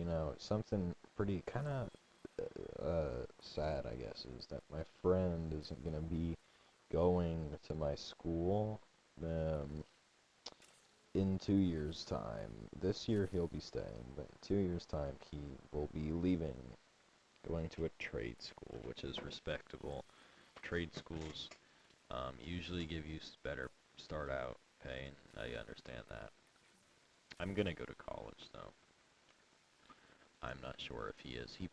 something pretty kind of sad, I guess, is that my friend isn't gonna be going to my school in 2 years' time. This year he'll be staying, but in 2 years' time he will be leaving, going to a trade school, which is respectable. Trade schools usually give you better start out pay, and I understand that. I'm gonna go to college though. I'm not sure if he is. He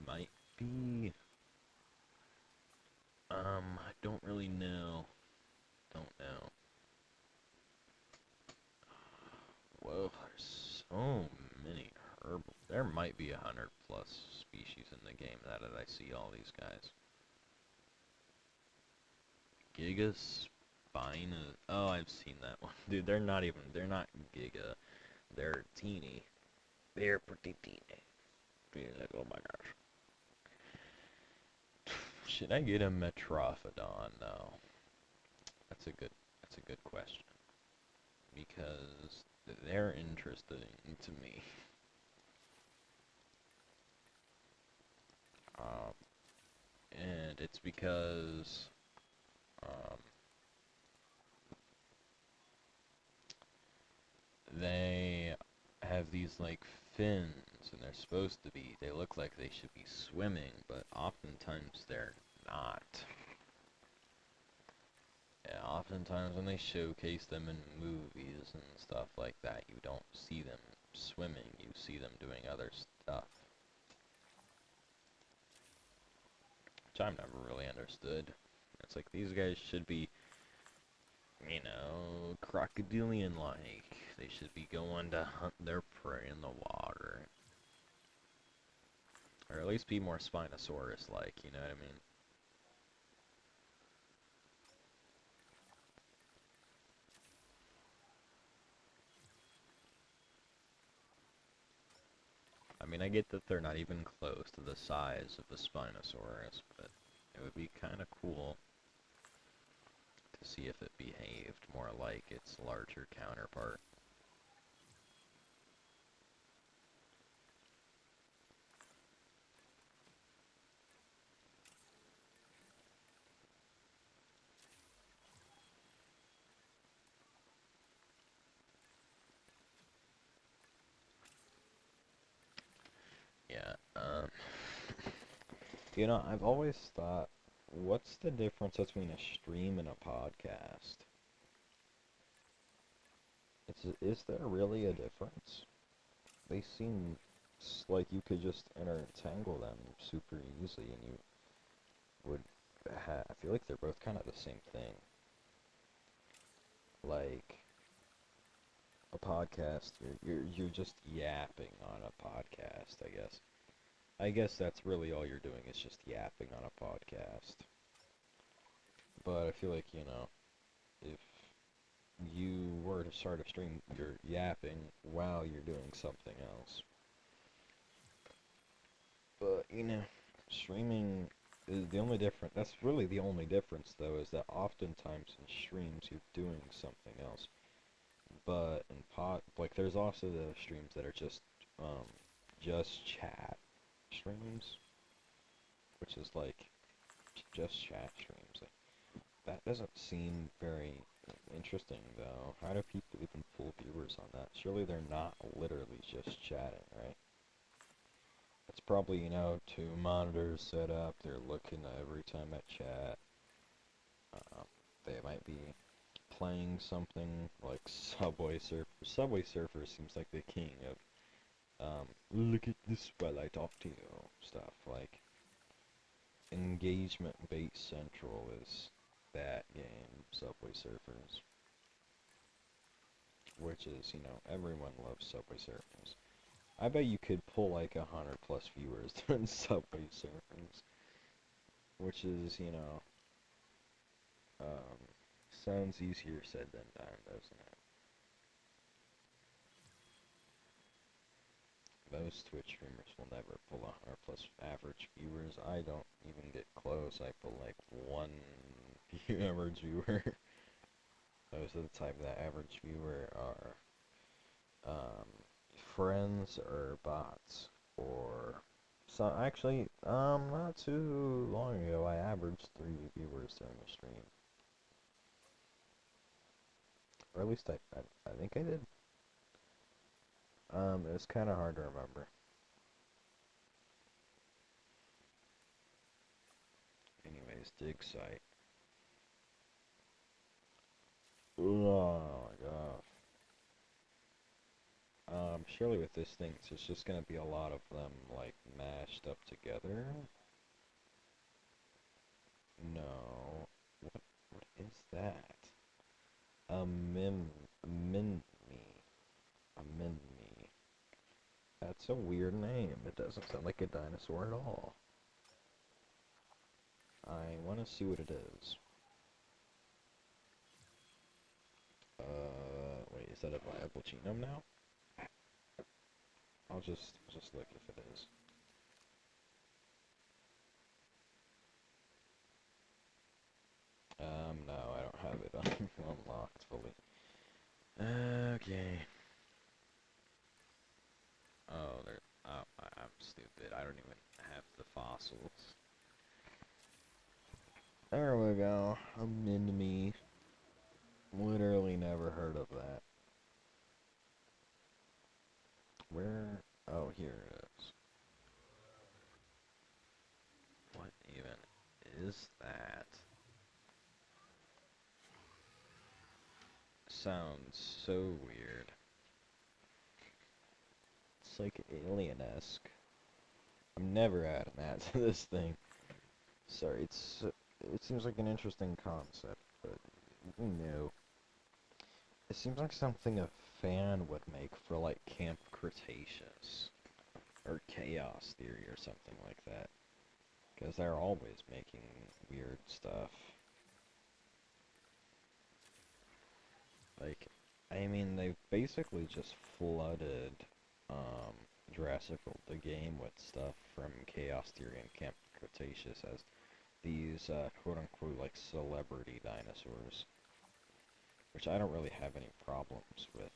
might be. I don't really know. Don't know. Whoa, there's so many herbal. There might be 100+ species in the game now that I see all these guys. Giga Spina. Oh, I've seen that one. Dude, they're not Giga. They're teeny. They're pretty teeny. Like, oh my gosh. Should I get a Metrophodon now? That's a good question. Because they're interesting to me. And it's because they have these like fins, and they look like they should be swimming, but oftentimes they're not. Yeah, oftentimes when they showcase them in movies and stuff like that, you don't see them swimming, you see them doing other stuff. Which I've never really understood. It's like these guys should be, crocodilian-like. They should be going to hunt their prey in the water. Or at least be more Spinosaurus-like, you know what I mean? I mean, I get that they're not even close to the size of a Spinosaurus, but it would be kind of cool to see if it behaved more like its larger counterpart. Yeah, I've always thought, what's the difference between a stream and a podcast? Is there really a difference? They seem like you could just intertangle them super easily, and you would I feel like they're both kind of the same thing. Like a podcast, you're just yapping on a podcast, I guess. I guess that's really all you're doing is just yapping on a podcast. But I feel like, if you were to start a stream, you're yapping while you're doing something else. But, streaming is the only difference. That's really the only difference, though, is that oftentimes in streams you're doing something else. But in there's also the streams that are just just chat streams, which is like just chat streams. Like, that doesn't seem very interesting though. How do people even pull viewers on that? Surely they're not literally just chatting, right? It's probably, you know, two monitors set up, they're looking every time I chat. They might be playing something like Subway Surfer. Subway Surfer seems like the king of, look at this while I talk to you stuff. Like, Engagement Bait Central is that game, Subway Surfers. Which is, you know, everyone loves Subway Surfers. I bet you could pull like 100+ viewers doing Subway Surfers. Which is, you know, sounds easier said than done, doesn't it? Most Twitch streamers will never pull 100+ average viewers. I don't even get close. I pull like one average viewer. Most of the time, that average viewer are friends or bots, or so. Actually, not too long ago, I averaged 3 viewers during the stream, or at least I think I did. It was kind of hard to remember. Anyways, dig site. Oh my god. Surely with this thing, it's just gonna be a lot of them, like, mashed up together. No. What is that? A min me. A min me. That's a weird name. It doesn't sound like a dinosaur at all. I wanna see what it is. Wait, is that a viable genome now? I'll just look if it is. No, I don't have it unlocked fully. Okay. Oh, I'm stupid. I don't even have the fossils. There we go. A min-me. Literally never heard of that. Where? Oh, here it is. What even is that? Sounds so weird. It's like alien-esque. I'm never adding that to this thing. Sorry, it seems like an interesting concept, but no. It seems like something a fan would make for like Camp Cretaceous or Chaos Theory or something like that. Because they're always making weird stuff. Like, I mean, they've basically just flooded Jurassic the game with stuff from Chaos Theory and Camp Cretaceous as these quote-unquote like celebrity dinosaurs, which I don't really have any problems with.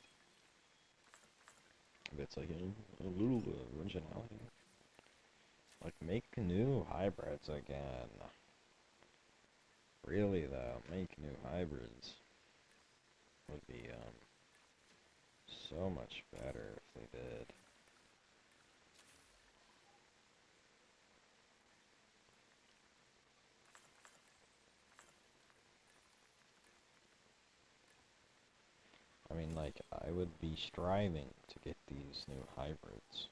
It's like a little originality. Like, make new hybrids again. Really though, make new hybrids would be so much better if they did. I mean, like, I would be striving to get these new hybrids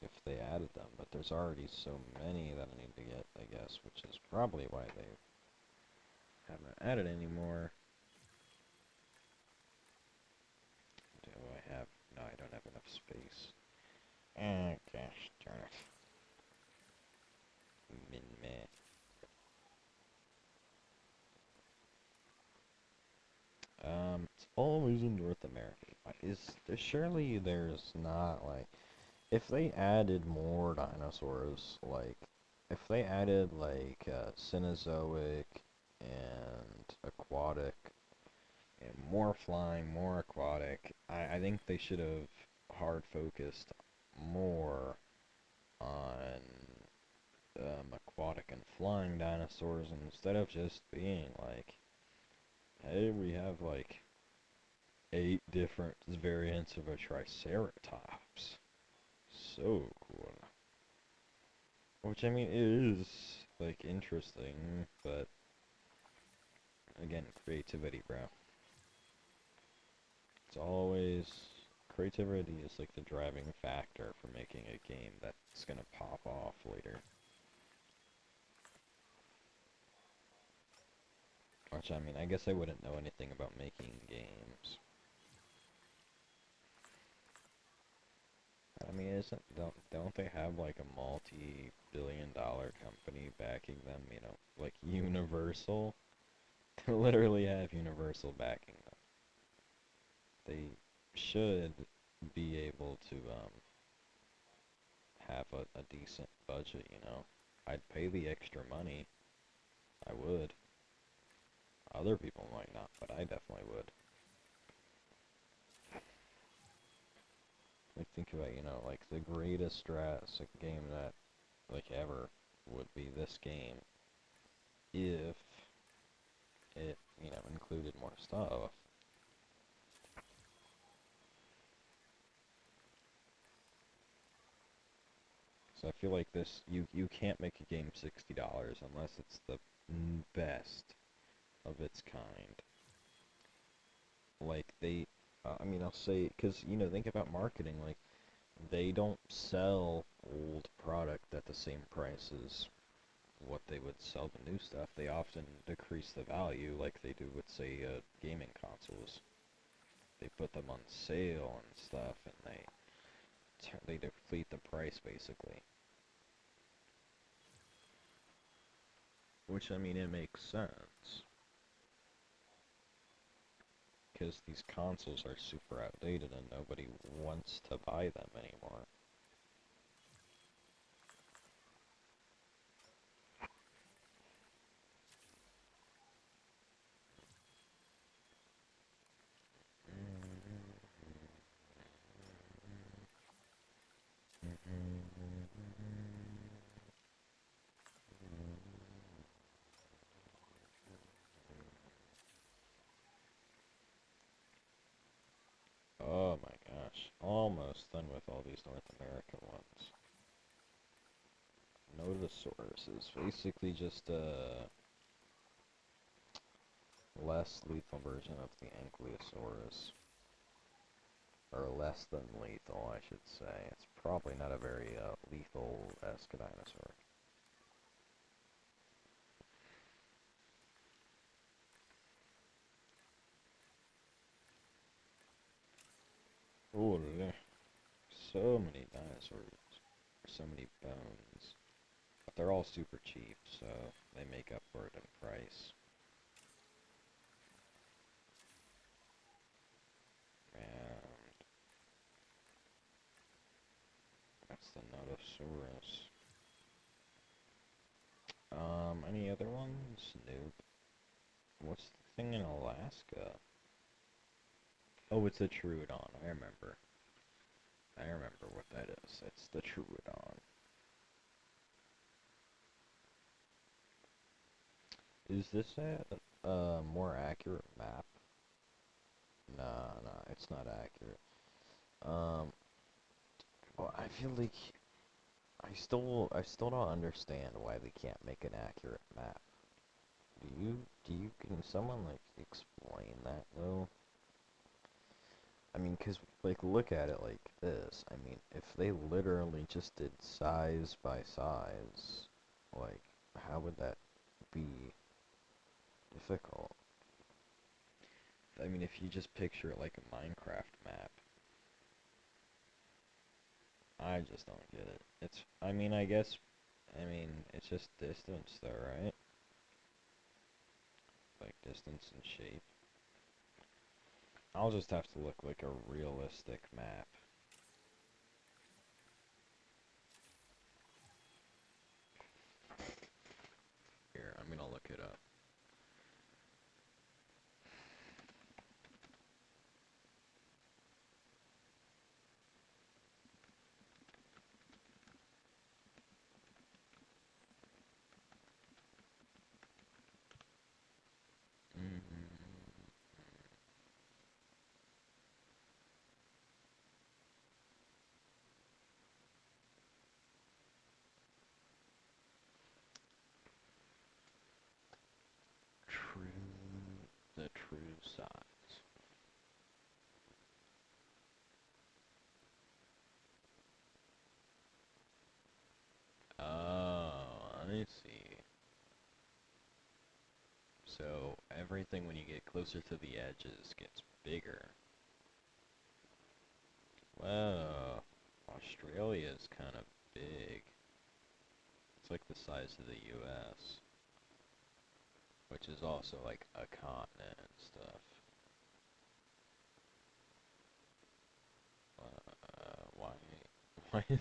if they added them, but there's already so many that I need to get, I guess, which is probably why they haven't added any more. Do I have... No, I don't have enough space. Ah, gosh darn it. Min-meh. It's always in North America. Surely there's not, like... If they added more dinosaurs, like... If they added, like, Cenozoic and aquatic, and more flying, more aquatic, I think they should have hard focused more on aquatic and flying dinosaurs instead of just being like, hey, we have like 8 different variants of a triceratops. So cool. Which, I mean, it is like interesting, but again, creativity, bro. It's always, creativity is like the driving factor for making a game that's gonna pop off later. Which, I mean, I guess I wouldn't know anything about making games. I mean, don't they have like a multi-billion-dollar company backing them, you know, like Universal? They literally have Universal backing them. They should be able to have a decent budget, you know. I'd pay the extra money. I would. Other people might not, but I definitely would. Like, think about, you know, like the greatest Jurassic game that like ever would be this game if it, you know, included more stuff. So I feel like this, you can't make a game $60 unless it's the best of its kind. Like they, I mean, I'll say, because, you know, think about marketing, like they don't sell old product at the same price as what they would sell the new stuff. They often decrease the value like they do with, say, gaming consoles. They put them on sale and stuff, and they deplete the price basically. Which, I mean, it makes sense because these consoles are super outdated and nobody wants to buy them anymore. Oh my gosh, almost done with all these North American ones. Notosaurus is basically just a less lethal version of the Ankylosaurus. Or less than lethal, I should say. It's probably not a very lethal-esque dinosaur. Ooh, so many dinosaurs. So many bones. But they're all super cheap, so they make up for it in price. And that's the Notosaurus. Any other ones? Nope. What's the thing in Alaska? Oh, it's a Troodon. I remember. I remember what that is. It's the Troodon. Is this a more accurate map? Nah, nah, it's not accurate. Um, well, I feel like I still don't understand why they can't make an accurate map. Can someone, like, explain that, though? I mean, 'cause, like, look at it like this. I mean, if they literally just did size by size, like, how would that be difficult? I mean, if you just picture it like a Minecraft map, I just don't get it. I mean, it's just distance though, right? Like distance and shape. I'll just have to look like a realistic map. Here, I mean, I'll look it up. The true size. Oh, I see. So everything when you get closer to the edges gets bigger. Whoa, Australia's kind of big. It's like the size of the U.S., which is also like a continent and stuff. Why? Why is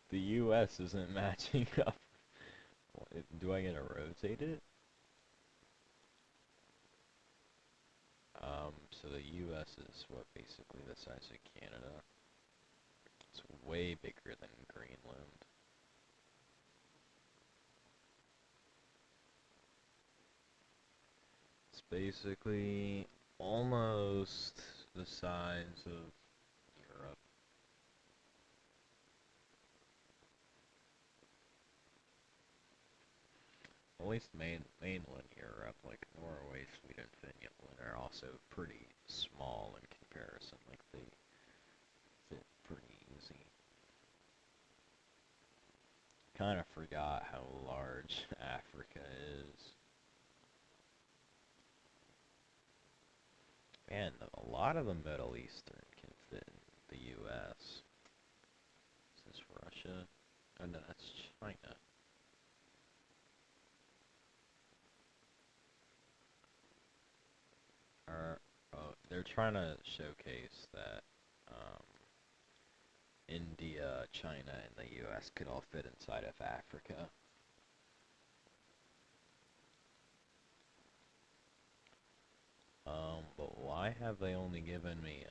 the U.S. isn't matching up? Do I get to rotate it? So the U.S. is what, basically the size of Canada. It's way bigger than Greenland. It's basically almost the size of Europe. At least mainland Europe, like Norway, Sweden, Finland, are also pretty small in comparison. Like they fit pretty easy. Kind of forgot how large Africa is. Man, a lot of the Middle Eastern can fit in the U.S. Is this Russia? Oh no, that's China. They're trying to showcase that India, China, and the U.S. could all fit inside of Africa. But why have they only given me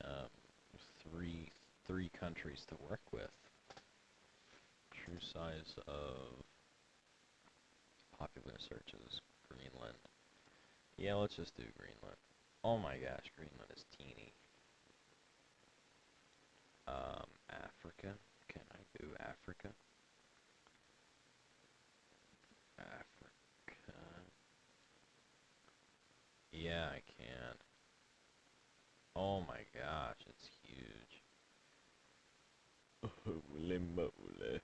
three countries to work with? True size of popular searches, Greenland. Yeah, let's just do Greenland. Oh my gosh, Greenland is teeny. Africa. Can I do Africa? Africa. Yeah, I can. Oh my gosh, it's huge. Holy moly.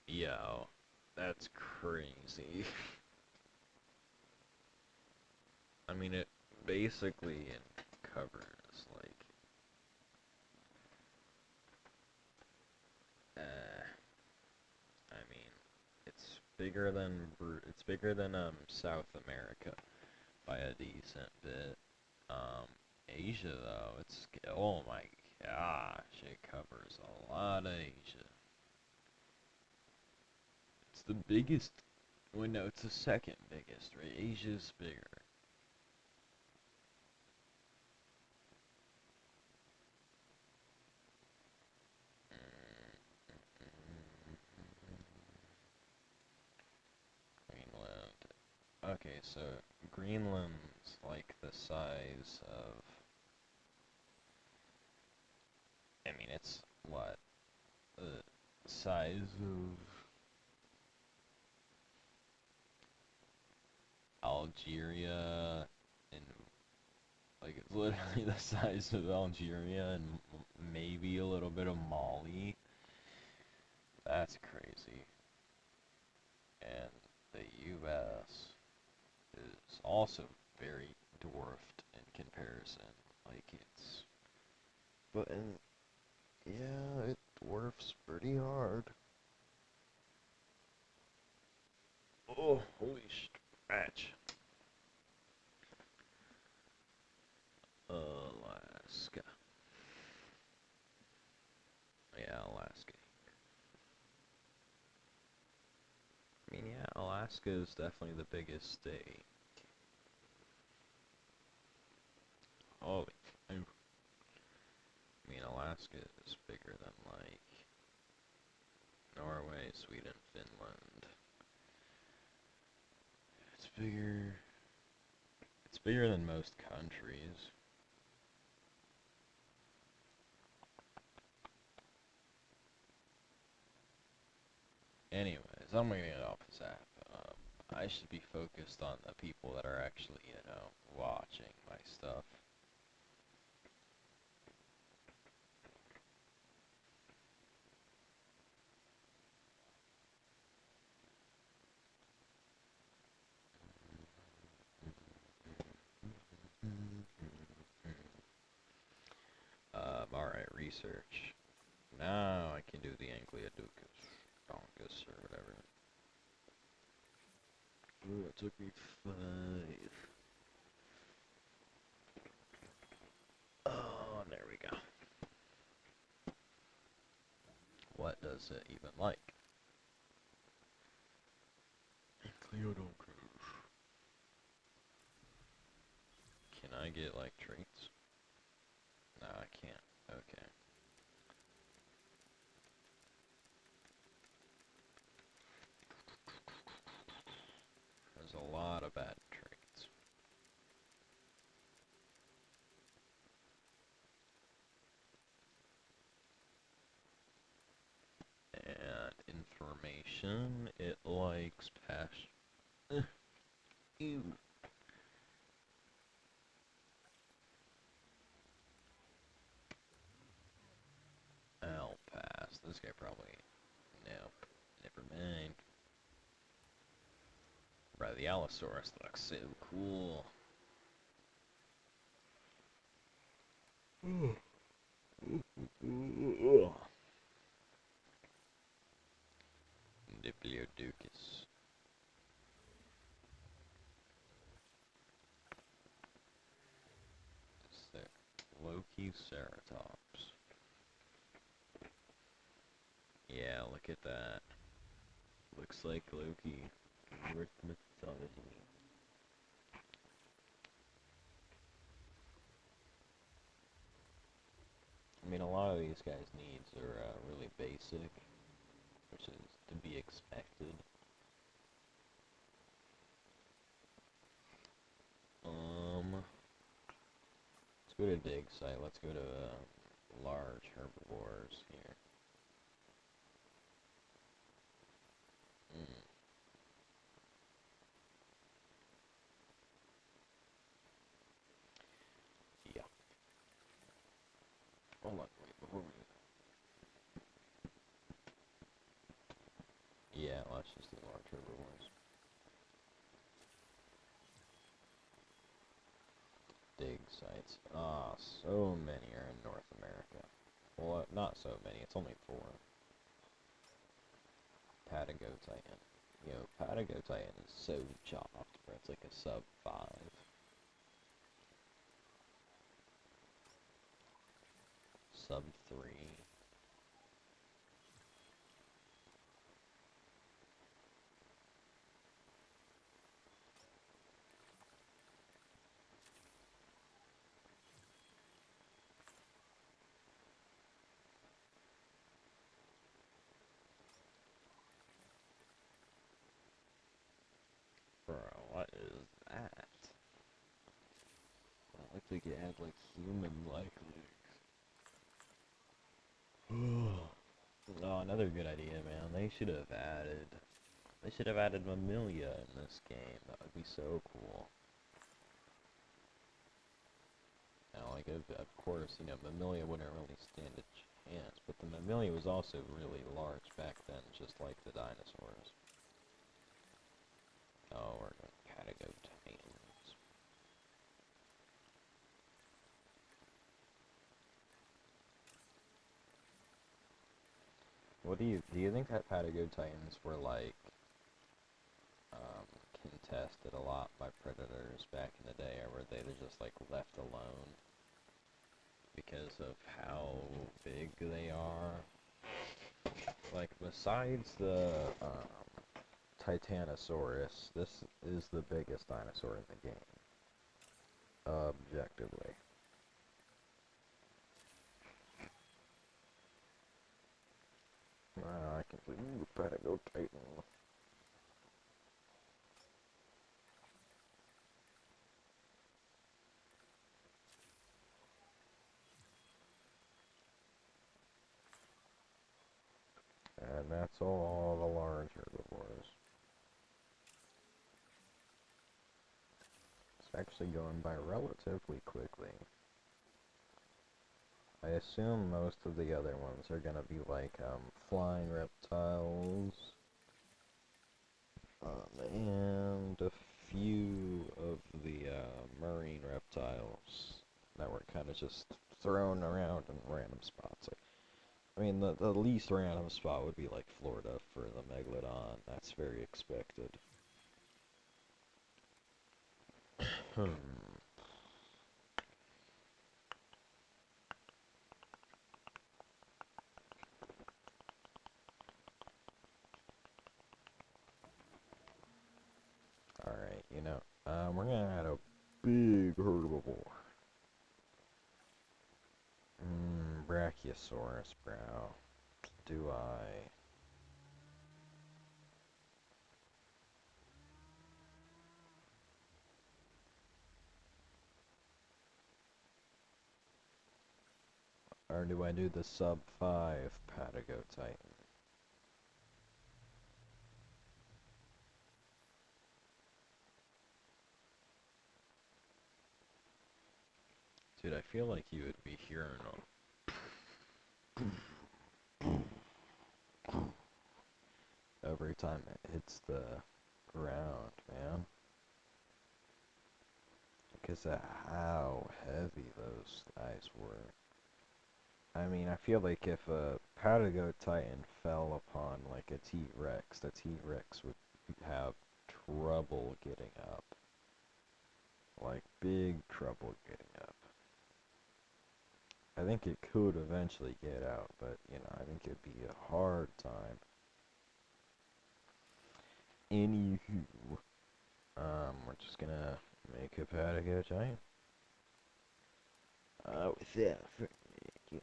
Yo, that's crazy. I mean, it basically covers, like, I mean, it's bigger than South America by a decent bit. Asia though, oh my gosh, it covers a lot of Asia. It's the biggest. Well, no, it's the second biggest, right? Asia's bigger. Greenland. Okay, so Greenland's like the size of. I mean, it's what? The size of Algeria, and like it's literally the size of Algeria and maybe a little bit of Mali. That's crazy. And the U.S. is also very dwarfed in comparison. Like yeah, it dwarfs pretty hard. Oh, holy scratch. Alaska. Yeah, Alaska. I mean, yeah, Alaska is definitely the biggest state. Holy. I mean, Alaska is bigger than, like, Norway, Sweden, Finland. It's bigger. It's bigger than most countries. Anyways, I'm gonna get off this app. I should be focused on the people that are actually, watching my stuff. Alright, research. Now I can do the Ancleoducus, Donkus, or whatever. Ooh, it took me 5. Oh, there we go. What does it even like? Ancleoducus. Can I get, like, traits? No, I can't. Okay. There's a lot of bad traits. And information, it likes passion. Ew. I'll pass. This guy probably... Nope. Never mind. Bro, the Allosaurus looks so cool. Diplodocus. Loki Ceratops. Yeah, look at that. Looks like Loki. Norse mythology. I mean, a lot of these guys' needs are really basic, which is to be expected. Let's go to dig site. Let's go to large herbivores here. Yeah. Hold on, wait, before we... Yeah, let's just do large herbivores. Dig sites. Ah, so many are in North America. Well, not so many. It's only 4. Patagotitan. Yo, Patagotitan is so chopped, bro. It's like a sub 5. Sub 3. Bro, what is that? It looks like it had like human-like legs. Oh, another good idea, man. They should have added Mammalia in this game. That would be so cool. Now, like, of course, Mammalia wouldn't really stand a chance, but the Mammalia was also really large back then, just like the dinosaurs. Oh, we're going Patagotitans. What do you think that Patagotitans were like, contested a lot by predators back in the day, or were they just like left alone because of how big they are? Like, besides the Titanosaurus, this is the biggest dinosaur in the game, objectively. I can see Patagotitan. that's all the large herbivores. It's actually going by relatively quickly. I assume most of the other ones are gonna be like, flying reptiles, and a few of the, marine reptiles that were kind of just thrown around in random spots. Like, I mean, the least random spot would be like Florida for the megalodon. That's very expected. Alright, we're gonna add a big herbivore. Brachiosaurus, bro. Do I? Or do I do the sub 5 Patagotitan? Dude, I feel like you would be hearing them every time it hits the ground, man. Because of how heavy those guys were. I mean, I feel like if a Patagotitan fell upon like a T-Rex, the T-Rex would have trouble getting up. Like, big trouble getting up. I think it could eventually get out, but, I think it'd be a hard time. Anywho, we're just gonna make a Patagotitan. Without further ado.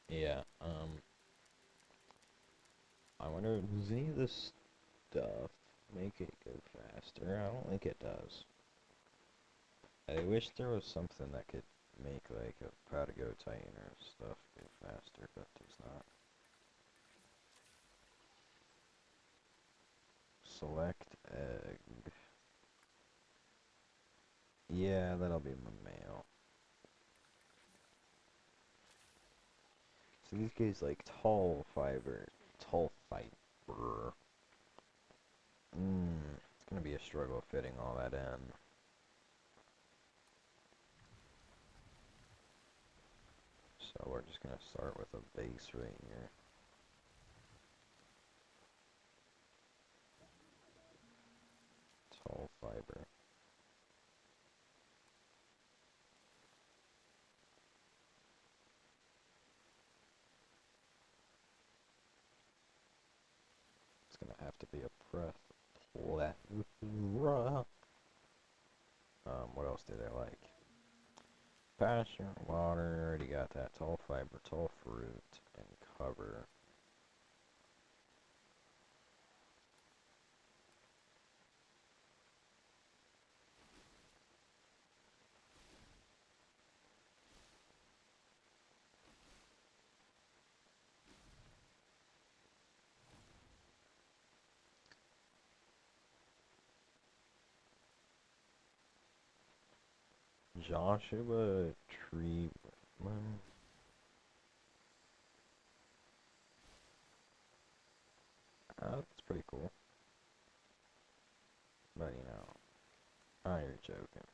Yeah, I wonder, does any of this stuff make it go faster? I don't think it does. I wish there was something that could make, like, a Patagotitan or stuff go faster, but there's not. Select egg. Yeah, that'll be my male. So these guys like tall fiber. Tall fiber. It's gonna be a struggle fitting all that in. So we're just gonna start with a base right here. Tall fiber. It's gonna have to be a plethora. What else do they like? Pasture, water, already got that. Tall fiber, tall fruit, and cover. JWE3. That's pretty cool. But you're joking.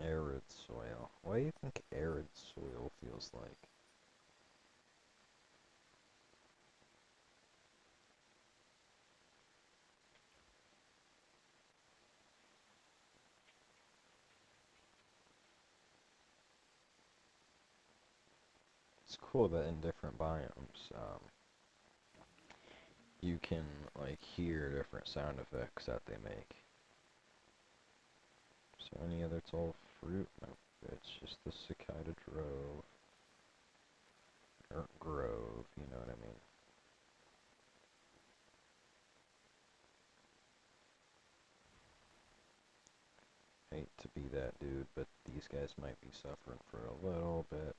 Arid soil. What do you think arid soil feels like? It's cool that in different biomes, you can, like, hear different sound effects that they make. So any other tall fruit? Nope, it's just the cicada drove. Or grove, you know what I mean. Hate to be that dude, but these guys might be suffering for a little bit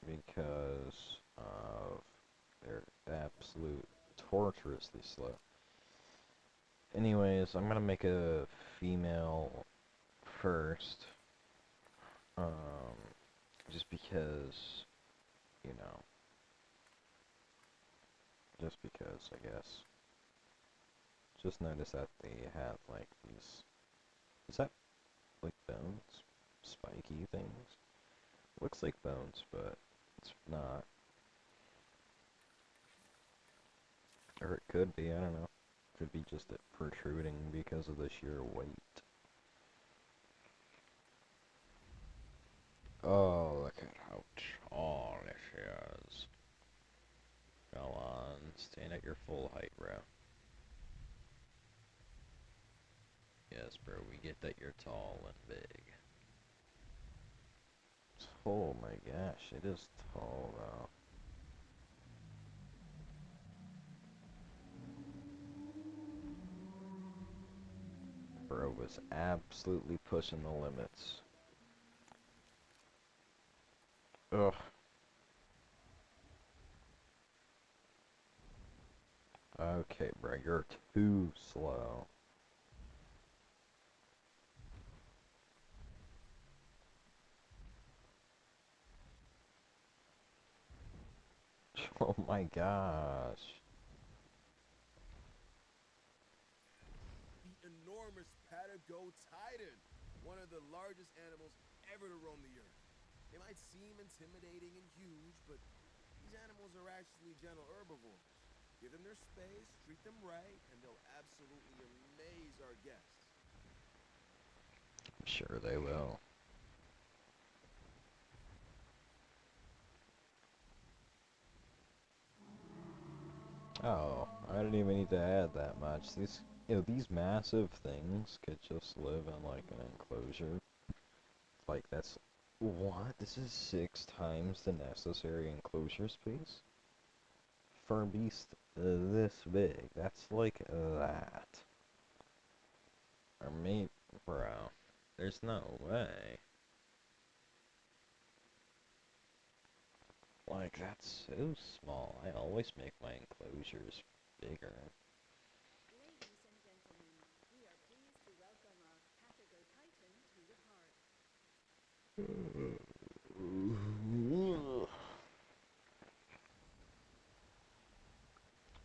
because of their absolute torturously slow. Anyways, I'm gonna make a female first, just because, you know, just because, I guess. Just notice that they have, like, these, is that, like, bones? Spiky things? Looks like bones, but it's not. Or it could be, I don't know. Could be just it protruding because of the sheer weight. Oh, look at how tall this is. Go on, stand at your full height, bro. Yes, bro, we get that you're tall and big. Oh my gosh, it is tall, though. Bro was absolutely pushing the limits. Ugh. Okay, bro, you're too slow. Oh my gosh. The enormous Patagotitan, one of the largest animals ever to roam the earth. They might seem intimidating and huge, but these animals are actually gentle herbivores. Give them their space, treat them right, and they'll absolutely amaze our guests. Sure they will. Oh, I didn't even need to add that much. These massive things could just live in, like, an enclosure. Like, that's... What? This is 6 times the necessary enclosure space? For a beast this big. That's like that. Or maybe... Bro. There's no way. Like, that's so small. I always make my enclosures bigger. Ladies and gentlemen, we are pleased to welcome our Patago Titan to the park.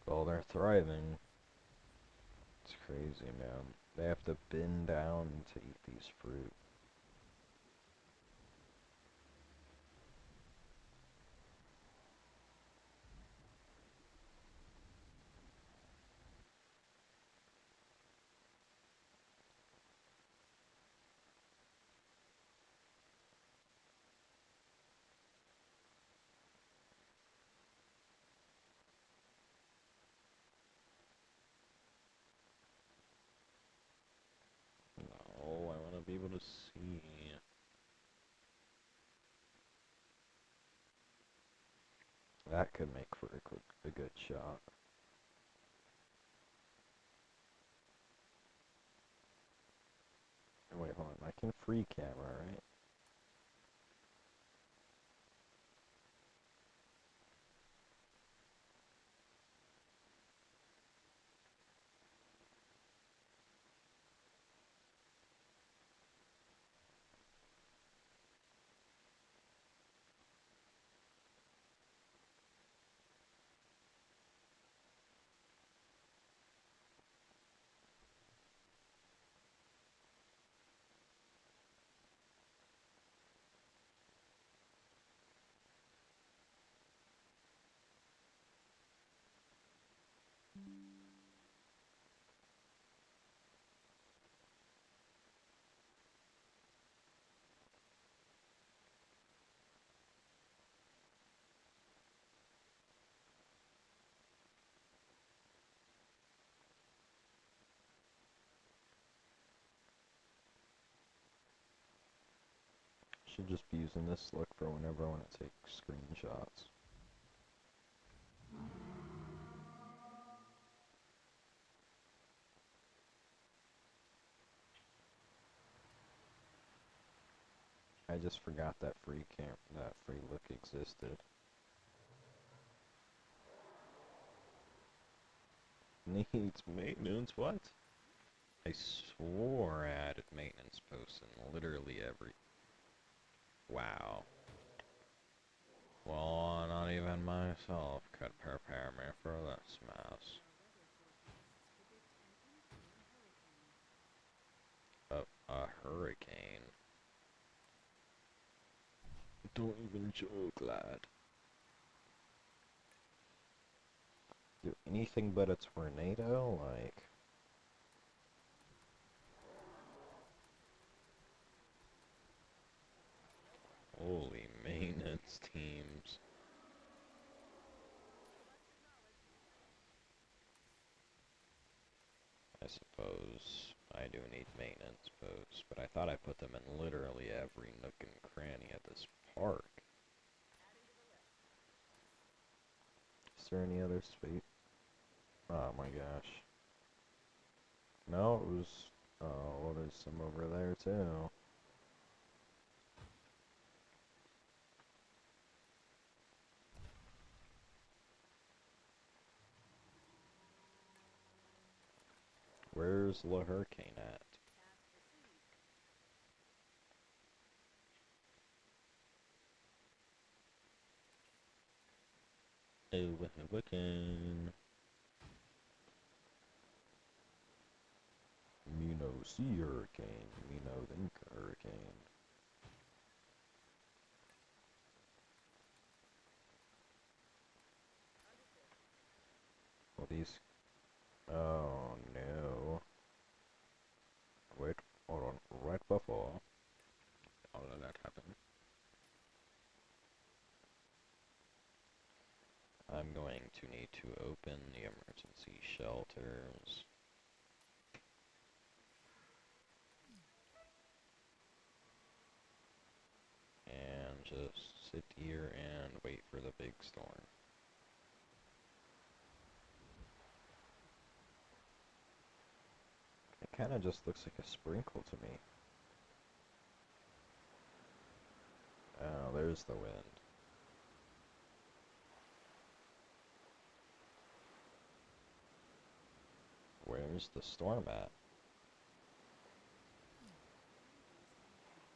Well, they're thriving. It's crazy, man. They have to bend down to eat these fruit. No, I want to be able to see. That could make for a good shot. Wait, hold on. I can free camera, right? Should just be using this look for whenever I want to take screenshots. I just forgot that that free look existed. Needs maintenance, what? I swore I added maintenance posts in literally every... Wow. Well, not even myself could prepare me for this mess. A hurricane. Don't even joke, lad. Do anything but a tornado? Like... Holy maintenance teams. I suppose I do need maintenance posts, but I thought I put them in literally every nook and cranny at this park. Is there any other space? Oh my gosh. No, it was... Oh, well, there's some over there too. Where's the hurricane at? Oh, hurricane. Me no see hurricane. Me no think hurricane. Well, these... Oh, no. Wait, hold on. Right before all of that happened, I'm going to need to open the emergency shelters. And just sit here and wait for the big storm. It kind of just looks like a sprinkle to me. Oh, there's the wind. Where's the storm at?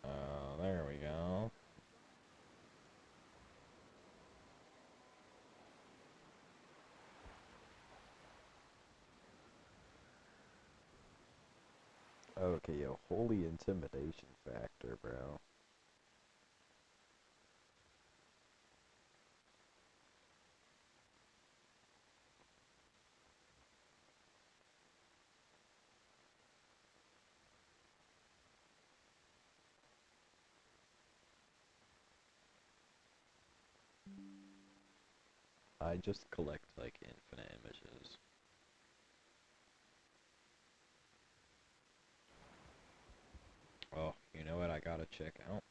Oh, there we go. Okay, yo, holy intimidation factor, bro. I just collect, like, infinite images. Oh, you know what I gotta check out?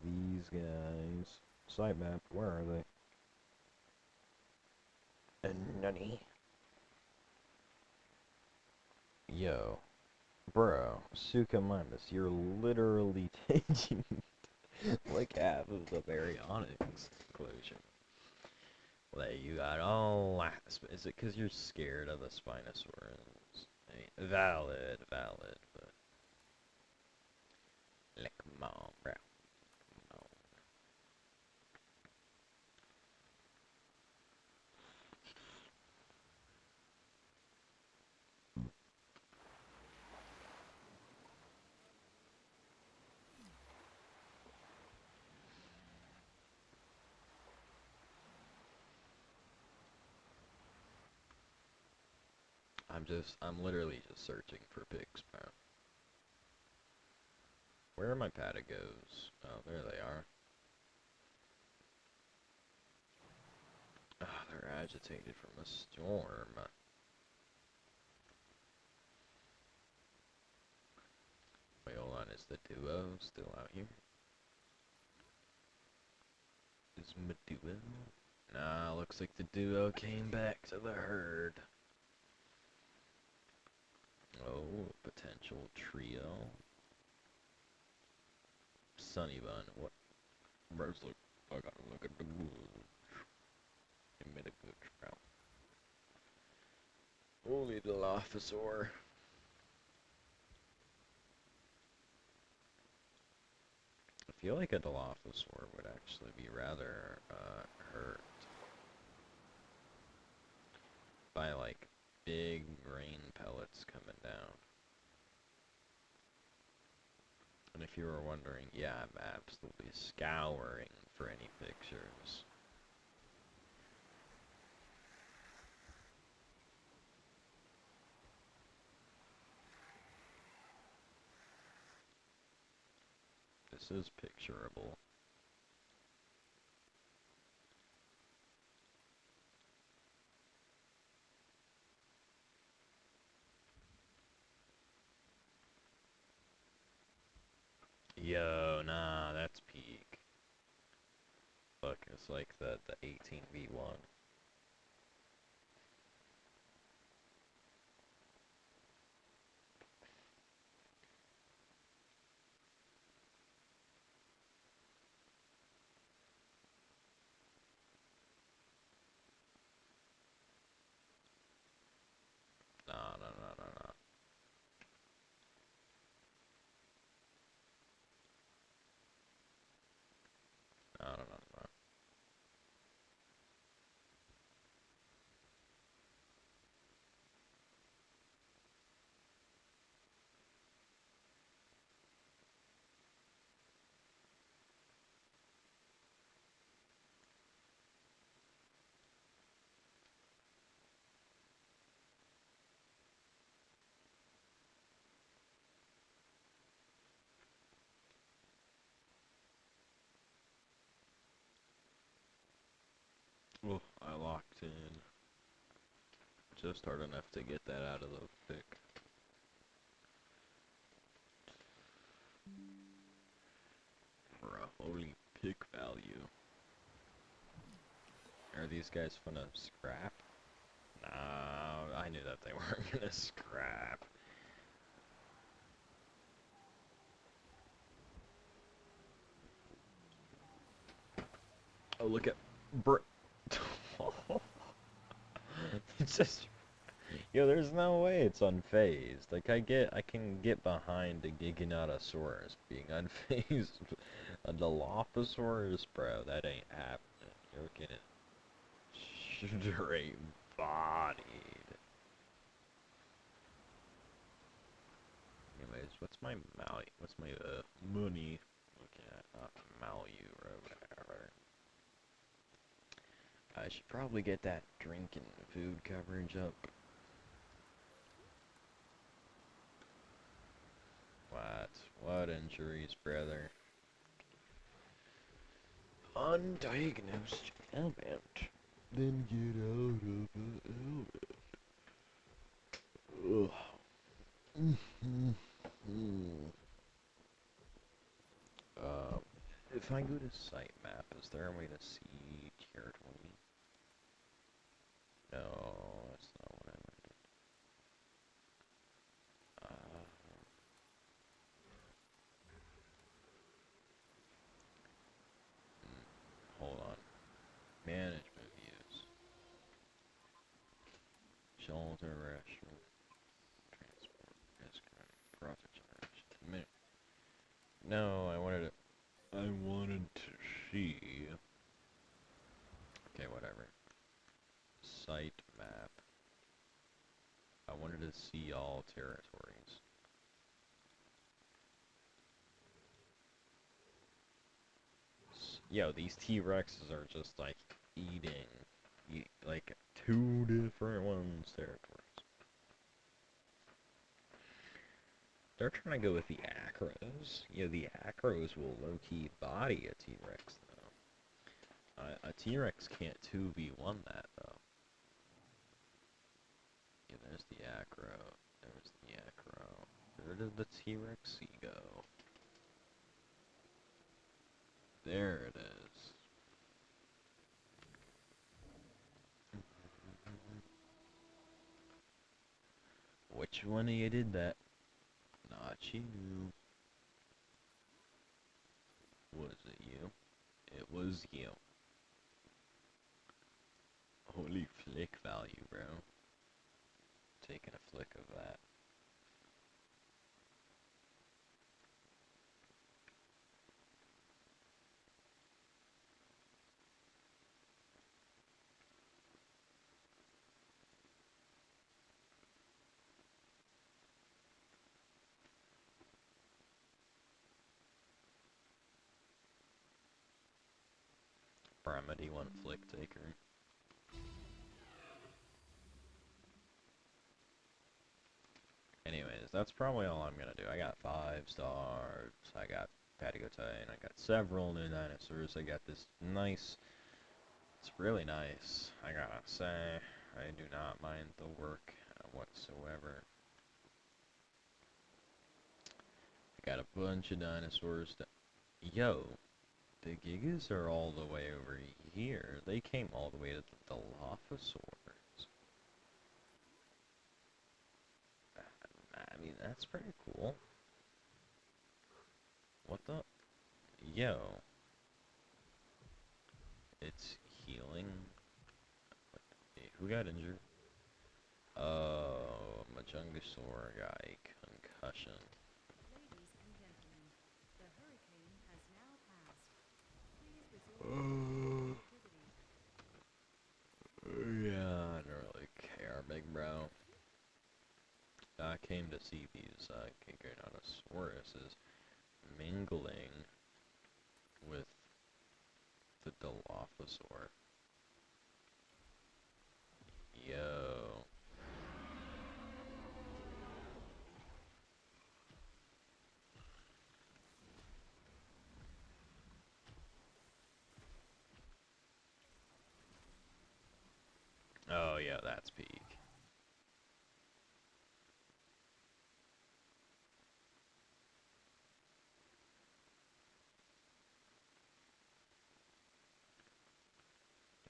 These guys. Sitemap, where are they? And nunny. Yo. Bro, Suchomimus, you're literally taking like half of the baryonyx enclosure. Like, you got all... Is it because you're scared of the Spinosaurus? I mean, valid, but... Like, come on, bro. Come on. I'm literally just searching for pigs, bro. Where are my patigos? Oh, there they are. Oh, they're agitated from a storm. Wait, hold on, is the duo still out here? Is my duo? Nah, looks like the duo came back to the herd. Oh, potential trio. Sunny Bun, what? Bro's like, I gotta look at the woods. Give me the good trout. Only the Dilophosaur. I feel like a Dilophosaur would actually be rather hurt by like big rain pellets coming down. And if you were wondering, yeah, I'm absolutely scouring for any pictures. This is picturable. Yo, nah, that's peak. Look, it's like the 18v1. No, no, no, no, no. No, no, no, no. Oh, I locked in. Just hard enough to get that out of the pick. For a holy pick value. Are these guys gonna scrap? No, I knew that they weren't gonna scrap. Oh, look at it's just, yo, there's no way it's unfazed. Like, I can get behind a Giganotosaurus being unfazed. A Dilophosaurus, bro, that ain't happening. You're getting straight bodied. Anyways, what's my money looking at? Not value or whatever. I should probably get that drinking food coverage up. What? What injuries, brother? Undiagnosed ailment. Then get out of the ailment. Ugh. If I go to sitemap, is there a way to see territory? No, that's not what I wanted. Hold on. Management views. Shelter, restaurant, transport, discount, profit generation. No, I wanted to see. Okay, whatever. Site map. I wanted to see all territories. Yo, these T-Rexes are just like eating, like 2 different ones territories. They're trying to go with the Acros. You know, the Acros will low-key body a T-Rex, though. A T-Rex can't 2v1 that, though. Yeah, there's the Acro. There's the Acro. Where did the T-Rex go? There it is. Which one of you did that? Not you. Was it you? It was you. Holy flick value, bro. Taking a flick of that. Remedy one flick taker. Anyways, that's probably all I'm gonna do. I got 5 stars. I got Patio Titan. I got several new dinosaurs. I got this nice. It's really nice. I gotta say, I do not mind the work whatsoever. I got a bunch of dinosaurs. Yo, the Gigas are all the way over here. They came all the way to the Dilophosaurs. I mean, that's pretty cool. What the? Yo. It's healing. Hey, who got injured? Oh, Majungasaur guy. Concussion. Ladies and gentlemen, the hurricane has now passed. Please resume activity. Yeah, I don't really care, big bro. I came to see these Gigantosauruses mingling with the Dilophosaur. Yo. Oh yeah, that's peak.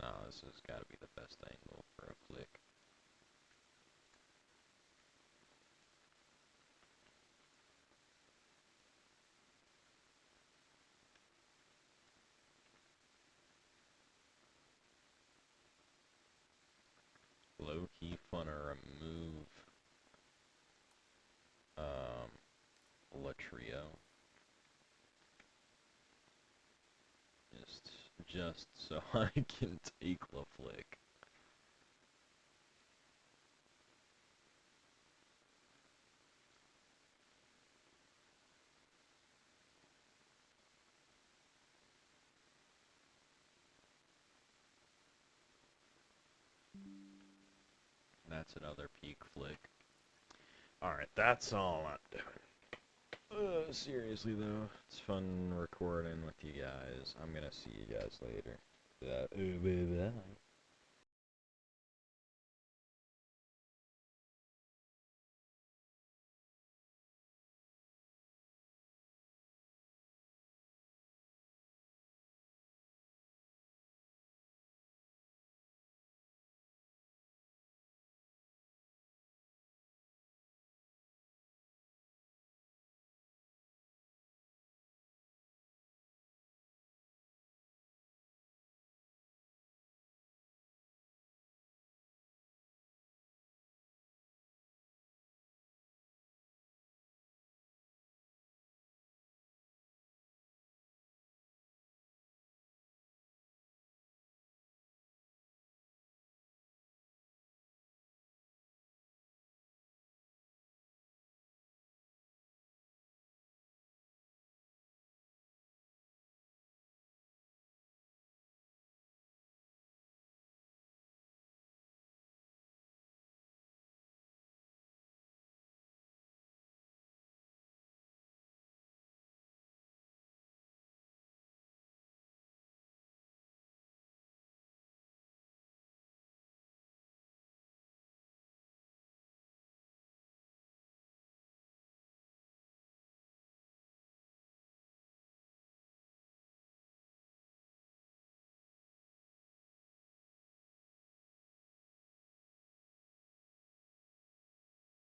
Oh, this has got to be the best angle for a flick. Low-key fun to remove Latrio. Just so I can take the flick. That's another peak flick. Alright, that's all I'm doing. Seriously though, it's fun recording with you guys. I'm gonna see you guys later. Bye.